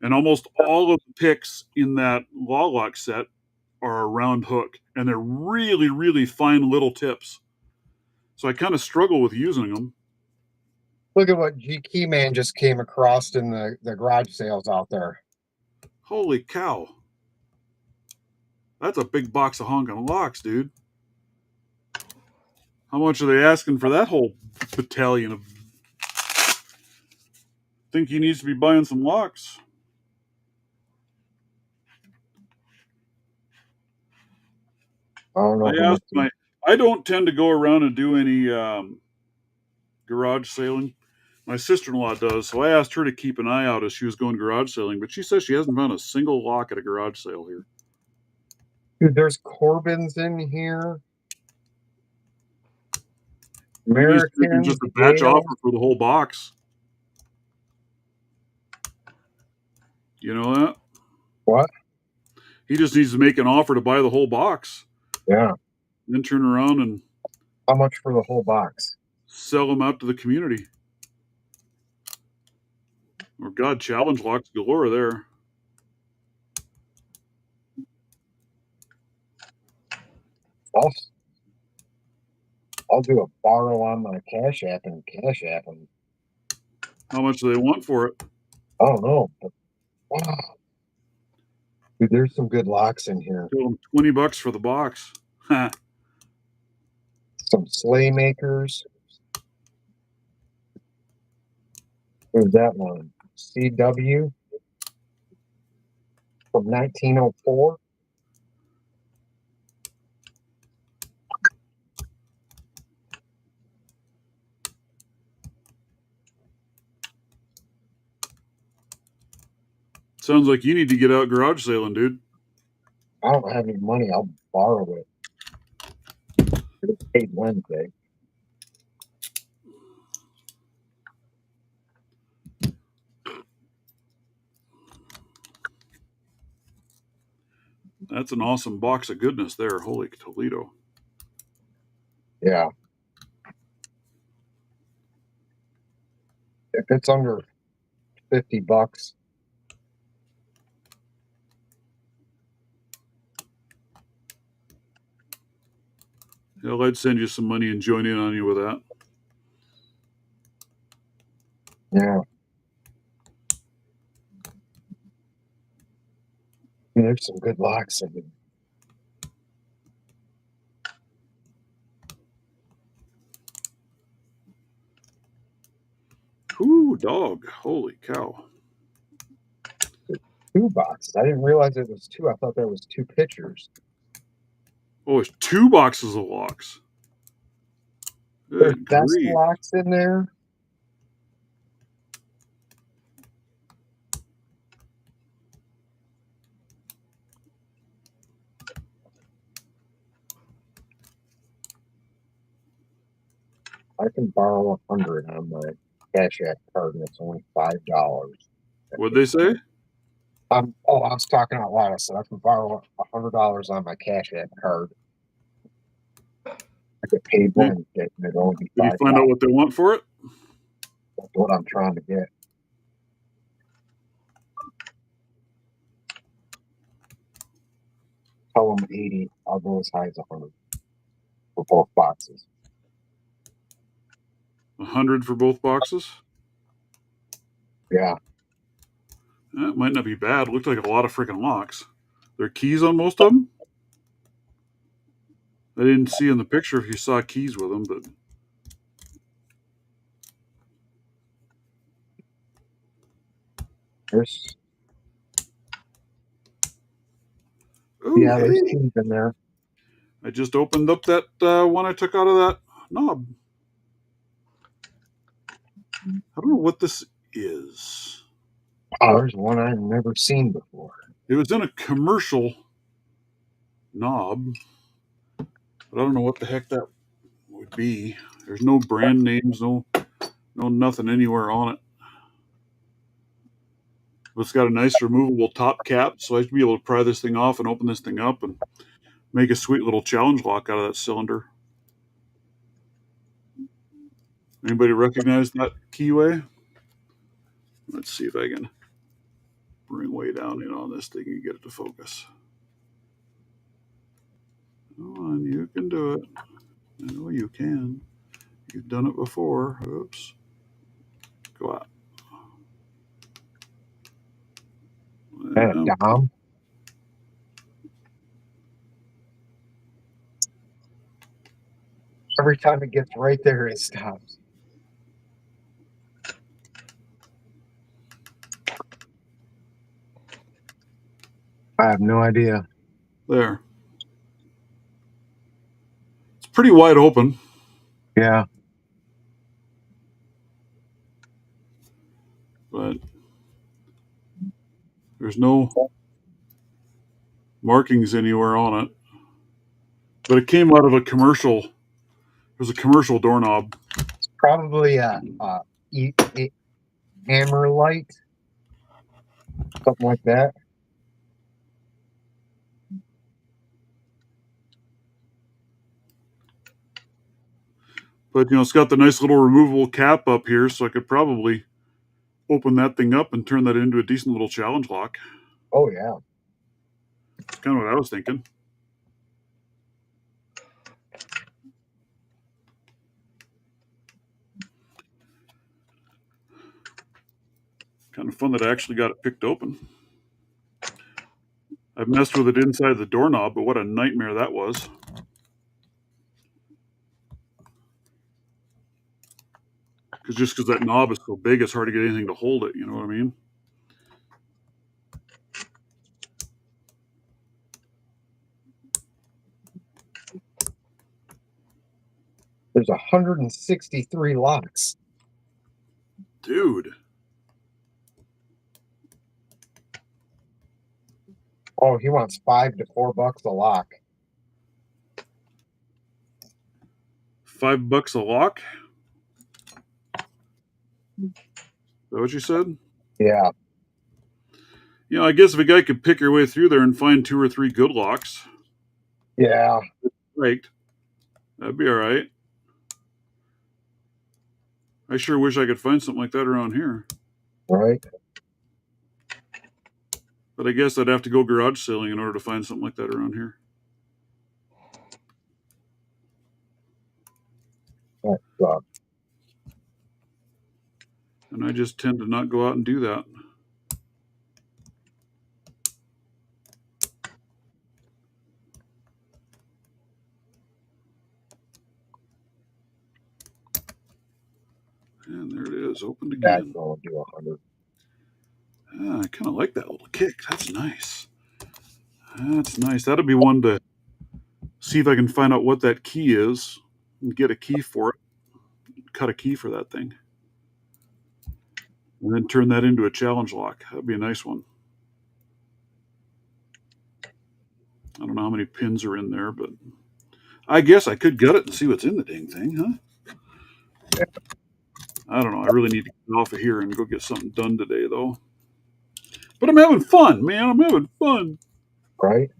And almost all of the picks in that Law Lock set are a round hook, and they're really, really fine little tips. So I kind of struggle with using them. Look at what G Keyman just came across in the garage sales out there. Holy cow. That's a big box of honking locks, dude. How much are they asking for that whole battalion of... Think he needs to be buying some locks. I don't know. I don't tend to go around and do any garage sailing. My sister-in-law does, so I asked her to keep an eye out as she was going garage sailing, but she says she hasn't found a single lock at a garage sale here. Dude, there's Corbins in here. American, just a batch offer for the whole box. You know that? What? He just needs to make an offer to buy the whole box. Yeah. Then turn around and... How much for the whole box? Sell them out to the community. Or God, challenge locks galore there. I'll do a borrow on my Cash App and Cash App them. How much do they want for it? I don't know. But, wow. Dude, there's some good locks in here. $20 for the box. Some sleigh makers. Who's that one? CW from 1904. Sounds like you need to get out garage sailing, dude. I don't have any money. I'll borrow it. It's paid Wednesday. That's an awesome box of goodness there. Holy Toledo. Yeah. If it's under $50, Hell, I'd send you some money and join in on you with that. yeah. There's some good locks in it. Ooh, dog. Holy cow. 2 boxes. I didn't realize it was 2. I thought there was 2 pictures. Oh, it's 2 boxes of locks. There's Good best grief. locks in there. I can borrow 100 on my Cash App card, and it's only $5. What'd they say? I was talking out loud. I said I can borrow $100 on my Cash App card. I get paid Did, Wednesday, and it'll only be did you $5. find out what they want for it? That's what I'm trying to get. Tell them 80. I'll go as high as 100 for both boxes. 100 for both boxes? Yeah. That might not be bad. Looked like a lot of freaking locks. There are keys on most of them? I didn't see in the picture if you saw keys with them, but There's oh, there's hey, keys in there. I just opened up that one I took out of that knob. I don't know what this is. Oh, there's one I've never seen before. It was in a commercial knob, but I don't know what the heck that would be. There's no brand names, no nothing anywhere on it. But it's got a nice removable top cap, so I should be able to pry this thing off and open this thing up and make a sweet little challenge lock out of that cylinder. Anybody recognize that keyway? Let's see if I can bring way down in on this thing and get it to focus. Come on, you can do it. I know you can. You've done it before. Oops. Go out. Dom. Every time it gets right there, it stops. I have no idea. There. It's pretty wide open. Yeah. But there's no markings anywhere on it. But it came out of a commercial. It was a commercial doorknob. It's probably a hammer light, something like that. But it's got the nice little removable cap up here, so I could probably open that thing up and turn that into a decent little challenge lock. Oh yeah. That's kind of what I was thinking. Kind of fun that I actually got it picked open. I've messed with it inside the doorknob, but what a nightmare that was. Because that knob is so big, it's hard to get anything to hold it. You know what I mean? There's 163 locks. Dude. Oh, he wants $5 to $4 a lock. $5 a lock? Is that what you said? Yeah. I guess if a guy could pick your way through there and find 2 or 3 good locks, Yeah. right, that'd be all right. I sure wish I could find something like that around here. Right. But I guess I'd have to go garage sailing in order to find something like that around here. That sucks. And I just tend to not go out and do that. And there it is, opened That's again. going to do 100. I kind of like that little kick. That's nice. That's nice. That'll be one to see if I can find out what that key is and get a key for it. Cut a key for that thing. And then turn that into a challenge lock. That'd be a nice one. I don't know how many pins are in there, but I guess I could gut it and see what's in the dang thing, huh? I don't know. I really need to get off of here and go get something done today, though. But I'm having fun, man. I'm having fun. Right.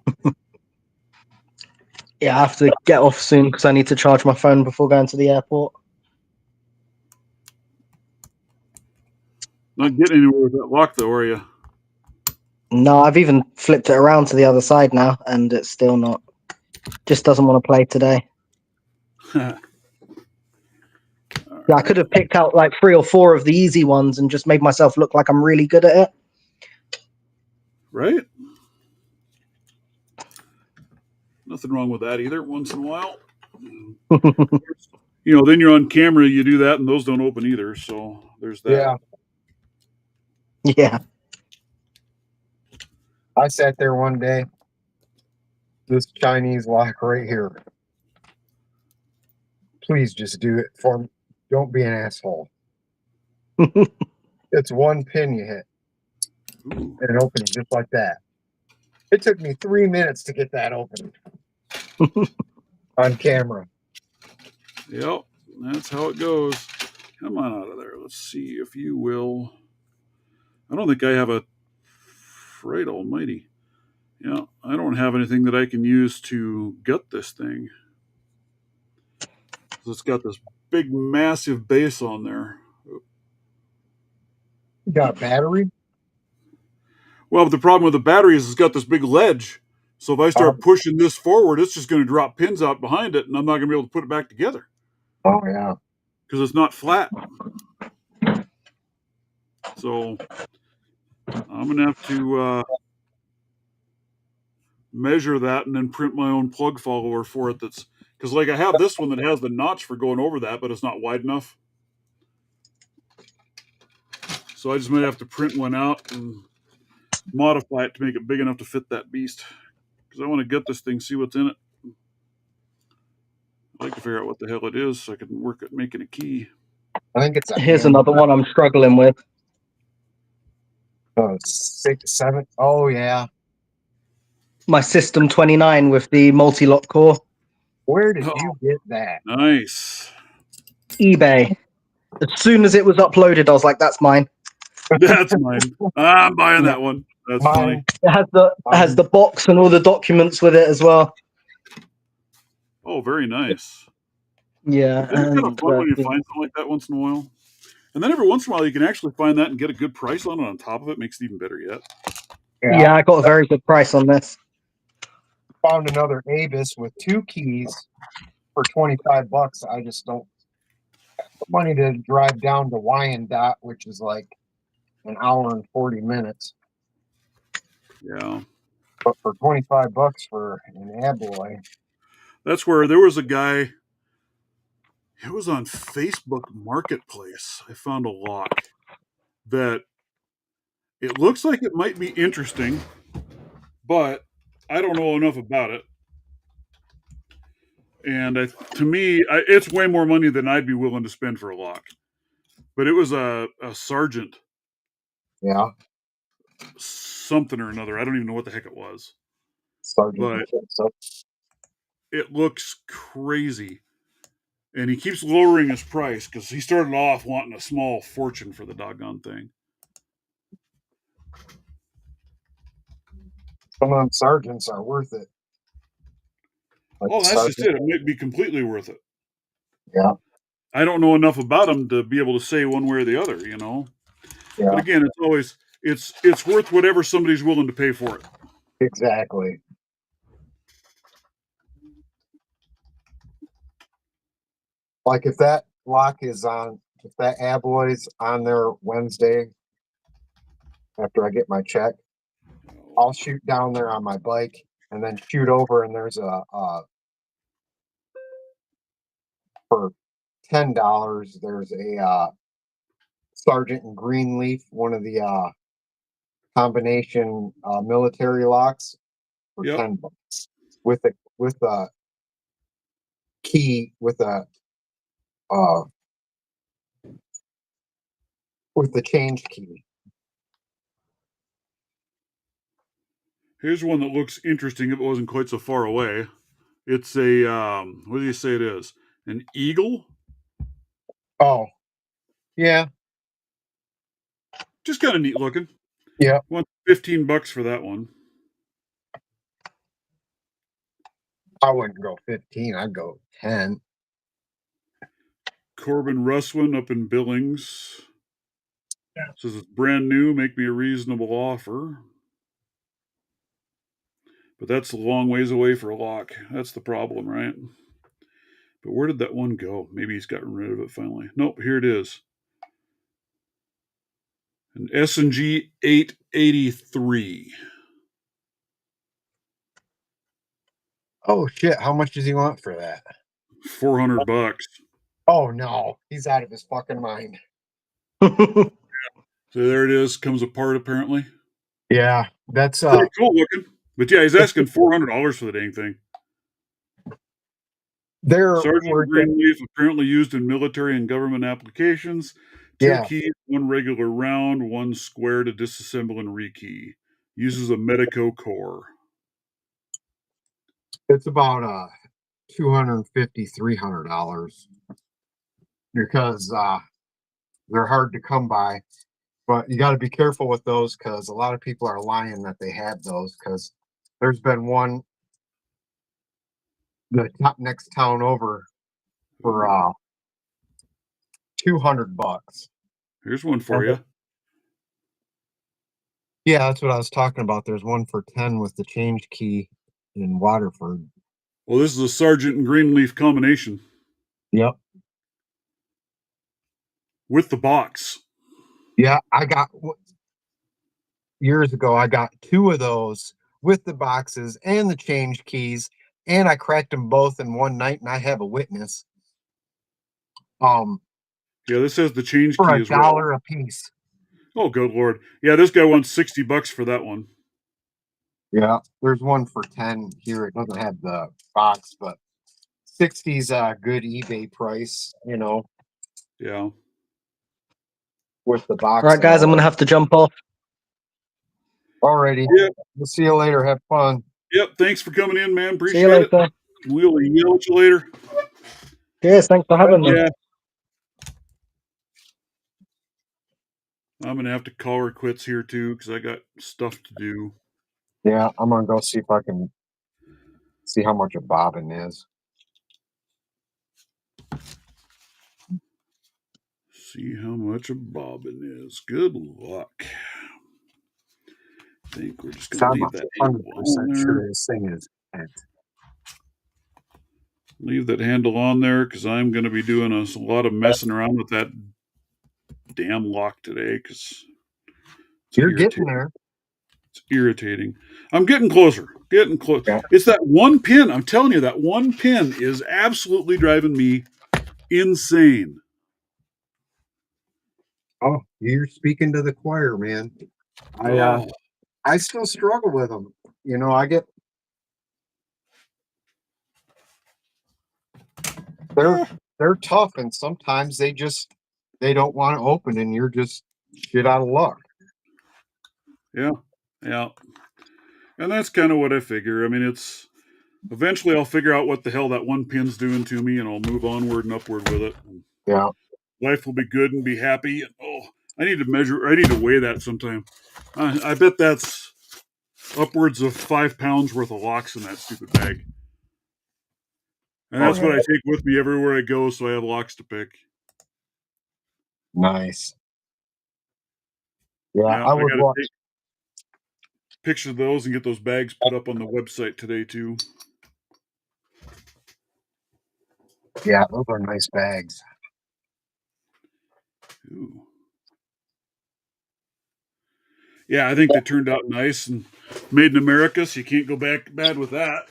Yeah, I have to get off soon because I need to charge my phone before going to the airport. Not getting anywhere with that lock, though, are you? No, I've even flipped it around to the other side now, and it's still not. Just doesn't want to play today. Yeah, I could have picked out like 3 or 4 of the easy ones and just made myself look like I'm really good at it. Right? Nothing wrong with that either, once in a while. Then you're on camera, you do that, and those don't open either. So there's that. Yeah. Yeah. I sat there one day. This Chinese lock right here. Please just do it for me. Don't be an asshole. It's one pin you hit. Ooh. And it opens just like that. It took me 3 minutes to get that open. On camera. Yep, that's how it goes. Come on out of there. Let's see if you will. I don't think I have a. Right almighty. Yeah, I don't have anything that I can use to gut this thing. So it's got this big, massive base on there. You got a battery? Well, the problem with the battery is it's got this big ledge. So if I start pushing this forward, it's just going to drop pins out behind it, and I'm not going to be able to put it back together. Oh, yeah. Because it's not flat. So I'm going to have to measure that and then print my own plug follower for it. That's because, like, I have this one that has the notch for going over that, but it's not wide enough. So I just might have to print one out and modify it to make it big enough to fit that beast. Because I want to get this thing, see what's in it. I'd like to figure out what the hell it is so I can work at making a key. I think it's a Here's another one I'm struggling with. 6, 7. Oh, yeah. My System 29 with the multi-lock core. Where did you get that? Nice. eBay. As soon as it was uploaded, I was like, that's mine. That's mine. I'm buying that one. That's funny. It has the box and all the documents with it as well. Oh, very nice. Yeah. It's kind of fun when you find something like that once in a while. And then every once in a while, you can actually find that and get a good price on it on top of it. Makes it even better yet. Yeah, I got a very good price on this. Found another Avis with 2 keys for $25. I just don't have the money to drive down to Wyandotte, which is like an hour and 40 minutes. Yeah. But for $25 for an Abloy. That's where there was a guy. It was on Facebook Marketplace. I found a lock that it looks like it might be interesting, but I don't know enough about it. And to me, it's way more money than I'd be willing to spend for a lock. But it was a Sergeant. Yeah. Something or another. I don't even know what the heck it was. Sergeant. But it looks crazy. And he keeps lowering his price because he started off wanting a small fortune for the doggone thing. Some of them sergeants are worth it. Like Oh, that's sergeant, just it. It might be completely worth it. yeah, I don't know enough about them to be able to say one way or the other, you know. yeah, But again, it's always it's worth whatever somebody's willing to pay for it. exactly. Like if that lock is on, if that alloy's on there Wednesday after I get my check, I'll shoot down there on my bike and then shoot over, and there's a for $10. There's a Sergeant in Greenleaf, one of the combination military locks for Yep. $10 with a key uh with the change key. Here's one that looks interesting if it wasn't quite so far away. It's a what do you say it is? An eagle? Oh, yeah, Just kind of neat looking. yeah. Want $15 for that one. I wouldn't go 15. I'd go 10. Corbin Russwin up in Billings. Yeah. Says it's brand new, make me a reasonable offer. But that's a long ways away for a lock. That's the problem, right? But where did that one go? Maybe he's gotten rid of it finally. Nope, here it is. An S&G 883. Oh shit! How much does he want for that? $400. Oh no, he's out of his fucking mind. So there it is. Comes apart apparently. Yeah, that's Pretty cool looking. But yeah, he's asking $400 for the dang thing. they're Sergeant worth it. Greenleaf apparently used in military and government applications. 2 Yeah. keys, 1 regular round, 1 square to disassemble and rekey. Uses a Medico core. It's about $250, $300 because they're hard to come by. But you got to be careful with those because a lot of people are lying that they have those. Because there's been one, the top next town over, for $200. Here's one for you. Yeah, that's what I was talking about. There's one for 10 with the change key in Waterford. Well, this is a Sergeant and Greenleaf combination Yep. with the box. Yeah, years ago, I got 2 of those with the boxes and the change keys, and I cracked them both in one night, and I have a witness. Yeah, this has the change For key as well. $1 a piece. Oh, good Lord. Yeah, this guy wants $60 for that one. Yeah, there's one for 10 here. It doesn't have the box, but 60's a good eBay price, Yeah. with the box. All right, guys, I'm going to have to jump off. Alrighty. Yep. We'll see you later. Have fun. Yep. Thanks for coming in, man. See Appreciate you later. it. We'll yell at you later. Cheers. Thanks for having me. Yeah. I'm going to have to call her quits here, too, because I got stuff to do. Yeah, I'm going to go see if I can see how much a bobbin is. See how much a bobbin is. Good luck. I think we're just going to leave that handle on there. Sure this thing is bent. Leave that handle on there because I'm going to be doing a lot of messing around with that damn lock today because You're getting there. It's irritating. I'm getting closer. Getting close. Yeah. It's that one pin. I'm telling you, that one pin is absolutely driving me insane. Oh, you're speaking to the choir, man. I still struggle with them. They're tough, and sometimes they don't want to open, and you're just shit out of luck. Yeah. And that's kind of what I figure. I mean, it's eventually I'll figure out what the hell that one pin's doing to me, and I'll move onward and upward with it. Yeah. Life will be good and be happy. And I need to weigh that sometime. I bet that's upwards of 5 pounds worth of locks in that stupid bag. And that's what I take with me everywhere I go, so I have locks to pick. Nice. Yeah, Yeah, I I would gotta watch. take pictures of those and get those bags put up on the website today too. Yeah, those are nice bags. Ooh. Yeah, I think they turned out nice and made in America, so you can't go back bad with that.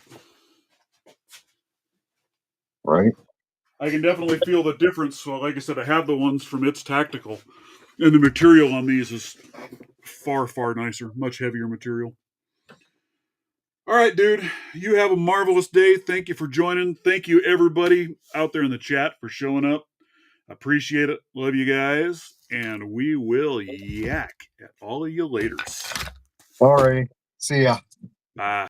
Right? I can definitely feel the difference. So, like I said, I have the ones from It's Tactical, and the material on these is far, far nicer, much heavier material. All right, dude, you have a marvelous day. Thank you for joining. Thank you, everybody out there in the chat, for showing up. Appreciate it. Love you guys. And we will yak at all of you laters. All right. See ya. Bye.